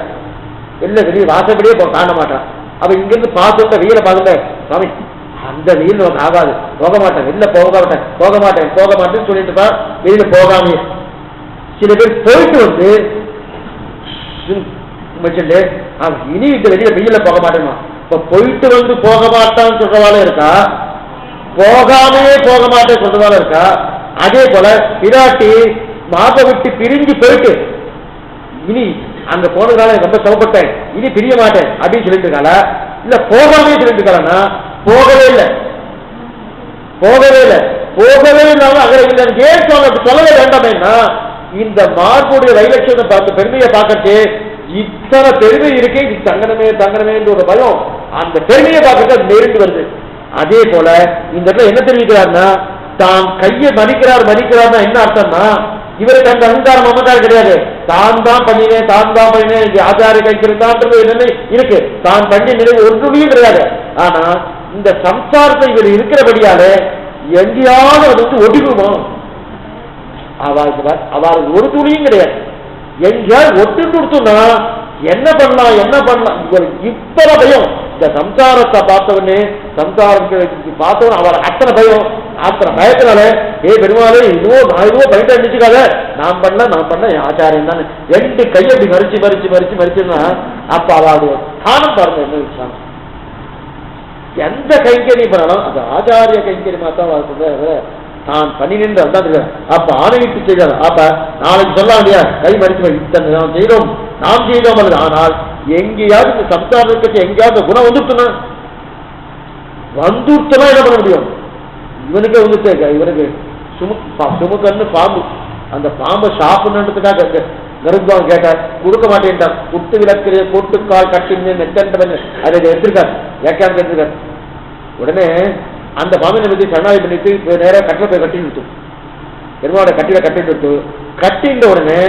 வெளியே வாசப்படியே காண மாட்டான். அப்ப இங்கிருந்து பார்த்துட்ட வெயில பார்த்துட்ட, சாமி அந்த வெயில் நமக்கு ஆகாது, போக மாட்டேன் வெளில போக மாட்டேன்னு சொல்லிட்டு வெளியில போகாமே. சில பேர் போயிட்டு வந்து வச்சுட்டு இனி இந்த வெளியில வெயில போக மாட்டேமா. இப்ப போயிட்டு வந்து போக மாட்டான்னு சொல்றவாலும் இருக்கா, போகாமே போக மாட்டேன்னு சொல்றவாலும் இருக்கா. அதே போல பிராட்டி மாப்பை விட்டு பிரிஞ்சு போயிட்டு இனி அங்க போனதுனால ரொம்ப சிரமப்பட்டேன், இனி பிரிய மாட்டேன் அப்படின்னு சொல்லிட்டு இருக்காளா, இல்ல போகாமே சொல்லிட்டு இருக்காளா? போகவே இல்லை இல்லாம அகல ஏன் சொல்லவே வேண்டாமேன்னா, இந்த மார்புடைய வைலட்சணத்தை பார்த்து பெருமையை பார்க்கறது இத்தனை பெருமை இருக்கு, இது தங்கனமே ஒரு பயம், அந்த பெருமையை பார்க்கறது அது நெருங்கி வருது. அதே போல இந்த இடத்துல என்ன தெரிவிக்கிறார்னா, தான் கையை மதிக்கிறார்னா என்ன அர்த்தம்னா, இவருக்கு அந்த அகங்காரம் மமக்காரம் கிடையாது. தான் பண்ணினேன் ஆச்சாரிய கைக்கிறது என்னன்னு இருக்கு, தான் பண்ணி நினைவு ஒரு துளியும் கிடையாது. ஆனா இந்த சம்சாரத்தை இவர் இருக்கிறபடியால எங்கேயாவது அது வந்து ஒட்டிக்குமா, அவளுக்கு ஒரு துளியும் கிடையாது. எங்கேயாவது ஒட்டு கொடுத்தோம்னா என்ன பண்ணலாம் இவருக்கு இத்தனை பயம். இந்த சம்சாரத்தை பார்த்தவனே அவரை அத்தனை பயம், அத்தனை பயத்தினால பெருமாளே நான் இதுவோ பயத்தை அடிச்சுக்காத, நான் பண்ண என் ஆச்சாரியம் தானே 2 கையை அப்படி மறிச்சுன்னா அப்ப அவளுடைய ஸ்தானம் பாருங்க என்ன விஷயம். எந்த கைங்கரியம் பண்ணாலும் அது ஆச்சாரிய கைங்கரியமா தான் சொல்ற, தான் பண்ணினு அதான். அப்ப ஆணையிட்டு செய்தார். அப்ப நாளைக்கு சொல்லலாம் இல்லையா, கை மறிச்சு இத்தனை நாம் செய்தோம் அல்லது, ஆனால் எங்கேயாவது இந்த சம்சாரம் இருக்க எங்கேயாவது குணம் வந்துட்டுனா என்ன பண்ண முடியும்? இவனுக்கே வந்துட்டு இவனுக்கு சுமுக்கன்னு பாம்பு, அந்த பாம்பை சாப்பிடணுன்றதுக்காக கருத்வான் கேட்டார், கொடுக்க மாட்டேன்ட்டார். குட்டு விளக்கு கொட்டுக்கால் கட்டின்னு மெத்தன் அதை எடுத்திருக்காரு, வியாக்கியானம் எடுத்திருக்காரு. உடனே அந்த பாம்பை பற்றி சரணாதி பண்ணிட்டு நேராக கட்டில போய் கட்டின்னு விட்டு பெருமாவோட கட்டில கட்டிட்டு கட்டின்ற உடனே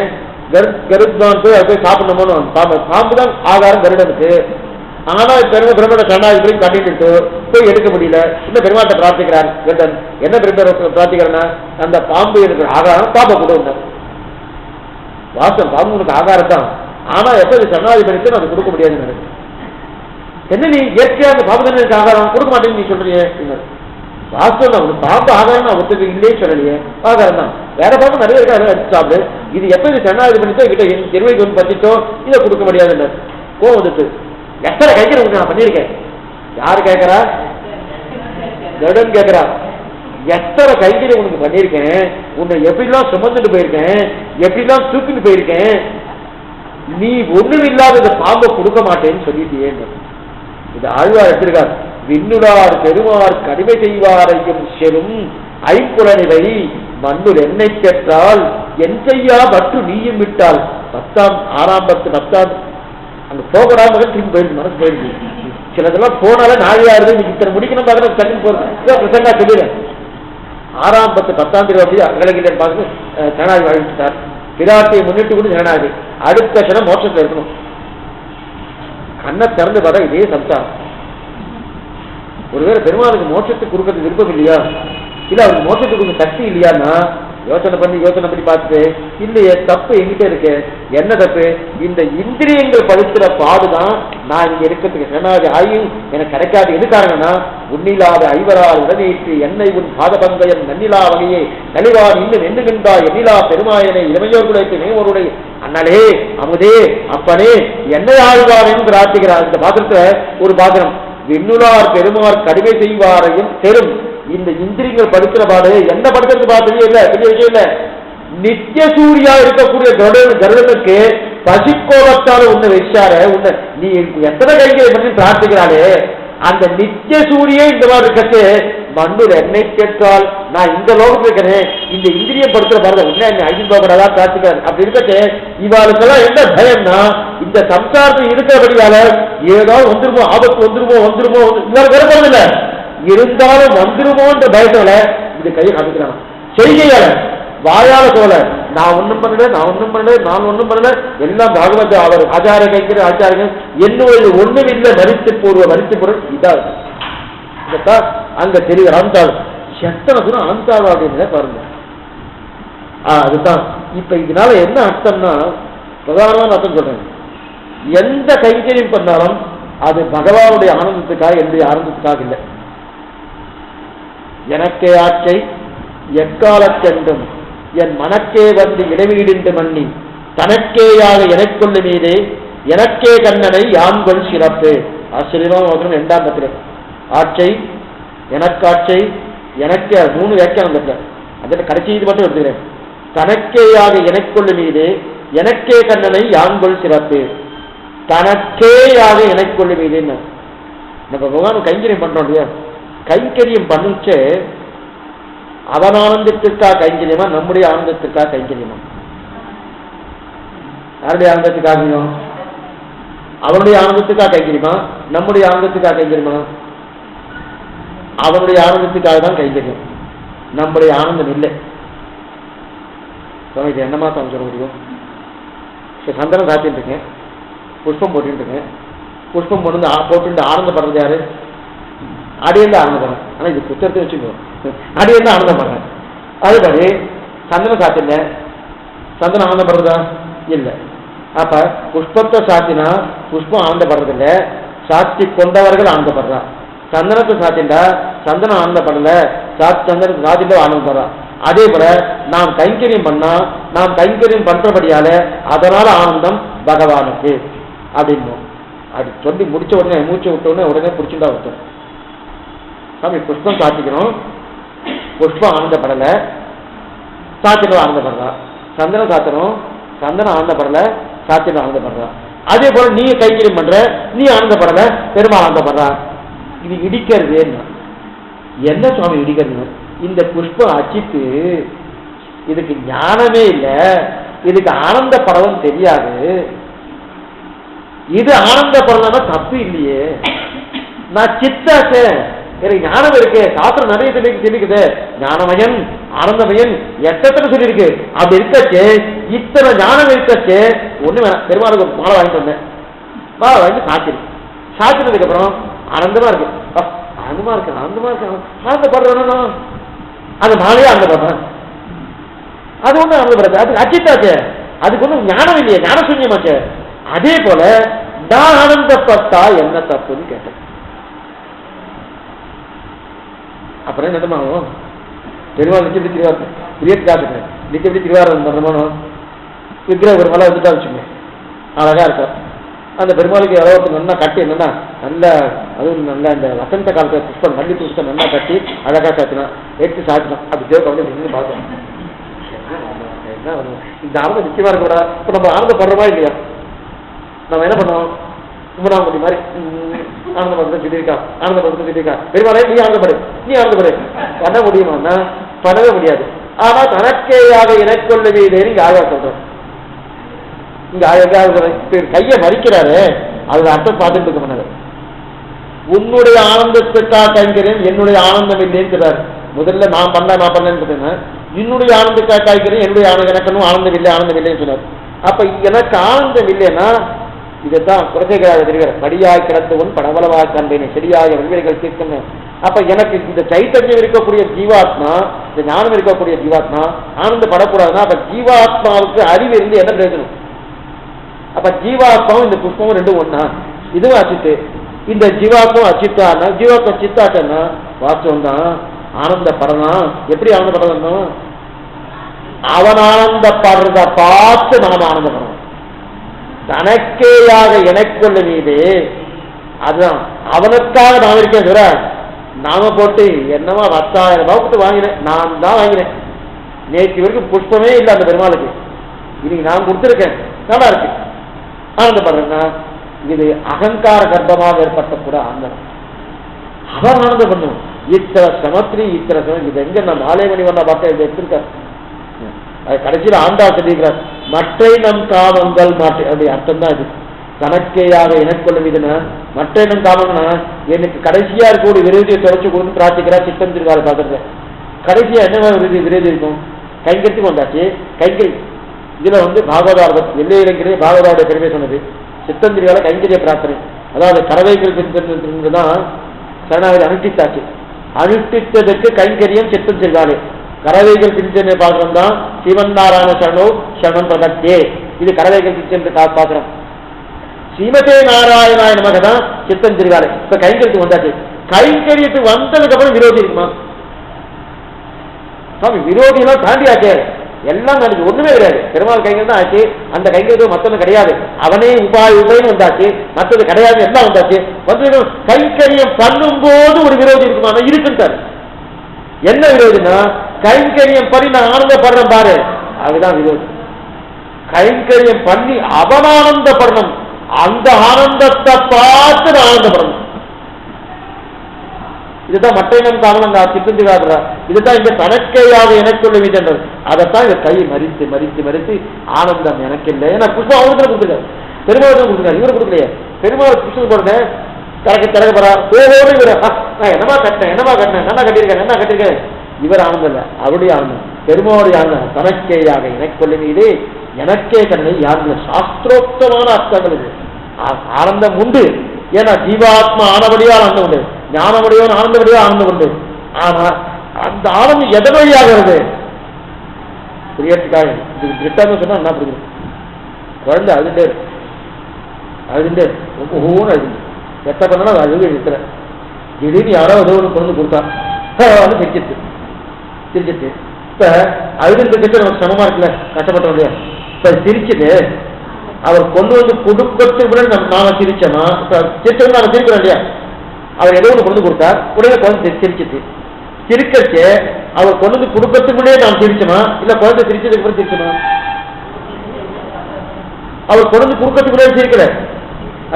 கருத்வான் போய் அதை போய் சாப்பிடணுமோன்னு பாம்பு தான் ஆகாரம் கருடனுக்கு. ஆனா பெருமாட சரணாதி போய் கட்டிட்டு போய் எடுக்க முடியல. இன்னும் பெருமாட்ட பிரார்த்திக்கிறார் கருடன். என்ன பிரார்த்திக்கிறேன்னா அந்த பாம்பு இருக்கிற ஆகாரம் பாம்பை கூட உண்டார். வாசம் பாம்பு உனக்கு ஆகாரம் தான், ஆனா எப்ப சரணாதி பண்ணிட்டு அது கொடுக்க முடியாதுன்னு. என்ன நீ இயற்கையா அந்த பாம்பு தானே ஆகாரம் கொடுக்க மாட்டேன்னு நீ சொல்றியே? வாஸ்தவம் தான், உனக்கு பாம்பு ஆகாரம் நான் ஒத்துக்கு இல்லையே சொல்லலையே, ஆகாரம் தான். வேற பாம்பு நிறைய இருக்காது அடிச்சு சாப்பிடு. இது எப்ப இது சரணாதி பண்ணிட்டோ கிட்ட இருபது ஒன்று பத்திட்டோ இதை கொடுக்க முடியாதுன்னு கோவம் வந்துட்டு. எத்தனை கைகள் உனக்கு நான் பண்ணியிருக்கேன்? யாரு கேட்கறா? கருடன் கேட்கிறா. எத்தனை கைகளை உனக்கு பண்ணியிருக்கேன், உன்னை எப்படிலாம் சுமந்துட்டு போயிருக்கேன், எப்படிலாம் தூக்கிட்டு போயிருக்கேன், நீ ஒண்ணும் இல்லாத இந்த பாம்பை கொடுக்க மாட்டேன்னு சொல்லிட்டியே. இது ஆழ்வார் எடுத்திருக்கார். விண்ணுடார் பெருமார் கடிமை செய்வாரையும் செரும் ஐம்புலனிவை மண்ணுள் என்னை பெற்றால் என் செய்யா பற்று நீயும் விட்டால். 10 அங்க போகடாம திரும்பி போயிருக்கு, மனசு போயிருக்கு. சிலதெல்லாம் போனால நாழியாரு இத்தனை முடிக்கணும் பார்க்கணும் டக்குன்னு போறது பிரசங்கா சொல்லிடுறேன். 6ஆம் 10 தேதி அப்படி அங்கலகிட்ட பார்த்து சரணாதி வாழ்விட்டார். பிராட்டியை முன்னிட்டு கூட சரணாதி. அடுத்த கணம் மோட்சத்தில் இருக்கணும். கண்ணை திறந்து பார்த்தா இதே சம்சாரம். ஒருவேளை பெருமாளுக்கு மோட்சத்துக்கு கொடுக்கறது விருப்பம் இல்லையா, இல்ல அவருக்கு மோட்சத்துக்கு கொஞ்சம் சக்தி இல்லையான்னா யோசனை பண்ணி பார்த்துட்டு இல்லையே தப்பு எங்கிட்ட இருக்கு. என்ன தப்பு? இந்த இந்திரியங்கள் படுத்துற பாடுதான் நான் இங்க இருக்கிறதுக்கு சரணாதி ஆயும் எனக்கு கிடைக்காது. எது காரணம்னா உன்னிலாத ஐவரால் உடனேற்று என்னை உன் பாதபங்கயம் நன்னிலா வகையே நலிவான் இன்னும் எண்ணுகின்றா எண்ணிலா பெருமாயனை இளமையோர் குலைத்து மேவோருடைய அண்ணலே அமுதே அப்பனே என்னை ஆழ்வாரையும் பிரார்த்திக்கிறார். இந்த பாத்திரத்துல ஒரு பாத்திரம் விண்ணுளார் பெருமார் கடுமை செய்வாரையும் பெரும். இந்த இந்திரியங்கள் படுத்துற பாடு என்ன படுத்துறது பார்த்ததே இல்ல, பெரிய விஷயம் இல்ல. நித்திய சூரியா இருக்கக்கூடிய கருடனுக்கு பசிக்கோபத்தால உன்னை வச்சார உன்னை நீ எத்தனை கைகளை பண்ணி பிரார்த்திக்கிறாளே, அந்த நித்திய சூரியே இந்த மாதிரி இருக்கச்சு மண்ணுல என்னை கேட்டால் நான் இந்த லோகத்தில் இருக்கிறேன். இந்த இந்திரியம் படுத்துற பாருங்க உன்ன என்னை அழிஞ்சு போகிறதா பிரார்த்திக்கிறார். அப்படி இருக்கச்சு இவாளுக்கெல்லாம் என்ன பயம்னா இந்த சம்சாரத்தில் இருக்கிறபடியால ஏதாவது வந்துருமோ, ஆபத்து வந்துருமோ இவருக்கு விருப்பம் இருந்தாலும் வந்துருமோன்ற பயத்தோட இது கையை காமிக்கிறான். செய்கையால வாயால சோழ நான் ஒன்றும் பண்ணல எல்லாம் பாகவத அவர் ஆச்சார கைக்கிற ஆச்சாரங்கள் என்னுடைய ஒண்ணும் இல்லை மறித்து பொருள் இதான் அங்க தெரியும். ஆந்தாள் எத்தனை தூரம் ஆந்தாள் அப்படின்னு பாருங்க. அதுதான் இப்ப இதனால என்ன அர்த்தம்னா பிரதானமான அர்த்தம் சொல்றேன். எந்த கைங்கரியம் பண்ணாலும் அது பகவானுடைய ஆனந்தத்துக்காக என்னுடைய ஆனந்தத்துக்காக இல்லை. எனக்கே ஆட்சை எக்காலத்தென்றும் என் மனக்கே வந்து இடைவீடின்று மன்னி தனக்கேயாக எனக்குள்ள மீதே எனக்கே கண்ணனை யான்கொள் சிறப்பு. ஆச்சரியமா 2ஆம் பத்திரம் ஆட்சை எனக்காட்சை எனக்கு 3 வியாக்கியானம் பத்திர அதில் கடைசி இது மட்டும் எடுத்துக்கிறேன். தனக்கேயாக எனக்குள்ள மீதே எனக்கே கண்ணனை யான்கொள் சிறப்பு. தனக்கேயாக எனக்குள்ள மீதேன்னு நம்ம பகவான் கைங்கரியம் பண்றோம் இல்லையா, கைங்கரியம் பண்ணிச்சு அவன் ஆனந்தத்திற்காக கைங்கரியமா நம்முடைய ஆனந்தத்திற்காக கைங்கரியமா? யாருடைய ஆனந்தத்துக்காக? அவனுடைய ஆனந்தத்துக்காக கைங்கரியமா நம்முடைய ஆனந்தத்துக்காக கைங்கரியமா? அவனுடைய ஆனந்தத்துக்காக தான் கைங்கரியம், நம்முடைய ஆனந்தம் இல்லை. இது என்னமா தான் சொல்ல முடியும்? சந்தனம் சாத்திட்டு இருக்கேன், புஷ்பம் போட்டுட்டு இருக்கேன், புஷ்பம் போட்டு ஆனந்தப்படுறது யாரு? அடியேந்து ஆனந்தப்படுறேன். ஆனா இது புத்தகத்தை வச்சுக்கோ, அடியேந்து ஆனந்தப்படுறேன். அதுபடி சந்தனம் சாத்தின சந்தனம் ஆனந்தப்படுறதா இல்லை. அப்ப புஷ்பத்தை சாத்தினா புஷ்பம் ஆனந்தப்படுறது இல்லை, சாத்தி கொண்டவர்கள் ஆனந்தப்படுறா. சந்தனத்தை சாத்திண்டா சந்தனம் ஆனந்தப்படல, சந்தனத்தை சாத்திட்டோ ஆனந்தப்படுறா. அதே போல நாம் கைங்கரியம் பண்ணா நாம் கைங்கரியம் பண்றபடியால அதனால ஆனந்தம் பகவானுக்கு அப்படின்னு அப்படி சொல்லி முடிச்ச உடனே மூச்சு விட்ட உடனே பிடிச்சுட்டா ஒருத்தர் சாமி புஷ்பம் சாத்திக்கணும், புஷ்பம் ஆனந்தப்படல, சாத்திரம் ஆனந்தப்படுறா. சந்தனம் சாத்தணும், சந்தனம் ஆனந்தப்படல, சாத்திரம் ஆனந்தப்படுறா. அதே போல நீ கைங்கரியம் பண்ற, நீ ஆனந்தப்படுற, பெருமாள் ஆனந்தப்படுறா. இது இடிக்கிறது என்ன சுவாமி இடிக்கிறது? இந்த புஷ்பம் அச்சித்து இதுக்கு ஞானமே இல்லை, இதுக்கு ஆனந்தப்படவும் தெரியாது. இது ஆனந்தப்படலன்னா தப்பு இல்லையே. நான் சித்தாச்சே, எனக்கு ஞானம் இருக்கு, சாஸ்திரம் நிறைய சொல்லிக்குது, ஞானமயன் ஆனந்தமயன் எத்தனை சொல்லியிருக்கு. அப்படி இருக்கச்சு இத்தனை ஞானம் இருக்கச்சு ஒண்ணு வேணாம், பெருமாளுக்கு மாலை வாங்கிட்டு வந்தேன், மாலை வாங்கி சாத்தினதுக்கு அப்புறம் ஆனந்தமா இருக்கு, ஆனந்தமா இருக்கு, ஆனந்தமா இருக்கு, ஆனந்தப்படுறேன்னா அந்த மாலையே ஆனந்தப்படுறேன். அது ஒண்ணு ஆனந்தப்படுறது, அது அச்சித்தாச்சே, அதுக்கு ஒன்றும் ஞானம் இல்லையே, ஞான சூன்யமாச்சே. அதே போல நான் ஆனந்தப்பட்டா என்ன தப்புன்னு கேட்டேன். அப்புறம் என்னமாகும், பெருமாள் நிச்சயப்படி திருவாரூர் பிரியட் காட்டுங்க, நிச்சயப்படி திருவாரூர் பண்ணணும், விக்கிர ஒரு மலை வந்துட்டா வச்சுங்க, அழகா இருக்கும். அந்த பெருமாளுக்கு அளவுக்கு நல்லா கட்டி என்னன்னா நல்ல அதுவும் நல்லா இந்த வசந்த காலத்துல புஷ்பம் மல்லி புஷ்பம் நல்லா கட்டி அழகா சாத்தினான், எடுத்து சாத்தினான். அப்படி தேவை நின்று பார்த்தோம், என்ன இந்த ஆனந்தம் நிச்சயமா இருக்கக்கூடாது. இப்போ நம்ம ஆனந்தப்படுறோமா இல்லையா? நம்ம என்ன பண்ணுவோம், கும்பனாங்குடி மாதிரி ஆனந்தப்படுத்த சொல்லியிருக்கா, ஆனந்தப்படுத்த சொல்லியிருக்கா, பெருமாளே நீ ஆனந்தப்படு, நீ ஆனந்தப்படு. பண்ண முடியுமான்னா பண்ணவே முடியாது. ஆனா தனக்கேயாக எனக்கொள்ள வீதேன்னு இங்க ஆயா சொல்றோம். இங்க கையை மறிக்கிறாரு, அதுல அர்த்தம் பார்த்துட்டு இருக்க பண்ணாரு. உன்னுடைய ஆனந்தத்துக்காக கைக்கிறேன், என்னுடைய ஆனந்தம் இல்லைன்னு சொல்றாரு. முதல்ல நான் பண்ணேன்னு சொன்னேன், என்னுடைய ஆனந்தத்துக்காக கைக்கிறேன், என்னுடைய எனக்கணும் ஆனந்தம் இல்லை, ஆனந்தம் இல்லைன்னு சொன்னார். அப்ப எனக்கு ஆனந்தம் இல்லைன்னா இதுதான் குறைகிறாக தெரிகிறார், படியாய் கிடந்தவன் படவளவாய் கண்டேன் செடியாய வெள்வெளிகள் தீர்க்கணும். அப்ப எனக்கு இந்த சைத்தன்யம் இருக்கக்கூடிய ஜீவாத்மா, இந்த ஞானம் இருக்கக்கூடிய ஜீவாத்மா ஆனந்தப்படக்கூடாதுன்னா அப்ப ஜீவாத்மாவுக்கு அறிவு இருந்து என்ன பிரயோஜனம்? அப்ப ஜீவாத்மாவும் இந்த புஷ்பமும் ரெண்டும் ஒண்ணா? இதுவும் அச்சித்து, இந்த ஜீவாத்மாவும் அச்சித்தானா, ஜீவாத்மா சித்தாச்சன்னா வாஸ்தவம் தான். ஆனந்தப்படலாம், எப்படி ஆனந்தப்படணும்? அவன் ஆனந்தப்படுறத பார்த்து நாம் ஆனந்தப்படணும். தனக்கேயாக எனக்குள்ள நீது, அதுதான் அவனுக்காக நான் இருக்கேன் சொல்ற. நாம போட்டு என்னவா 10,000 ரூபாய் கொடுத்து வாங்கினேன், நான் தான் வாங்கினேன். நேற்று வரைக்கும் புஷ்பமே இல்லை அந்த பெருமாளுக்கு, இன்னைக்கு நான் கொடுத்துருக்கேன், நல்லா இருக்கு, ஆனந்தப்படுறேன்னா இது அகங்கார கர்ப்பமாக ஏற்பட்ட கூட ஆனந்தம். அவர் ஆனந்தம் பண்ணும். இத்தனை சமத்ரி இத்தனை சமம் இது எங்க நான் 4 மணி வந்தா பார்த்தா இதை எடுத்திருக்கார். அது கடைசியில் ஆண்டா சொல்லிக்கிறார், மற்ற நம் காமங்கள் மாற்று, அப்படி அர்த்தம் தான் இது. தனக்கேயாக எனக்குள்ள இதுன்னா மற்ற இனம் காமம்னா எனக்கு கடைசியா இருக்கக்கூடிய விரோதியை தொடச்சு கொடுத்து பிரார்த்திக்கிறா. சித்தம் திருவாரூர் பார்க்கறது கடைசியா என்ன விரோதி இருக்கும்? கைங்கரித்துக்கு வந்தாச்சு. கைங்கரி இதுல பாகவதார்த்தம் வெள்ளையிலங்கிறே பாகவதாவுடைய பெருமை சொன்னது. சித்தம் திருவாரூர் கைங்கரிய பிரார்த்தனை, அதாவது கறவைகள் தான் சரணாகதி அனுஷ்டித்தாச்சு. அனுஷ்டித்ததற்கு கைங்கரியம் சித்தம் திருவாரூ. கறவைகள் பிரிஞ்சனை பாக்குறோம் தான் சிவன் நாராயண சரணோ சரணம் பிரதத்தே, இது கறவைகள் பிரிஞ்சு பாக்குறோம். ஸ்ரீமதே நாராயணாய நமக தான் சித்தம் திருவாரூ. இப்ப கைங்கரியத்துக்கு வந்தாச்சு. கைங்கரியத்துக்கு வந்ததுக்கு அப்புறம் விரோதி இருக்குமா? சுவாமி விரோதி எல்லாம் தாண்டியாச்சே, எல்லாம் தாண்டி ஒண்ணுமே கிடையாது. பெருமாள் கைங்கரியம் தான் ஆச்சு, அந்த கைங்கரியம் மத்தொன்னு கிடையாது. அவனே உபாயுன்னு வந்தாச்சு, மற்றது கிடையாது, எல்லாம் வந்தாச்சு. வந்து கைங்கரியம் பண்ணும் போது ஒரு விரோதி இருக்குமா? இருக்குன்னு. என்ன விரோதினா கைங்கரியம் பண்ணி நான் ஆனந்தப்படுறேன் பாரு, அதுதான் விரோதி. கைங்கரியம் பண்ணி அவன் ஆனந்தப்படணும், அந்த ஆனந்தத்தை பார்த்து நான் ஆனந்தப்படணும். இதுதான் மட்டையினம் காரணம் சித்தந்தி காட்டுற. இதுதான் இங்க தனக்கையாக எனக்குள்ள விதன்றது. அதைத்தான் இங்க கை மறித்து மறித்து மறித்து ஆனந்தம் எனக்கு இல்லை. ஏன்னா புஷ்பம் அவருக்கு கொடுத்துருக்காரு, பெருமாள் கொடுத்துருக்காரு, இவரு கொடுக்கலையே. பெருமாள் புஷ்பம் போடுறேன் திறக்க போறா, ஓஹோடு இவரு நான் என்னமா கட்டினேன் நல்லா கட்டியிருக்கேன் என்ன கட்டிருக்கேன். இவர் ஆனந்தம் இல்லை, அவருடைய ஆனந்தம், பெருமாளுடைய ஆனந்தம். தனக்கேயாக எனக்குள்ள மீது எனக்கே கண்ணை யாருல சாஸ்திரோக்தமான அர்த்தங்கள் இது. ஆனந்தம் உண்டு, ஏன்னா ஜீவாத்மா ஆனபடியா ஆனந்தம் உண்டு, ஞானபடியான ஆனந்தபடியா ஆனந்தம் உண்டு. ஆனா அந்த ஆனந்தம் எதன் வழியாகிறது? புரியறதுக்காக இதுக்கு திருஷ்டாந்தம் சொன்னா என்ன புரியுது? குழந்தை அழுதுண்டே ரொம்ப ஊன்னு அழுது எத்த பண்ணா அது அழுது இருக்கிற. திடீர்னு யாரோ ஏதோ ஒன்று கொண்டு கொடுத்தா சிரிச்சிட்டு இப்ப அழுதுன்னு நமக்கு சமமா இருக்குல்ல, கஷ்டப்பட்டோம் இல்லையா? இப்ப சிரிச்சுட்டு அவர் கொண்டு கொடுக்கறதுக்கு நாம சிரிச்சோமா? இப்ப சிரிச்சோம் நாம சிரிக்கிறோம் இல்லையா? அவர் ஏதோ ஒன்று கொண்டு கொடுத்தார், உடனே குழந்தை சிரிச்சிட்டு சிரிக்கச்சு அவர் கொண்டு கொடுக்கறதுக்கு முன்னே நாம் சிரிச்சோமா இல்ல குழந்தை சிரிச்சதுக்கு அப்புறம் சிரிச்சோமா? அவர் கொண்டு குறுக்கத்துக்குள்ளே சிரிக்கல,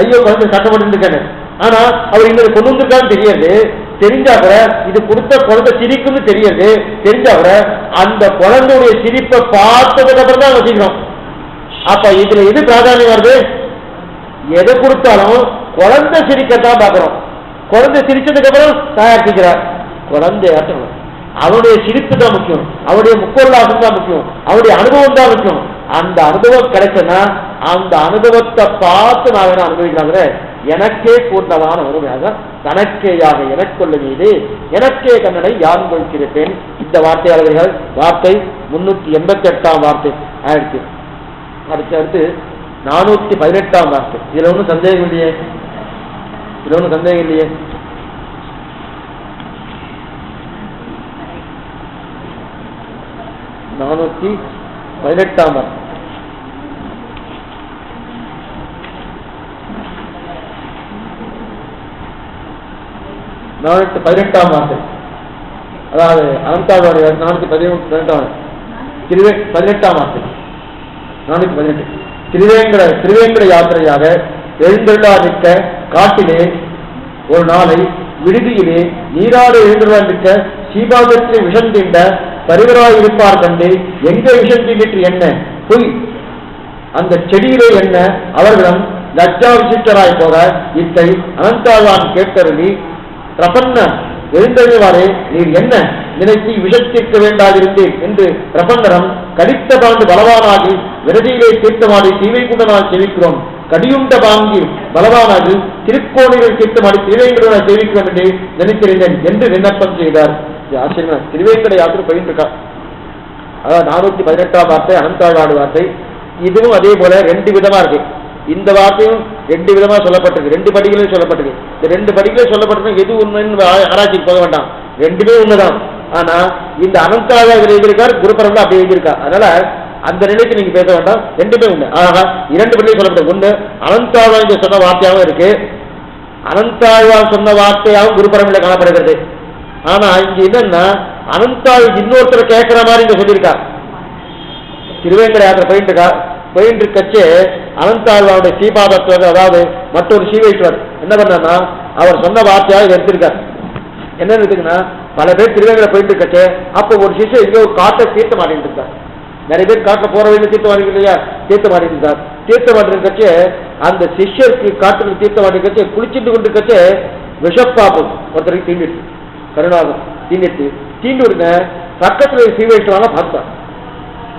ஐயோ குழந்தை கஷ்டப்பட்டு இருக்காரு. ஆனா அவர் இங்க கொண்டு வந்திருக்கான்னு தெரியாது, தெரிஞ்சா கூட இது கொடுத்த குழந்தை சிரிக்குன்னு தெரியாது, தெரிஞ்சா கூட அந்த குழந்தையுடைய சிரிப்பை பார்த்ததுக்கு அப்புறம் தான் வச்சுக்கணும். அப்ப இதுல எது பிராதானியம் வருது? எதை கொடுத்தாலும் குழந்தை சிரிக்கத்தான் பாக்குறோம். குழந்தை சிரிச்சதுக்கு அப்புறம் தயாரிக்கிறார் குழந்தையாட்டம். அவருடைய சிரிப்பு தான் முக்கியம், அவருடைய முக்கொள்ளாசம் தான் முக்கியம், அவருடைய அனுபவம் தான் முக்கியம். அந்த அனுபவம் கிடைச்சனா அந்த அனுபவத்தை பார்த்து நான் வேணா அனுபவிக்கிறாங்க. எனக்கே கூட்டமான உரிமையாக தனக்கேயாக எனக்குள்ள மீது எனக்கே கண்ணனை யான் கொள்கிறேன். இந்த வார்த்தையாளர்கள் வார்த்தை 388 வார்த்தை ஆயிடுச்சு. அடுத்து 418 வார்த்தை. இதுல ஒன்றும் சந்தேகம் இல்லையே, இதுல ஒன்றும் சந்தேகம் இல்லையே. வார்த்தை 418 வார்த்தை, அதாவது அனந்தாளுடைய 418 வார்த்தை 418. திருவேங்கட யாத்திரையாக எழுந்தருளா நிற்க காட்டிலே ஒரு நாளை விடுதியிலே நீராடு எழுந்துள்ளா நிற்க சீபாதத்திலே விஷம் தீண்ட பரிவராயிருப்பார் கண்டு எங்க விஷம் தீண்டிற்று என்ன பொய் அந்த செடியிலே என்ன அவர்களும் லஜ்ஜா விசிஷ்டராய் போக இத்தை அனந்தாழ்வான் கேட்டருளி பிரபன்ன எழுந்தறிவாரே நீர் என்ன நினைத்து விஷத்திற்க வேண்டாதிருந்தேன் என்று பிரபன்னரம் கடித்த பாண்டு பலவானாகி விரதியிலே தீர்த்தமாடி தீவைக்குண்டனால் செவிக்கிறோம் கடியுண்ட பாங்கி பலவானாகி திருக்கோணிகள் தீர்த்தமாடி திருவேங்கடனால் செவிக்கிறோம் என்று நினைத்திருந்தேன் என்று விண்ணப்பம் செய்தார். ஆச்சரியமா திருவேங்கட யாத்திரை பயின்றிருக்கா. அதாவது 418 வார்த்தை அனந்தாழ்வாடு வார்த்தை. இதுவும் அதே போல 2 விதமா இருக்கு. இந்த வார்த்தையும் 2 விதமா சொல்லப்பட்டிருக்கு, 2 படிகளையும் சொல்லப்பட்டிருக்கு. இந்த 2 படிகளே சொல்லப்பட்டிருக்கு. எது உண்மைன்னு ஆராய்ச்சிக்கு போக வேண்டாம், 2மே உண்மைதான். ஆனா இந்த அனந்தாழ்வா எழுதியிருக்கார், குருபரம்ல அப்படி எழுதியிருக்கா. அதனால அந்த நிலைக்கு நீங்க பேச வேண்டாம், 2மே உண்மை. ஆக 2 படியிலே சொல்லப்பட்ட ஒண்ணு அனந்தாழ்வா இங்க சொன்ன வார்த்தையாகவும் இருக்கு, அனந்தாழ்வா சொன்ன வார்த்தையாகவும் குருபரம்ல காணப்படுகிறது. ஆனா இங்க என்னன்னா அனந்தாள் இன்னொருத்தரை கேட்கிற மாதிரி இங்க சொல்லியிருக்கா. திருவேங்கட யாத்திரை போயிட்டு இருக்கச்சே அனந்தாழ்வாருடைய சீபாதத்துவம், அதாவது மற்றொரு சீவைஸ்வர் என்ன பண்ணா அவர் சொன்ன வார்த்தையாக இதை எடுத்திருக்கார். என்ன இருக்குன்னா பல பேர் திருவேங்கட போயிட்டு இருக்கச்சே அப்போ ஒரு சிஷ்யர் இங்கே ஒரு காட்டை தீர்த்த மாட்டிட்டு இருந்தார். நிறைய பேர் காட்டில் போற வழியில தீர்த்த மாட்டி இல்லையா, தீர்த்த மாட்டிட்டு இருந்தார். தீர்த்த மாட்டி இருக்கச்சே அந்த சிஷ்யருக்கு காட்டுக்கு தீர்த்த மாட்டி இருக்கச்சே குளிச்சுட்டு கொண்டு இருக்கச்சே விஷப்பாப்பு ஒருத்தருக்கு தீண்டிட்டு கருணாகம் தீண்டு விடுங்க. பக்கத்துல சீவைஸ்வரான பார்த்தான்.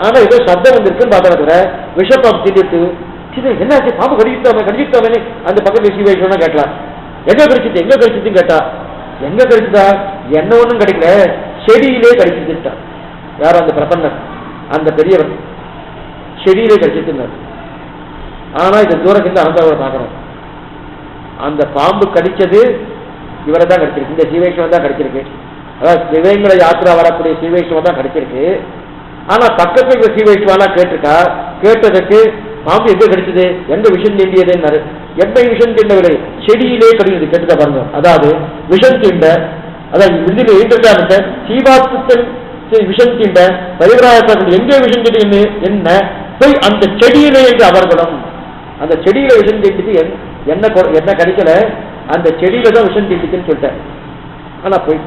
ஆனா ஏதோ சப்தம் வந்திருக்குன்னு பார்த்தா விஷப்பாம்பு தீண்டிட்டு என்னாச்சு பாம்பு கடிச்சிட்டாமே அந்த பக்கத்துல சீவைஸ்வரனா கேட்கலாம். எங்க கடிச்சிட்டுன்னு கேட்டா எங்க கடிச்சுதா என்ன ஒண்ணும் கிடைக்கல, செடியிலே கடிச்சுட்டான். யாரும் அந்த பிரபன்னர் அந்த பெரியவர் செடியிலே கடிச்சிட்டு. ஆனா இந்த தூரத்துல அனந்தாவை பார்க்கணும். அந்த பாம்பு கடிச்சது இவரை தான் கிடைச்சிருக்கு, இந்த சீவைஸ்வரன் தான் கிடைச்சிருக்கு. அதாவது திருவேங்கட யாத்திரா வரக்கூடிய சீவைஸ்வரன் தான் கிடைச்சிருக்கு. ஆனா பக்கத்துல சீவைஸ்வரனா கேட்டிருக்கா. கேட்டதுக்கு பாம்பு எங்க கிடைச்சது, எங்க விஷம் தீண்டியதுன்னு. எந்த விஷம் தீண்டவில்லை, செடியிலே கடிச்சது. கேட்டுக்க பாருங்க. அதாவது விஷம் தீண்ட, அதாவது விடுதலை எழுந்திருக்காங்க சீபாத்தத்தில் விஷம் தீண்ட பரிவராயத்தார்கள் எங்கே விஷம் தீண்டு என்ன போய் அந்த செடியிலே என்று அவர்களும் அந்த செடியில விஷம் தீண்டிட்டு என்ன கிடைக்கல, அந்த செடியில தான் விஷம் தீண்டிச்சுன்னு சொல்லிட்டேன். ஆனா போய்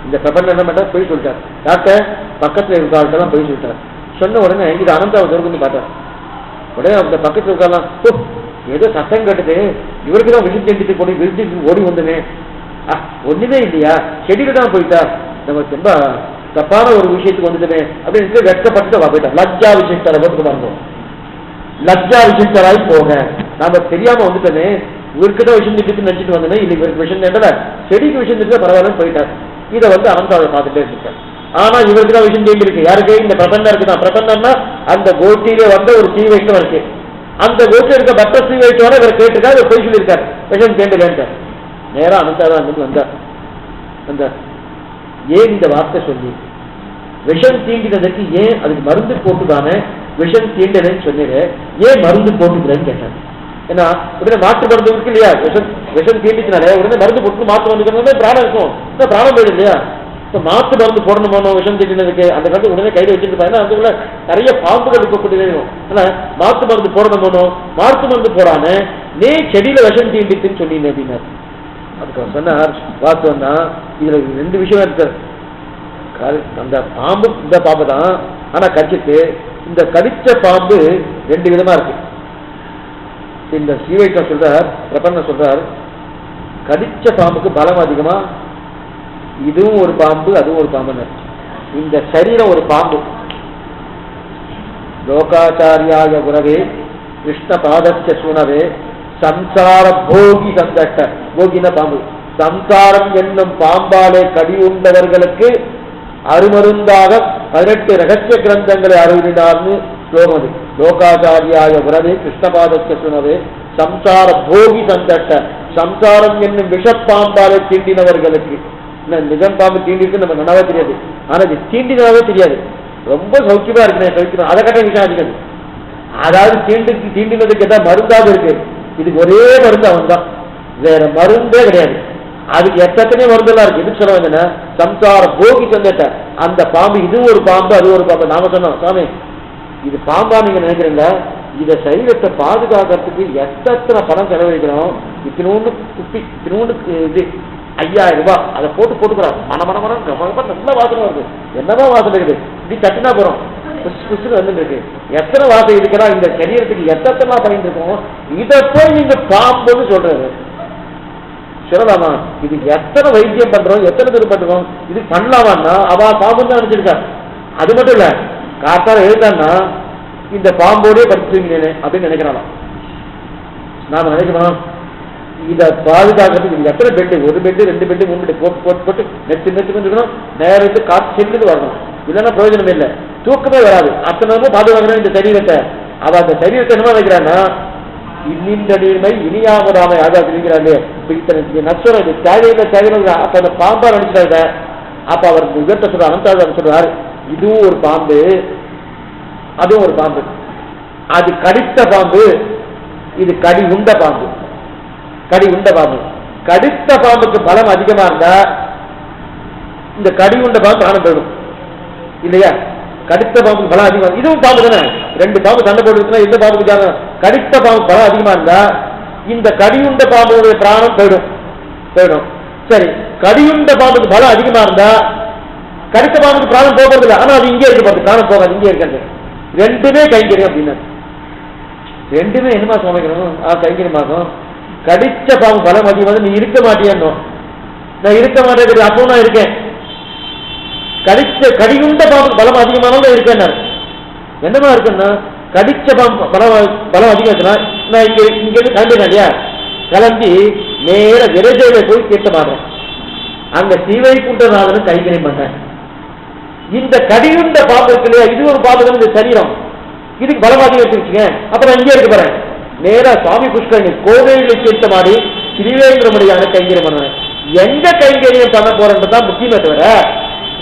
இந்த பிரபஞ்சம் என்ன பண்ண போய் சொல்லிட்டார். டாக்டர் பக்கத்துல இருக்கார்தான் போய் சொல்லிட்டார். சொன்ன உடனே இது அனந்தாவை துறந்து பார்த்தார். உடனே அந்த பக்கத்துல இருக்கலாம் ஏதோ சத்தம் கேட்டது, இவருக்கு தான் விஷம் தீண்டிட்டு போய் விருத்தி ஓடி வந்துமே, ஒண்ணுமே இல்லையா செடியில தான் போயிட்டா, நம்ம ரொம்ப தப்பான ஒரு விஷயத்துக்கு வந்துட்டுமே அப்படின்னு வெட்கப்பட்டு போயிட்டார். லஜ்ஜா விசிஷ்டரை போட்டு பாருங்க, லஜ்ஜா விசிஷ்டராய் போக நாம தெரியாம வந்துட்டோமே, இவருக்கு தான் விஷயம் தீட்டு நினைச்சிட்டு வந்தோமே, இல்லை இவருக்கு விஷயம் தேண்டல செடிக்கு விஷயம் தீட்டு பரவாயில்ல போயிட்டார். இதை அனந்தாவை பார்த்துட்டே இருக்கார். ஆனா இவருக்கு தான் விஷயம் தீண்டு இருக்கு. யாருக்கு, இந்த பிரபந்தம் இருக்குதான். பிரபந்தம்னா அந்த கோட்டியிலே வந்த ஒரு தீ வைக்கம் இருக்கு. அந்த கோட்டில் இருக்க மற்ற தீ வைக்கவரை இவர் கேட்டிருக்காரு, இவர் போய் சொல்லியிருக்காரு விஷம் தேண்டலேன்ட்டார். நேரம் அனந்தாவை அங்கிட்டு வந்தார். ஏன் இந்த வார்த்தை சொல்லி விஷம் தீண்டினதுக்கு ஏன் அதுக்கு மருந்து போட்டுதானே விஷம் தீண்டலன்னு சொன்னீங்க, ஏன் மருந்து போட்டுக்கிறேன்னு கேட்டாங்க. ஏன்னா உடனே மாற்று மருந்து இருக்கு இல்லையா, விஷம் தீண்டிச்சுனாலே உடனே மருந்து போட்டு மாற்று வந்து பிராணம் இருக்கும், பிராணம் போயிடும் இல்லையா. இப்போ மாத்து மருந்து போடணும் போனோம் விஷம் திட்டினதுக்கு அந்த கண்டு உடனே கையில் வச்சுட்டு ஏன்னா அதுக்குள்ள நிறைய பாம்புகள் இருக்கக்கூடிய வேணும். ஆனால் மாத்து மருந்து போடணும் போனோம், மாத்து மருந்து போடாம நீ செடியில விஷம் தீண்டித்துன்னு சொன்னீங்க அப்படின்னாரு. அதுக்கு அவர் சொன்னார் வாஸ்தவம் தான், இதுல 2 விஷயம் இருக்கு. அந்த பாம்பு இந்த பாம்பு தான், ஆனா கடிச்சிட்டு இந்த கடிச்ச பாம்பு 2 விதமா இருக்கு. இந்த சீவைக்க சொல்றார், பிரபன்ன சொல்றார், கடிச்ச பாம்புக்கு பலம் அதிகமா, இதுவும் ஒரு பாம்பு அதுவும் ஒரு பாம்பு. இந்த சரீரம் ஒரு பாம்பு. லோகாச்சாரியாய குரவே கிருஷ்ண பாதஸ்ய சுணவே சம்சார போகி சந்தட்ட. போகின பாம்பு. சம்சாரம் என்னும் பாம்பாலே கடி உண்டவர்களுக்கு அருமருந்தாக 18 ரகசிய கிரந்தங்களை அருளினார்னு ஸ்லோகம் அது. லோகாச்சாரியாய குரவே கிருஷ்ணபாதஸ்ய சுணவே சம்சார போகி சந்தட்ட. சம்சாரம் என்னும் விஷப்பாம்பாலே தீண்டினவர்களுக்கு. நிஜம் பாம்பு தீண்டிருக்கு நம்ம நல்லாவே தெரியாது, ஆனா இது தீண்டினாவே தெரியாது. ரொம்ப சௌக்கியமா இருக்கு, சௌக்கியம் அதை கட்ட விஷயம் அதிகம். அதாவது தீண்டினதுக்கு ஏதாவது மருந்தாக இருக்கு, இதுக்கு ஒரே மருந்து அவன் தான், வேற மருந்தே கிடையாது. அதுக்கு எத்தனை மருந்தெல்லாம் இருக்கு. எதுக்கு சொல்ல வேண்டிய சம்சார போகி சந்தட்ட. அந்த பாம்பு இதுவும் ஒரு பாம்பு அது ஒரு பாம்பு. நாம சொன்னோம் சாமி இது பாம்பா நீங்க நினைக்கிறீங்க, இதை சரீரத்தை பாதுகாக்கிறதுக்கு எத்தனை பணம் செலவழிக்கிறோம். இத்தினோண்டு குப்பி இத்தினோண்டு இது 5000 ரூபாய் அதை போட்டுக்கிறான். மனம் நல்ல வாசனை வருது. என்னவா வாசனை இருக்குது, இப்படி தட்டினா போறோம் புஷ்புஷ்னு வந்துட்டு இருக்கு. எத்தனை வாசனை இருக்கிறா இந்த சரீரத்துக்கு எத்தனை பண்ணிட்டு இருக்கோம். இதை போய் நீங்க பாம்புன்னு சொல்றது சொல்லலாமா? இது எத்தனை வைத்தியம் பண்றோம், எத்தனை பேர் பண்றோம், இது பண்ணலாமான்னா அவ பாம்பு தான் நினைச்சிருக்கா. அது மட்டும் இல்ல, காத்தால எழுதான்னா இந்த பாம்போடே படிச்சுருங்க அப்படின்னு நினைக்கிறானா. நாம நினைக்கிறோம் இதை பாதுகாக்கிறதுக்கு இது எத்தனை பெட்டு, 1 பெட்டு 2 பெட்டு 3 பெட்டு போட்டு நெட்டு இருக்கணும். நேரத்து காற்று செல்லுக்கு வரணும், இல்லைன்னா பிரயோஜனமே இல்லை, தூக்கமே வராது. அத்தனை பாதுகாக்கிறோம் இந்த சரீரத்தை. அவ அந்த சரீரத்தை என்ன நினைக்கிறான்னா இன்னின்ற நீர்மை இனியாமதாமை ஆகாதுங்கிறாரு. இத்தனை நஷ்டம் இது தேவையில்லை. அப்ப அந்த பாம்பா நினைச்சிட்டாங்க. அப்ப அவர் விவரத்தை சொல்ற அனந்தாஜர் சொல்றாரு, இதுவும் ஒரு பாம்பு அதுவும் ஒரு பாம்பு. அது கடித்த பாம்பு, இது கடி உண்ட பாம்பு. கடி உண்ட பாம்பு. கடித்த பாம்புக்கு பலம் அதிகமா இருந்தா இந்த கடி உண்ட பாம்பு ஆன போயிடும் இல்லையா? கடித்த பாம்புக்கு பலம் அதிகமா, இதுவும் பாம்பு தானே. 2 பாம்பு சண்டை போட்டுச்சுன்னா இந்த பாம்புக்கு கடித்த பாம்பு பலம் அதிகமா இருந்தா இந்த கடியுண்ட பாம்புடைய பிராணம் போயிடும். சரி, கடியுண்ட பாம்புக்கு பலம் அதிகமா இருந்தா கடித்த பாம்புக்கு பிராணம் போகிறது இல்லை, ஆனா அது இங்கே இருக்கு பாரு, பிராணம் போகாது, இங்கே இருக்கிறது. 2மே கைங்கரியம் அப்படின்னா 2மே என்னமா சமைக்கணும் கைங்கரியமாகும். கடிச்ச பாம்பு பலம் அதிகமாக நீ இருக்க மாட்டியோ, நான் இருக்க மாட்டேன் அப்போ நான் இருக்கேன். கடியுண்ட பாம்பு பலம் அதிகமானவங்க இருக்கேன். என்னமா இருக்குன்னா கடிச்ச பாம்பு பலம் அதிகமா நான் இங்கிருந்து கிளம்பினேன் இல்லையா, கிளம்பி நேர விரைஜையில போய் தீர்த்த மாட்டேன். அங்க சீவை குண்டநாதனும் கைங்கரியம் பண்றேன். இந்த கடியுண்ட பாம்பு இருக்கு இல்லையா, இது ஒரு பாம்பு தான். இந்த சரீரம் இதுக்கு பலமாதிரி வச்சிருக்கீங்க. அப்ப நான் இங்கே இருக்க போறேன். நேரா சுவாமி புஷ்கரணி கோவையில் தீர்த்த மாதிரி திருவேங்கடமுடியான கைங்கரியம் பண்ணுவேன். எங்க கைங்கரியம் பண்ண போறேன்றதான் முக்கியமே தவிர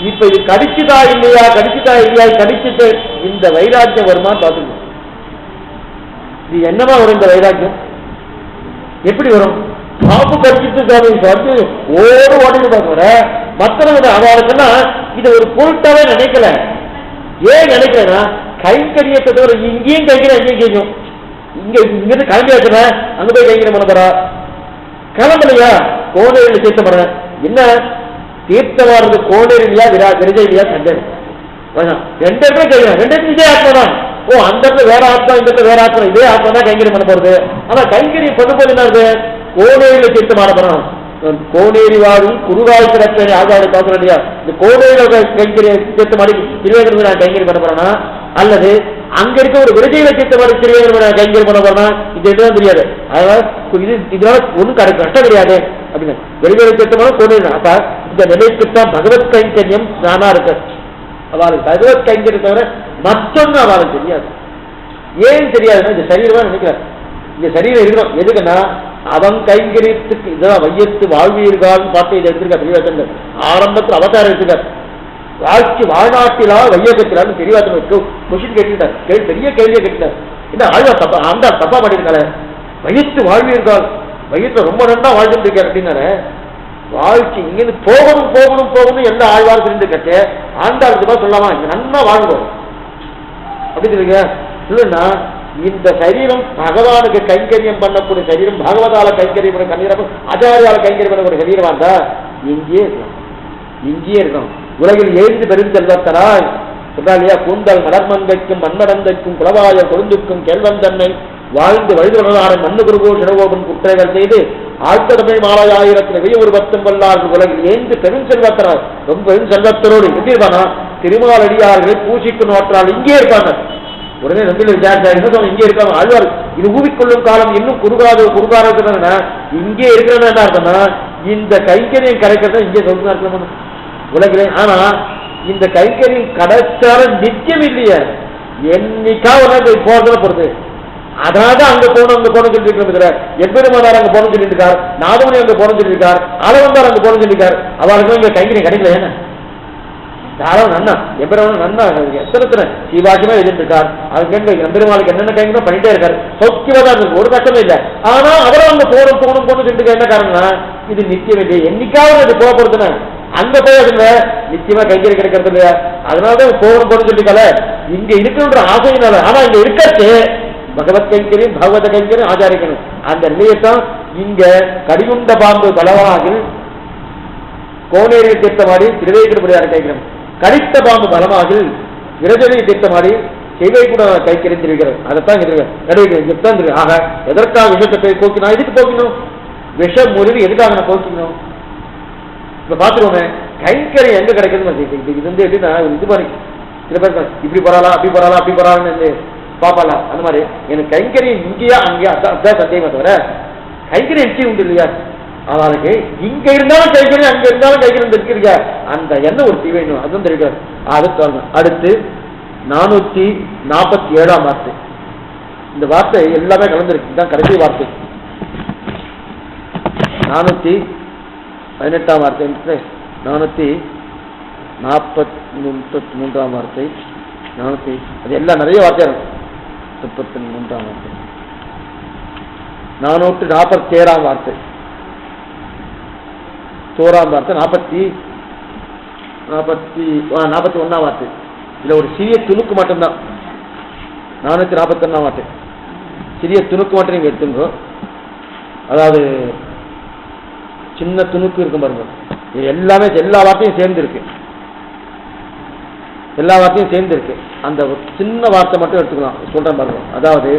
இப்ப இது கடிச்சுதா இல்லையா கடிச்சுட்டு இந்த வைராக்கியம் வருமானு பார்த்துக்கணும். இது என்னமா வரும் இந்த வைராக்கியம்? எப்படி வரும்? பாம்பு கடிச்சிட்டு ஓடிட்டு பார்க்கிற மற்றவங்க அவளுக்குன்னா இதை ஒரு பொருட்டாவே நினைக்கல. ஏன் நினைக்கிறேன்னா கைங்கரியத்தை தவிர இங்கேயும் கைக்கிறேன் அங்கேயும் கேட்கும். இங்கிருந்து கிளம்பி வச்சுறேன், அங்க போய் கைங்கரியம் பண்ண போறா. கிளம்பலையா கோனேரியில் தீர்த்தம் பண்றேன். என்ன தீர்த்தம் வர்றது கோனேரியா விரஜையா சண்டேன் 2 இடத்துல கைக்கிறேன். 2 இடத்துல இதே ஆத்மா தான். அந்த இடத்துல வேற ஆத்மா, இந்த இடத்துல வேற ஆத்மா, இதே ஆத்மா தான் கைங்கரியம் பண்ண போறது. ஆனா கைங்கரியம் பண்ணும்போது என்ன இருக்கு? கோனேரியில தீர்த்தம் ஆட போறோம். கோனேரி வாழும் குருவாய் சிறப்பேனி ஆகாது பார்க்கணும் இல்லையா? இந்த கோனேரியோட கைங்கரிய தீர்த்தம் ஆடி திருவேங்கடம் நான் கைங்கரியம் பண்ண போறேன்னா, அல்லது அங்க இருக்க ஒரு விரஜையில தீர்த்தம் ஆடி திருவேங்கடம் கைங்கரியம் பண்ண போறேன்னா, இது எதுவும் தெரியாது. அதனால இதனால ஒன்றும் கஷ்டம் கிடையாது அப்படின்னு விரஜையில தீர்த்தமான கோனேரி. அப்ப இந்த நிலைக்குத்தான் பகவத் கைங்கரியம் நானா இருக்கு. அவளுக்கு பகவத் கைங்கரியம் தவிர மற்றொன்னு அவளுக்கு தெரியாது. ஏன் தெரியாதுன்னா இந்த சரீரமா நினைக்கிறார். இந்த சரீரம் இருக்கணும் எதுக்குன்னா அவன் கைங்கரியத்துக்கு இதான் வையத்து வாழ்வீர்கள் பார்த்து இதை எடுத்திருக்கார் பெரியவாசன். ஆரம்பத்தில் அவதாரம் எடுத்துக்கார். வாழ்நாட்டிலா வையகத்திலான்னு பெரியவாசன் கொஸ்டின் கேட்டுட்டார். பெரிய கேள்வியை கேட்டுட்டார். என்ன ஆழ்வா தப்பா அந்த தப்பா பண்ணியிருக்காரு. வையத்து வாழ்வீர்கள், வையத்தை ரொம்ப நல்லா வாழ்ந்துட்டு இருக்காரு அப்படின்னாரு. வாழ்க்கை இங்கிருந்து போகணும் போகணும் போகணும் எந்த ஆழ்வார் சொல்லி கட்டு ஆண்டாளுக்கு சொல்லாமா இங்க நல்லா வாழ்வோம் அப்படின்னு சொல்லுங்க. இல்லைன்னா இந்த சரீரம் பகவானுக்கு கைங்கரியம் பண்ணக்கூடிய சரீரம், பகவதால கைங்கரியம் பண்ண சரீரம், ஆச்சாரியால கைங்கரியம் பண்ணக்கூடிய சரீரமா இருந்தா இங்கேயே இருக்கணும், இங்கேயே இருக்கணும். உலகில் எழுந்து பெருஞ்செல்வத்தராய் சொல்றா இல்லையா, கூந்தல் மலர்மந்தைக்கும் மண்மடந்தைக்கும் குலவாய கொழுந்துக்கும் கேள்வன் தன்னை வாழ்ந்து வழிதுணரான மண்ணு குருகோ சிறவோபன் குற்றைகள் செய்து ஆழ்த்த தமிழ் மாலாயிரத்தில் வெய்ய ஒரு பத்தம் வல்லார்கள் உலகில் ஏந்து பெருஞ்செல்வத்தராய் ரொம்ப பெருஞ்செல்வத்தரோடு எப்படி இருப்பானா திருமாலடியார்களை பூசிக்கு நோற்றால் இங்கே இருப்பாங்க. உடனே நம்பியில் விசாரிச்சாரு இங்கே இருக்காங்க ஆழ்வார் இது ஊவிக்கொள்ளும் காலம் இன்னும் குறுகாரதுன்னா இங்கே இருக்கிறது என்ன அர்த்தம்னா இந்த கைங்கரியம் கிடைக்கிறத இங்கே சொல்லுங்க இருக்கணும் உலகிலே. ஆனா இந்த கைங்கரியம் கிடைச்சால நிச்சயம் இல்லையே, என்னைக்கா உடனே போறதுல பொறுத்து. அதாவது அங்க போகணும் சொல்லிட்டு இருக்கிற எப்பெருமானார் அங்க போகணும் சொல்லிட்டு இருக்கார், நாதமணி அங்க போகணும் சொல்லிட்டு இருக்கார், ஆளவந்தார் அங்க போகணும் சொல்லியிருக்கார். அவளுக்கு இங்க கைங்கரியம் கிடைக்கல. ஏன்னா தாராளம் நன்னா எப்பெருமானும் நன்னா எத்தனை சீவாசமே எழுதிருக்கார். அது கேட்க எம்பெருமாளுக்கு என்னென்ன கைங்கரியம் பண்ணிட்டே இருக்காரு, சௌக்கியமா இருக்கு, ஒரு கஷ்டமே இல்லை. ஆனா அவரும் அங்க போகணும் சொல்லிட்டு என்ன காரணம்னா இது நிச்சயம் இல்லையே, என்னைக்காவது அது போக பொறுத்துன அங்க போய் அதுல நிச்சயமா கைங்கரி கிடைக்கிறது இல்லையா. அதனாலதான் போகணும் சொல்லிருக்கல இங்க இருக்குன்ற ஆசையினால. ஆனா இங்க இருக்கச்சு பகவத் கைங்கரியம் பகவத கைங்கரியம் ஆச்சாரிக்கணும். அந்த நிலையத்தான் இங்க கடிகுண்ட பாம்பு பலவாகில் கோனேரியை தீர்த்தமாடி திருவேங்கடமுடியார் கைக்கிறோம், கடித்த பாம்பு பலமாகில் விரஜனையை தீர்த்தமாடி செய்வை கூட கைக்கறிந்திருக்கிறது. அதைத்தான் கிடையாது. ஆக எதற்காக விஷத்தை போக்கினா எதுக்கு போக்கணும், விஷம் முறிவு எதுக்காக நான் போக்கணும். இப்ப பாத்துருவோமே கைக்கறி எங்க கிடைக்குதுன்னு இது வந்து எப்படின்னா இது பண்ணி சில பேர் இப்படி போறாளா அப்படி போறாளா அப்படி போறான்னு பாப்பாளா அந்த மாதிரி எனக்கு கைக்கறி இங்கேயா அங்கேயா அதான் சந்தேகமா தவிர கைக்கறி நிச்சயம் உண்டு இல்லையா. அவளுக்கு இங்க இருந்தாலும் கைக்கறி அங்க இருந்தாலும் கைக்கறி இருக்கிறீங்க அந்த எண்ணம் ஒரு தீவைணும் அதுவும் தெரிவிக்கிறார். அது அடுத்து 447ஆம் வார்த்தை. இந்த வார்த்தை எல்லாமே கலந்துருக்கு, இதுதான் கடைசி வார்த்தை. 418ஆம் வார்த்தை, 433ஆம் வார்த்தை, அது எல்லாம் நிறைய வார்த்தை இருக்கு. 33ஆம் வார்த்தை, 447ஆம் வார்த்தை, 1ஆம் வார்த்தை, 41ஆம் வார்த்தை. இதுல ஒரு சிறிய துணுக்கு மட்டும்தான் 441ஆம் வார்த்தை, சிறிய துணுக்கு மட்டும் நீங்க எடுத்துங்க. அதாவது சின்ன துணுக்கு இருக்கும் பாருங்க, எல்லாமே எல்லா வார்த்தையும் சேர்ந்து இருக்கு, எல்லா வார்த்தையும் சேர்ந்து இருக்கு. அந்த சின்ன வார்த்தை மட்டும் எடுத்துக்கலாம், சொல்றேன் பாருங்க. அதாவது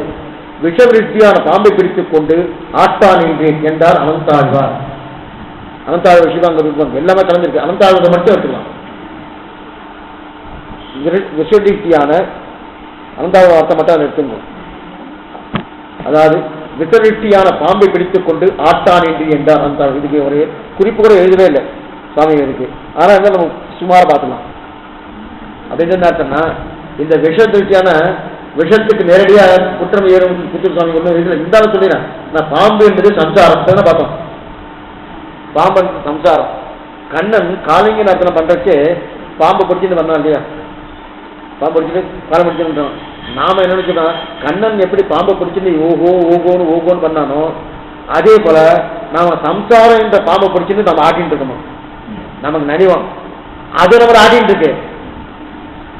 விஷவிருத்தியான பாம்பை பிடித்துக் கொண்டு ஆட்டான் என்றார் அனந்தாழ்வார். அனந்தாழ்வார் விஷயம் அங்க எல்லாமே கலந்துருக்கு, அனந்தாழ்வாரை மட்டும் எடுத்துக்கலாம். விஷவிருத்தியான அனந்தாழ்வார் வார்த்தை மட்டும் அதை எடுத்துங்க. அதாவது விசரிட்டியான பாம்பை பிடித்துக் கொண்டு ஆட்டான் என்றார் அனந்தாழ்வார். இதுக்கு ஒரு குறிப்பு கூட எழுதவே இல்லை சுவாமி இருக்கு. ஆனா இருந்தாலும் நம்ம சுமார பார்த்துக்கலாம். அப்படின்னு என்ன அர்த்தம்னா இந்த விஷத்திருஷ்டியான விஷத்துக்கு நேரடியாக குற்றம் ஏறும் குற்றம் சுவாமி ஒன்றும் இல்லை. இருந்தாலும் சொல்லிடுறேன் நான் பாம்பு என்பது சம்சாரம் தானே பார்த்தோம். பாம்பு சம்சாரம். கண்ணன் காலிங்க நர்த்தனம் பண்றதுக்கு பாம்பை பிடிச்சிட்டு வந்தான் இல்லையா, பாம்பு பிடிச்சிட்டு காலம் பிடிச்சுட்டோம். நாம என்ன நினைச்சோம், கண்ணன் எப்படி பாம்பை பிடிச்சிட்டு ஓகோன்னு பண்ணானோ அதே போல நாம சம்சாரம் என்ற பாம்பை பிடிச்சிட்டு நம்ம ஆட்டின்னு இருக்கணும். நமக்கு நினைவோம் அது நம்ம ஆட்டின்னு இருக்கு.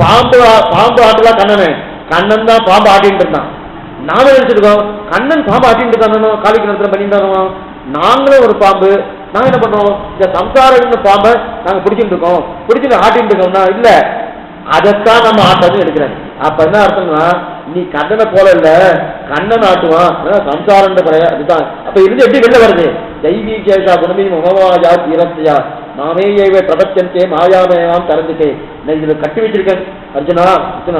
பாம்பு ஆட்டலாம் கண்ணன் தான் பாம்பு ஆட்டின்னு இருந்தான். நாம நினைச்சிருக்கோம் கண்ணன் பாம்பு ஆட்டின்னு இருக்கானோ காலிக்கு நிறுத்தம் பண்ணிட்டு நாங்களும் ஒரு பாம்பு. நாங்க என்ன பண்றோம், இந்த சம்சாரம் பாம்பை நாங்க பிடிச்சிட்டு இருக்கோம், பிடிச்சிட்டு ஆட்டின்னு இருக்கோம்னா இல்ல, அதைத்தான் நம்ம ஆட்டம்னு எடுக்கிறேன். அப்ப என்ன அர்த்தம்னா நீ கண்ணனை போல இல்ல, கண்ணன் ஆட்டுவான் சம்சாரம் அதுதான். அப்ப இருந்து எப்படி வெளில வருது, தெய்வீகேஷா குணமி முகமாஜா தீரத்தையா மாமேயவே பிரபஞ்சத்தே மாயாமயாம் திறந்துட்டே நான் இதுல கட்டி வச்சிருக்கேன் அர்ஜுனா,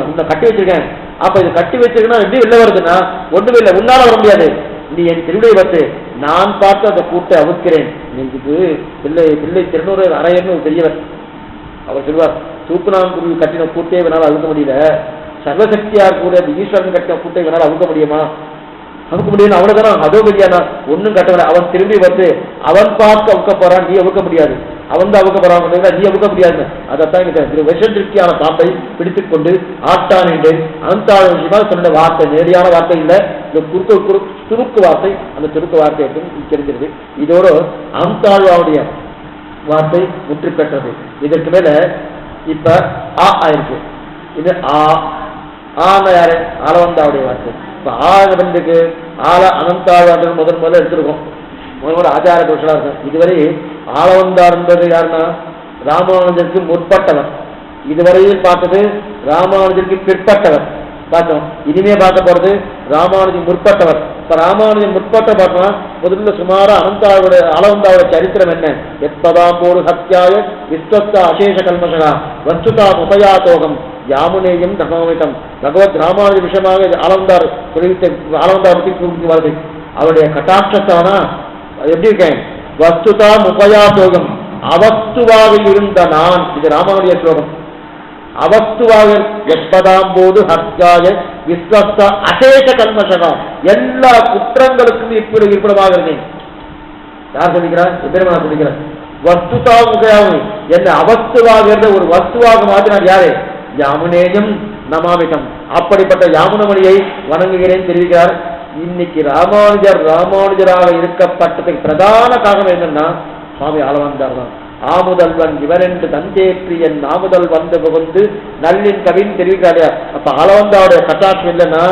உன்னை கட்டி வச்சிருக்கேன். அப்ப இது கட்டி வச்சிருக்கேன்னா எப்படி வெளில வருதுன்னா ஒண்ணுமே இல்லை, உன்னால வர முடியாது. நீ என் திருவிழை பத்து நான் பார்த்து அந்த கூட்டை அவுக்கிறேன். இதுக்கு பிள்ளை திருநூறு அரையன்னு பெரியவர் அவர் சொல்வார், தூக்குநாங்குருவி கட்டின கூட்டே வேணாலும் அவுக்க முடியல, சர்வசக்தியா கூட ஈஸ்வரன் கட்டின கூட்டை வேணாலும் அவுக்க முடியுமா, அவுக்க முடியும் அவ்வளவுதானா, அதோ பெரியானா ஒன்னும் கட்டவன. அவன் திரும்பி வந்து அவன் பார்த்து அவுக்க போறான், நீ அவுக்க முடியாது. அவன் தான் அவுக்க போறான், நீ அவுக்க முடியாது. அதைத்தான் விஷம் திருப்தியான பாம்பை பிடித்துக் கொண்டு ஆட்டான் என்று அனந்தாழ் விஷயமா சொன்ன வார்த்தை நேரடியான வார்த்தை இல்லை, துருக்கு வார்த்தை. அந்த துருக்கு வார்த்தை தெரிஞ்சிருது. இதோடு அனந்தாழ்வாவுடைய வார்த்தை முற்றி பெற்றது. இதற்கு மேல இப்ப ஆ ஆயிருக்கு. இது ஆன யாரு? ஆளவந்தாவுடைய வார்த்தை. இப்ப ஆனதுக்கு ஆள அனந்தாழ்வார்கள் முதல்ல எடுத்திருக்கோம். முதல்ல ஆச்சார புருஷனா இருக்கும். இதுவரை ஆளவந்தார் என்பது யாருன்னா ராமானுஜருக்கு முற்பட்டவர். இதுவரையில் பார்த்தது ராமானுஜருக்கு பிற்பட்டவர் பார்த்தோம். இனிமே பார்க்க போறது ராமானுஜன் முற்பட்டவர். இப்ப ராமானுஜன் முற்பட்ட பார்த்தோம்னா முதல்ல சுமார அனந்தாவுடைய அளவந்தாவுடைய சரித்திரம் என்ன? எப்பதாம் போடு ஹத்யாய விஸ்வத்த அசேஷ கல்மஷகா வஸ்துதாம் உபயாத்தோகம் யாமுனேயம் தகவமிதம். பகவத் ராமானுஜ விஷயமாக அளவந்தார் அளவந்தார் பற்றி வருது. அவருடைய கட்டாட்சத்தானா எப்படி இருக்கேன்? வஸ்துதாம் உபயாத்தோகம், அவஸ்துவாக இருந்த நான். இது ராமானுடைய ஸ்லோகம். அவஸ்துவாக எப்பதாம் போது ஹர்காய விஸ்வஸ்த அசேஷ கல்மஷகம், எல்லா குற்றங்களுக்கும் இப்படி இருப்பிடமாக இருந்தேன். யார் சொல்லிக்கிறார்? பெருமாள் சொல்லிக்கிறார். வஸ்துதா முகையாவும் என்ன அவஸ்துவாக இருந்த ஒரு வஸ்துவாக மாற்றினார். யாரு? யாமுனேயம் நமாமிதம். அப்படிப்பட்ட யாமுனமணியை வணங்குகிறேன் தெரிவிக்கிறார். இன்னைக்கு ராமானுஜராக இருக்கப்பட்டதுக்கு பிரதான காரணம் என்னன்னா சுவாமி ஆளவந்தார் தான். ஆமுதல்வன் இவரென்று தஞ்சேற்றியன் நாமுதல் வந்து புகுந்து நல்லின் கவின்னு தெரிவிக்கிறாரு. அப்ப ஆளவந்தாவுடைய கட்டாட்சம் இல்லைன்னா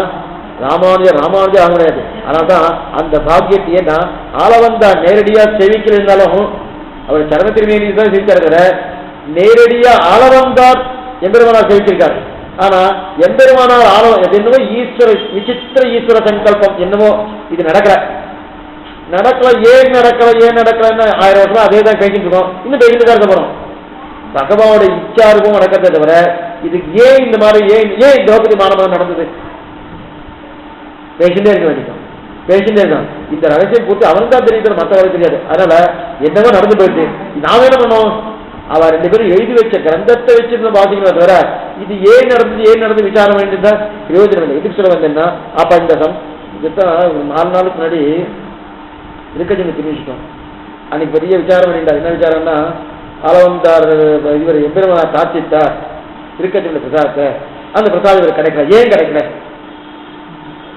ராமானுஜர் ஆக முடியாது. அதனால்தான் அந்த பாக்கியத்தையே நான் ஆளவந்தா நேரடியா செவிக்கல இருந்தாலும் அவர் சரண திருமேனி தான் செவிக்கிறார். நேரடியா ஆளவந்தார் எம்பெருமானார் செவிச்சிருக்காரு. ஆனா எம்பெருமானார் என்னவோ ஈஸ்வர விசித்திர ஈஸ்வர சங்கல்பம் என்னவோ இது நடக்கல. ஏன் நடக்கலன்னு 1000 வருஷம் அதே தான் பேசிட்டு இருக்கோம். இன்னும் பேசிட்டு தான் இருக்க போறோம். பகவானோட இச்சாருக்கும் நடக்கிறத தவிர இதுக்கு ஏன் இந்த மாதிரி ஏன் திரௌபதி மானவன் நடந்தது பேசிட்டே இருக்க வேண்டியதான். பேசிட்டே இருக்கான். இந்த ரகசியம் பூர்த்தி அவனுக்கு தான் தெரியுது, மற்றவருக்கு தெரியாது. அதனால என்னவோ நடந்து போயிடுச்சு. நாம என்ன பண்ணோம்? அவ 2 பேரும் எழுதி வச்ச கிரந்தத்தை வச்சிருந்த வாசிக்கிறத தவிர இது ஏன் நடந்து விசாரம் வேண்டியதுதான் பிரயோஜனம் இல்லை. எதுக்கு சொல்ல வந்தேன்னா அப்ப இந்த இதுதான் 4 நாளுக்கு முன்னாடி இருக்கஜனை தெரிவிச்சிட்டோம். அன்னைக்கு பெரிய விசாரம் வேண்டாம். என்ன விசாரம்னா ஆளவந்தார் இவர் எம்பெருமானார் சாட்சித்தார் இருக்கஜன பிரசாதத்தை. அந்த பிரசாதம் இவர் கிடைக்கல. ஏன் கிடைக்கல?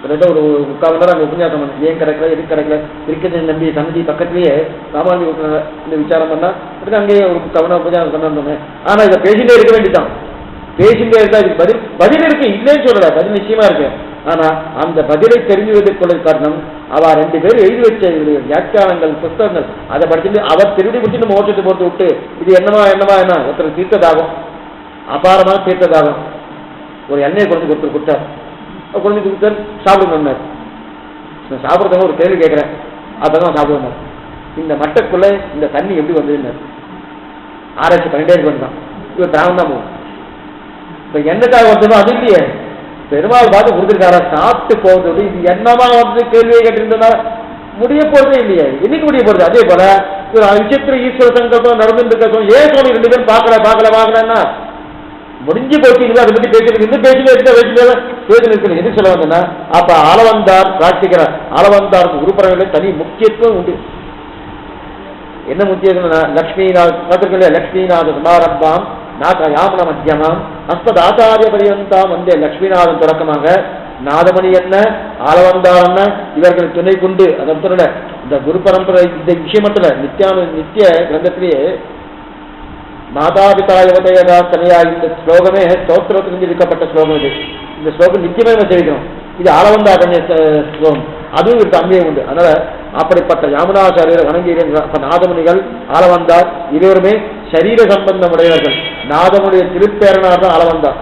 ஒரு 3/4 மணி நேரம் உபன்யாசம் பண்ண. ஏன் கிடைக்கல, எதுக்கு கிடைக்கல? இருக்கஜன் நம்பி சன்னதி பக்கத்திலேயே ராமானுஜ இந்த விசாரம் பண்ணா அப்படி அங்கேயே ஒரு 3/4 மணி நேரம் உபன்யாசம் பண்ண. ஆனா இதை பேசிட்டே இருக்க வேண்டியதான். பேசிட்டே இருந்தா இதுக்கு பதில் இருக்கு, இல்லைன்னு சொல்லல, பதில் நிச்சயமா இருக்கு. ஆனா அந்த பதிலை தெரிஞ்சுவதற்கு காரணம் அவ 2 பேரும் எழுதி வச்ச வியாக்கியானங்கள் புத்தகங்கள் அதை படிச்சுட்டு அவர் திருடி பிடிச்சிட்டு மோட்சத்தை போட்டு விட்டு இது என்னமா என்ன ஒருத்தர் தீர்த்ததாகும், அபாரமான தீர்த்ததாகும். ஒரு எண்ணெயை குழந்தை கொடுத்தார். குழந்தை கொடுத்தார், சாப்பிடுங்க. சாப்பிட்றவங்க ஒரு கேள்வி கேட்கிறேன், அதான் சாப்பிடுவாங்க. இந்த மட்டக்குள்ள இந்த தண்ணி எப்படி வந்ததுன்னு ஆராய்ச்சி பண்ணிட்டே இருக்க வேண்டாம். இவர் திராவம் தான் போகும். இப்ப என்னக்காக வந்ததோ அது இல்லையே, பெருமாள் பார்த்து கொடுத்துருக்காரா சாப்பிட்டு போகிறது. இது என்னமா வந்து கேள்வியை கேட்டிருந்தா முடிய போறதே இல்லையே, இன்னைக்கு முடிய போறது. அதே போல ஒரு விசித்திர ஈஸ்வர சங்கல்பம் நடந்துட்டு இருக்க. ஏன் சுவாமி 2 பேரும் பார்க்கலன்னா முடிஞ்சு போச்சு. அதை பத்தி பேசுறது இன்னும் பேசுறது எது சொல்ல வந்தேன்னா அப்ப ஆளவந்தார் பிரார்த்திக்கிறார். ஆளவந்தார் குருபரங்கள தனி முக்கியத்துவம் உண்டு. என்ன முக்கியத்துவம்னா லக்ஷ்மிநாத சமாரம்பாம் யாமன மத்தியமாம் அஸ்மத் ஆச்சாரிய பரியந்தாம் வந்தே லட்சுமிநாதன் தொடக்கமாக நாதமணி என்ன ஆளவந்தார் என்ன இவர்கள் துணை கொண்டு அதன் சொல்லல இந்த குரு பரம்பரை இந்த விஷயமத்துல நித்திய கிரந்தத்திலேயே மாதாபிதா யுவதயதா தனியா இந்த ஸ்லோகமே ஸ்தோத்திரத்திலிருந்து இருக்கப்பட்ட ஸ்லோகம். இது இந்த ஸ்லோகம் நித்தியமே வச்சிருக்கிறோம். இது ஆளவந்தார் ஸ்லோகம், அதுவும் இருக்கு, அங்கேயும் உண்டு. அதனால அப்படிப்பட்ட யாமுனாச்சாரியர் வணங்குகிறேன். அப்ப நாதமுனிகள் ஆளவந்தார் இருவருமே சரீர சம்பந்தம் உடையவர்கள். நாதமுடைய திருப்பேரனார் தான் ஆளவந்தார்.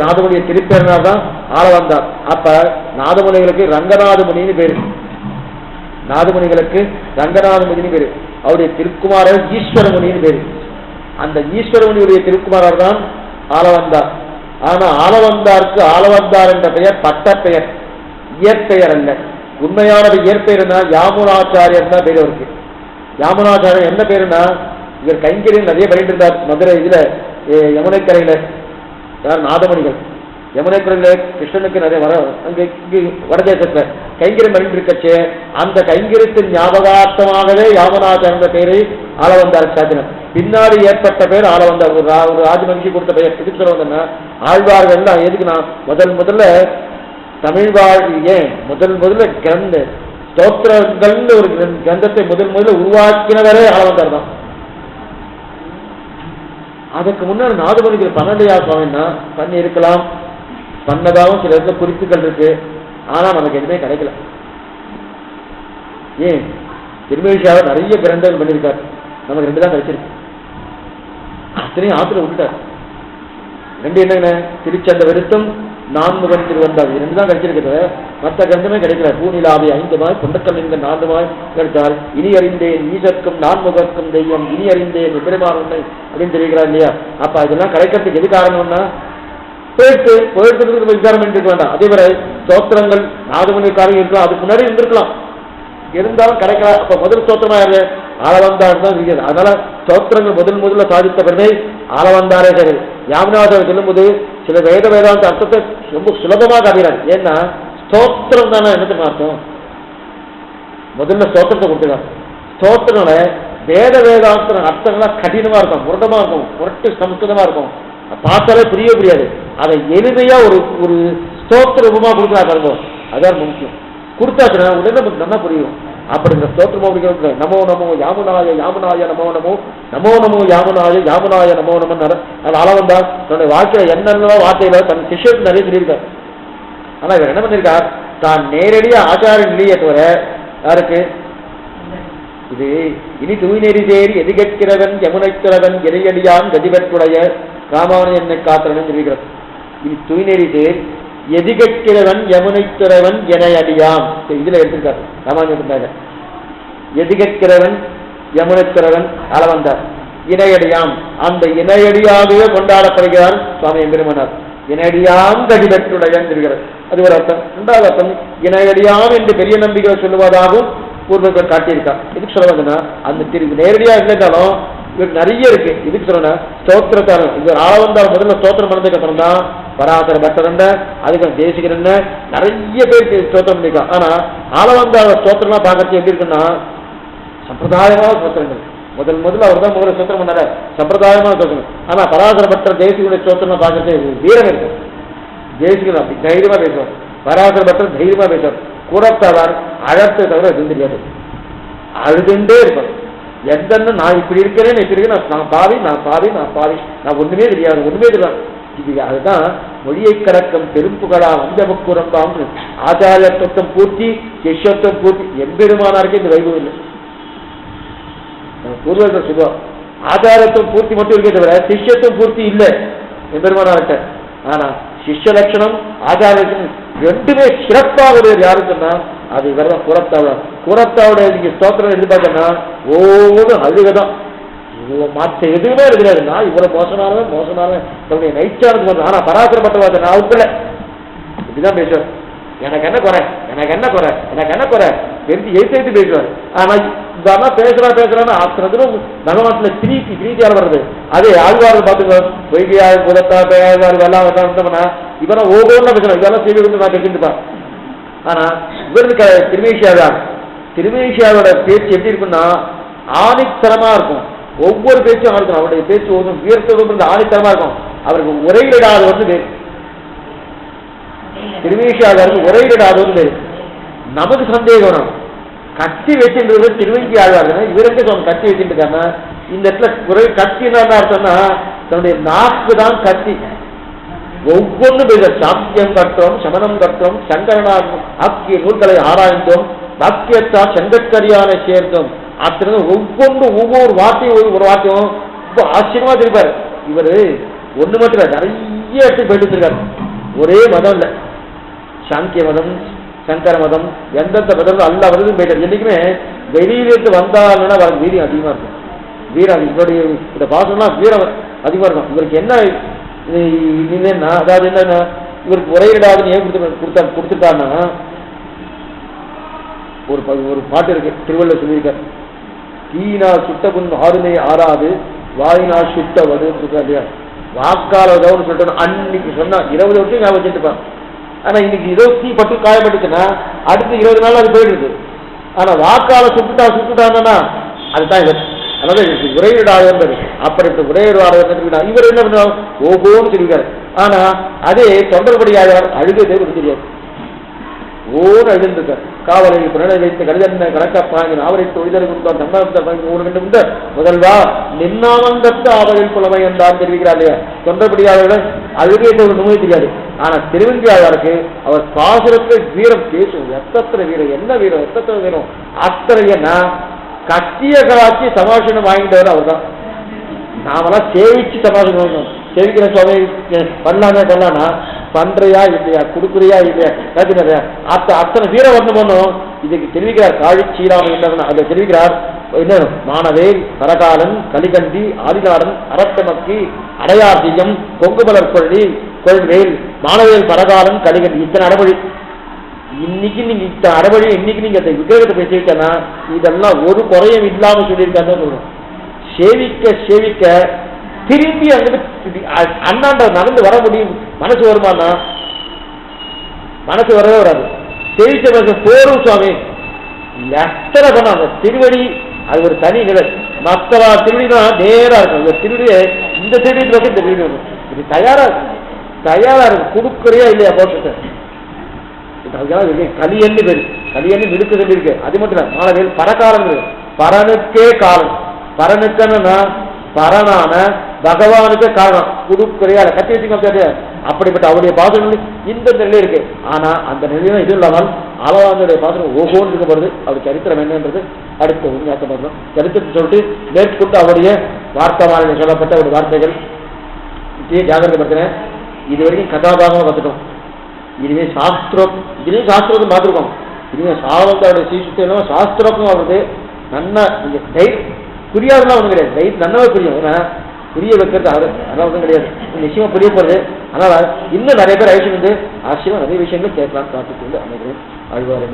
நாதமுடைய திருப்பேரனார் தான் ஆளவந்தார். அப்ப நாதமுனிகளுக்கு ரங்கநாத முனின்னு பேரு. நாதமுனிகளுக்கு ரங்கநாத முனின்னு பேரு. அவருடைய திருக்குமாரர் ஈஸ்வரமுனின்னு பேரு. அந்த ஈஸ்வரமுனியுடைய திருக்குமாரர் தான் ஆளவந்தார். ஆனா ஆளவந்தாருக்கு ஆளவந்தார் என்ற பெயர் பட்ட பெயர், இயற்பெயர் அல்ல. உண்மையானது இயற்பெயர்னா யாமுனாச்சாரியர் தான் பேர் அவருக்கு. யாமுனாச்சாரியர் என்ன பேருன்னா இவர் கைங்கரியம் நிறைய பண்ணிட்டு இருந்தார். மதுரை இதுல யமுனைக்கரையில யார் நாதமணிகள் யமுனைக்கரையில கிருஷ்ணனுக்கு நிறைய அங்கே வடதேசத்துல கைங்கரியம் பண்ணிட்டு இருக்கச்சே அந்த கைங்கரியத்தின் ஞாபகார்த்தமாகவே யாமுனாச்சாரிய பேரை ஆளவந்தார் சாத்தினர். பின்னாடி ஏற்பட்ட பேர் ஆளவந்தார். ஒரு ராஜமகிஷி கொடுத்த பெயர் எதுக்கு சொல்ல வந்தேன்னா ஆழ்வார்கள் தான் எதுக்கு நான் முதல்ல தமிழ் வாழ் ஏன் முதல்ல கிரந்த ஸ்தோத்திரங்கள் ஒரு கிரந்தத்தை முதல்ல உருவாக்கினவரே ஆளவந்தார் தான். அதுக்கு முன்னாடி நாதமுனிகள் பண்ணலையா சுவாமின்னா பண்ணி இருக்கலாம், பண்ணதாகவும் சில இடத்துல குறிப்புகள் இருக்கு. ஆனா நமக்கு எதுவுமே கிடைக்கல. ஏன் திருமேஷாவை நிறைய கிரந்தங்கள் பண்ணியிருக்காரு, நமக்கு 2 தான் கிடைச்சிருக்கு. அத்தனையும் ஆத்துல விட்டுட்டார். 2 என்னங்க, திருச்சந்த விருத்தம், நான்முகன் திருவந்தாள், 2 தான் கிடைச்சிருக்கிறது. மற்ற கிரந்தமே கிடைக்கல. பூநிலாவை 5 மாய் பொண்டக்கல் என்க 4 மாய் கிடைத்தால் இனி அறிந்தேன் ஈசற்கும் நான்முகக்கும் தெய்வம் இனி அறிந்தேன் பெருமான் உண்மை அப்படின்னு தெரிவிக்கிறார் இல்லையா? அப்ப இதெல்லாம் கிடைக்கிறதுக்கு எது காரணம்னா போயிட்டு விசாரம் பண்ணிட்டு வேண்டாம். அதே வரை ஸ்தோத்திரங்கள் நாதமுனிக்காரங்க இருக்கலாம், அதுக்கு முன்னாடி இருந்திருக்கலாம், இருந்தாலும் கிடைக்கல. அப்ப முதல் ஸ்தோத்திரமா யாரு? ஆளவந்தார் தான் இருக்கிறது. அதனால ஸ்தோத்திரங்கள் முதல்ல சாதித்த பெருமை ஆளவந்தாரே சரி. யாமுனாதர் சொல்லும்போது சில வேதாந்த அர்த்தத்தை ரொம்ப சுலபமாக காட்டுகிறார். ஏன்னா ஸ்தோத்திரம் தானே என்னத்துக்கு அர்த்தம்? முதல்ல ஸ்தோத்திரத்தை கொடுத்துருக்காங்க. ஸ்தோத்திரம் வேதாந்த அர்த்தங்கள்லாம் கடினமா இருக்கும், முரட்டமா இருக்கும், முரட்டு சமஸ்கிருதமா இருக்கும், பார்த்தாலே புரியாது. அதை எளிமையா ஒரு ஸ்தோத்திர ரூபமா கொடுக்குறா பாருங்க, அதான் முக்கியம். கொடுத்தாச்சுன்னா உடனே நமக்கு நல்லா புரியும். அப்படிங்கிற ஸ்தோத்திரமா அப்படிங்கிற நமோ நமோ யாமுனாய யாமுனாய நமோ நமோ நமோ நமோ யாமுனாய யாமுனாய நமோ நமோ. அது ஆளவந்தா தன்னுடைய வாழ்க்கையில என்னென்ன வார்த்தையில தன் சிஷ்யத்துக்கு நிறைய சொல்லியிருக்கார். ஆனா இவர் என்ன பண்ணிருக்கார், தான் நேரடியா ஆச்சார நிலையை தவிர யாருக்கு இது இனி தூய்நெறி தேறி எதிர்க்கிறவன் யமுனைக்கிறவன் இறையடியான் கதிபற்றுடைய ராமாவன் என்னை காத்திரன் தெரிவிக்கிறார். இனி தூய்நெறி தேர் எதிர்க்கிறவன் யமுனைக்கிறவன் என அடியான், இதுல எடுத்திருக்காரு ராமானுஜன். எதிர்க்கிறவன் யமுனைக்கிறவன் அளவந்தார் இணையடியாம், அந்த இணையடியாகவே கொண்டாடப்படுகிறார் சுவாமி எம்பெருமானார். இணையடியாம் கதிபற்றுடையன் தெரிகிறது, அது ஒரு அர்த்தம். 2வது அர்த்தம் இணையடியாம் என்று பெரிய நம்பிக்கை சொல்லுவதாகவும் பூர்வர்கள் காட்டியிருக்கார். எதுக்கு சொல்ல வந்தனா, அந்த திரு நேரடியா இல்லைனாலும் இவருக்கு நிறைய இருக்கு. இதுக்கு சொல்லணும்னா ஸ்தோத்திரத்தாரன் இவர் ஆளவந்தார் முதல்ல ஸ்தோத்திரம் பண்ணதுக்கு அப்புறம் தான் பராசர பட்டர் என்ன, அதுக்கு தேசிகர் என்ன, நிறைய பேர் ஸ்தோத்திரம் பண்ணிருக்கான். ஆனா ஆளவந்தார் ஸ்தோத்திரம்லாம் பார்க்கறது எப்படி இருக்குன்னா சம்பிரதாயமான ஸ்தோத்திரங்கள். முதல்ல அவர் தான் முதல்ல ஸ்தோத்திரம் பண்ணாரு, சம்பிரதாயமான ஸ்தோத்திரம். ஆனா பராசர பட்டர் தேசிகனுடைய ஸ்தோத்திரம் பார்க்கறது வீரம் இருக்கு. தேசிகன் அப்படி தைரியமா பேசுவார், பராசர பட்டர் தைரியமா பேசுவார். கூடத்தாதார் அழத்தை தவிர எதுவும் தெரியாது, அழுதுண்டே இருப்பார். எந்தன்னு நான் இப்படி இருக்கிறேன்னு இப்படி இருக்கேன், நான் பாவி நான் ஒண்ணுமே தெரியாது. இது அதுதான் மொழியை கடக்கம் பெரும்புகழா வஞ்சமுக்குரம்பாம். ஆச்சாரியத்துவம் பூர்த்தி, சிஷ்யத்துவம் பூர்த்தி. எம்பெருமானாருக்கு இந்த வைபவம் இல்லை. பூர்வர்கள் சொல்லுவார் ஆச்சாரத்துவம் பூர்த்தி மட்டும் இருக்கே தவிர சிஷ்யத்துவம் பூர்த்தி இல்லை எம்பெருமானார்கிட்ட. ஆனா சிஷ்ய லட்சணம் ஆச்சார லட்சணம் 2மே சிறப்பாக யாருன்னு சொன்னா அது இவர்தான் கூரத்தாவுடைய நீங்க ஸ்தோத்திரம் எதிர்பார்க்கன்னா ஒவ்வொரு அழுகதான், மற்ற எதுவுமே இருக்கிறாருன்னா இவ்வளவு மோசமானவன் தன்னுடைய நைச்சானது வந்து. ஆனா பராசரப்பட்ட நான் உட்பட இப்படிதான் பேசுவார். எனக்கு என்ன குறை எழுத்து பேசுவார். ஆனா இதெல்லாம் பேசுறான்னு அத்தனை பகவான்ல பிரீத்தியால் வர்றது. அதே ஆழ்வார்கள் பார்த்துக்கோ, பொய்கையாள் குலத்தா பேயாள் வெள்ளா வந்தோம்னா இவெல்லாம் ஒவ்வொன்றும் பேசுறான், இதெல்லாம் செய்தி வந்து நான் பேசிட்டுப்பான். ஆனா இவருக்கு திருமேஷியாவோட பேச்சு எப்படி இருக்குன்னா ஆணித்தரமா இருக்கும். ஒவ்வொரு பேச்சும் இருக்கும், அவருடைய பேச்சு ஒன்றும் வீரத்தோடு ஆணித்தரமா இருக்கும். அவருக்கு உரையிடாத வந்து பேர் திருமேஷியாளருக்கு உரையிடாத வந்து பேர். நமக்கு சந்தேகம், கத்தி வச்சுன்றது திருவங்கி ஆழ்வாருன்னா இவருக்கு கத்தி வச்சுட்டு இருக்காங்க. இந்த இடத்துல கத்தினா அர்த்தம்னா தன்னுடைய நாக்கு தான் கத்தி. ஒவ்வொன்றும் பேச சாத்தியம் கற்றோம், சமணம் கற்றோம், சங்கரனாக ஆக்கிய நூல்களை ஆராய்ந்தோம், வாக்கியத்தால் செங்கற்கரியான சேர்ந்தோம். அத்தனை ஒவ்வொரு வார்த்தையும் ஒரு வார்த்தையும் ரொம்ப ஆச்சரியமா தெரிப்பாரு. இவரு ஒண்ணு மட்டும் இல்லை, நிறைய இடத்துக்கு போயிட்டு வச்சிருக்காரு. ஒரே மதம் இல்லை, சாங்கிய மதம், சங்கர மதம், எந்தெந்த மதம் எல்லா மதத்துக்கும் போயிட்டார். என்னைக்குமே வெளியிலிருந்து வந்தாலுன்னா வர வீரியம் அதிகமா இருக்கும். வீரம் இவருடைய இந்த பாசம்லாம் வீரம் அதிகமா இருக்கும். இவருக்கு என்ன அதாவது என்னன்னா இவருக்கு உரையிடாதுன்னு ஏன் கொடுத்துட்டாருன்னா ஒரு பாட்டு இருக்கு, திருவள்ளுவர் சொல்லியிருக்கார். தீனா சுட்ட புண் ஆறுமை ஆறாது வாயினால் சுட்ட வடுன்னு இல்லையா? வாக்கால உதவுன்னு சொல்லிட்டு அன்னைக்கு சொன்னா 20 வருஷம் ஞாபகம் வச்சுட்டுப்பான். ஆனா இன்னைக்கு ஏதோ தீ பட்டு காயப்பட்டுச்சுன்னா அடுத்து 20 நாள் அது போயிடுது. ஆனா வாக்கால சுட்டுட்டாங்கன்னா அதுதான் இவர். அதனால உரையிடாதவர் அப்படிப்பட்ட உரையிடாதவர் இவர் என்ன பண்ணுவாங்க ஓகோன்னு சொல்லியிருக்காரு. ஆனா அதே தொண்டர்படியாளர் அழுகதே ஒரு தெரியாது. ஓடு எழுந்திருக்க காவலில் புனலை வைத்து கடிதன்ன கணக்கப்பாங்கி நாவலை தொழிலர் கொடுத்தான் தம்ம முதல்வா நின்னாமந்தத்து ஆவலில் புலமை என்றான் தெரிவிக்கிறார் இல்லையா. தொண்டபடியாளர்கள் அழுகையத்தை ஒரு நோய் தெரியாது. ஆனா திருவெங்கியாளருக்கு அவர் பாசுரத்தில் வீரம் பேசும். எத்தனை வீரம், என்ன வீரம், எத்தனை வீரம், அத்தனையன்னா கட்டிய கலாச்சி சமாஷனம் வாங்கிட்டவர் அவர் தான். நாமெல்லாம் சேவிச்சு சமாஷனம் வாங்கணும். சேவிக்கிற சுவாமி பண்ணலான்னா பண்றையா இல்லையா, கொடுக்குறியா இல்லையா, நிறையா அத்தனை வீர வர்ணம் பண்ணும். இதுக்கு தெரிவிக்கிறார் காழி சீராம என்ன அதை தெரிவிக்கிறார். என்ன மானவேல் பரகாலன் கலிகண்டி ஆதிகாரன் அரட்டமக்கி அடையார்த்தியம் கொங்குமலர் கொள்வேல் மானவேல் பரகாலன் கலிகண்டி இத்தனை அடமொழி. இன்னைக்கு நீங்க இத்தனை அடமொழி இன்னைக்கு நீங்க அந்த விக்கிரகத்தை பேசியிருக்கா இதெல்லாம் ஒரு குறையும் இல்லாம சொல்லியிருக்காருன்னு சொல்றோம். சேவிக்க சேவிக்க திரும்பி அங்கிட்டு அண்ணாண்ட நடந்து வர முடியும் மனசு வருமானா? மனசு வரவே வராது. சேவிச்ச போரும் சுவாமி எத்தனை பண்ண அந்த திருவடி அது ஒரு தனி நிலை. மற்ற திருவடிதான் நேரா இருக்கும். இந்த திருவடியை இந்த திருவடி இந்த திருவடி வரும். இது தயாரா இருக்கு, தயாரா இருக்கு. கொடுக்குறியா இல்லையா போட்டு கலியன்னு பேரு, கலியன்னு மிடுக்கு சொல்லி இருக்கு. அது மட்டும் இல்ல மாணவியல் பரகாலம் பரனுக்கே காலம். பரனுக்குன்னா பரனான பகவானுக்கு காரணம் கொடுக்குறையா கட்டி வச்சுக்க. அப்படிப்பட்ட அவருடைய பாசனம் இந்த நிலையில இருக்கு. ஆனா அந்த நிலையில இது இல்லாமல் அளவானுடைய பாசனம் ஓகோன்னு இருக்கப்படுது. அவர் சரித்திரம் என்னன்றது அடுத்த உண்மையாக்க பார்க்கணும். சரித்திரத்தை சொல்லிட்டு மேற்கொண்டு அவருடைய வார்த்தமானில் சொல்லப்பட்ட ஒரு வார்த்தைகள் ஜாகிரதைப்படுத்தினேன். இது வரைக்கும் கதாபாகமாக பார்த்துட்டோம். இதுவே சாஸ்திரம், இதுலேயும் சாஸ்திரத்தை பார்த்துருக்கோம். இதுவே சாவந்தோடைய சீசுத்தம் சாஸ்திரக்கும் வருது. நன்னா நீங்க தைரியம் புரியாதுலாம் ஒன்றும் கிடையாது. தைரியம் நன்னாவே புரியும். ஏன்னா புரிய வைக்கிறது அவரு அதெல்லாம் ஒன்றும் கிடையாது. நிச்சயமா புரிய போறது. அதனால இன்னும் நிறைய பேர் ஐஷன் வந்து ஆச்சரியமா நிறைய விஷயங்கள் கேட்கலாம். பார்த்துட்டு அமைகிறேன். ஆழ்வார்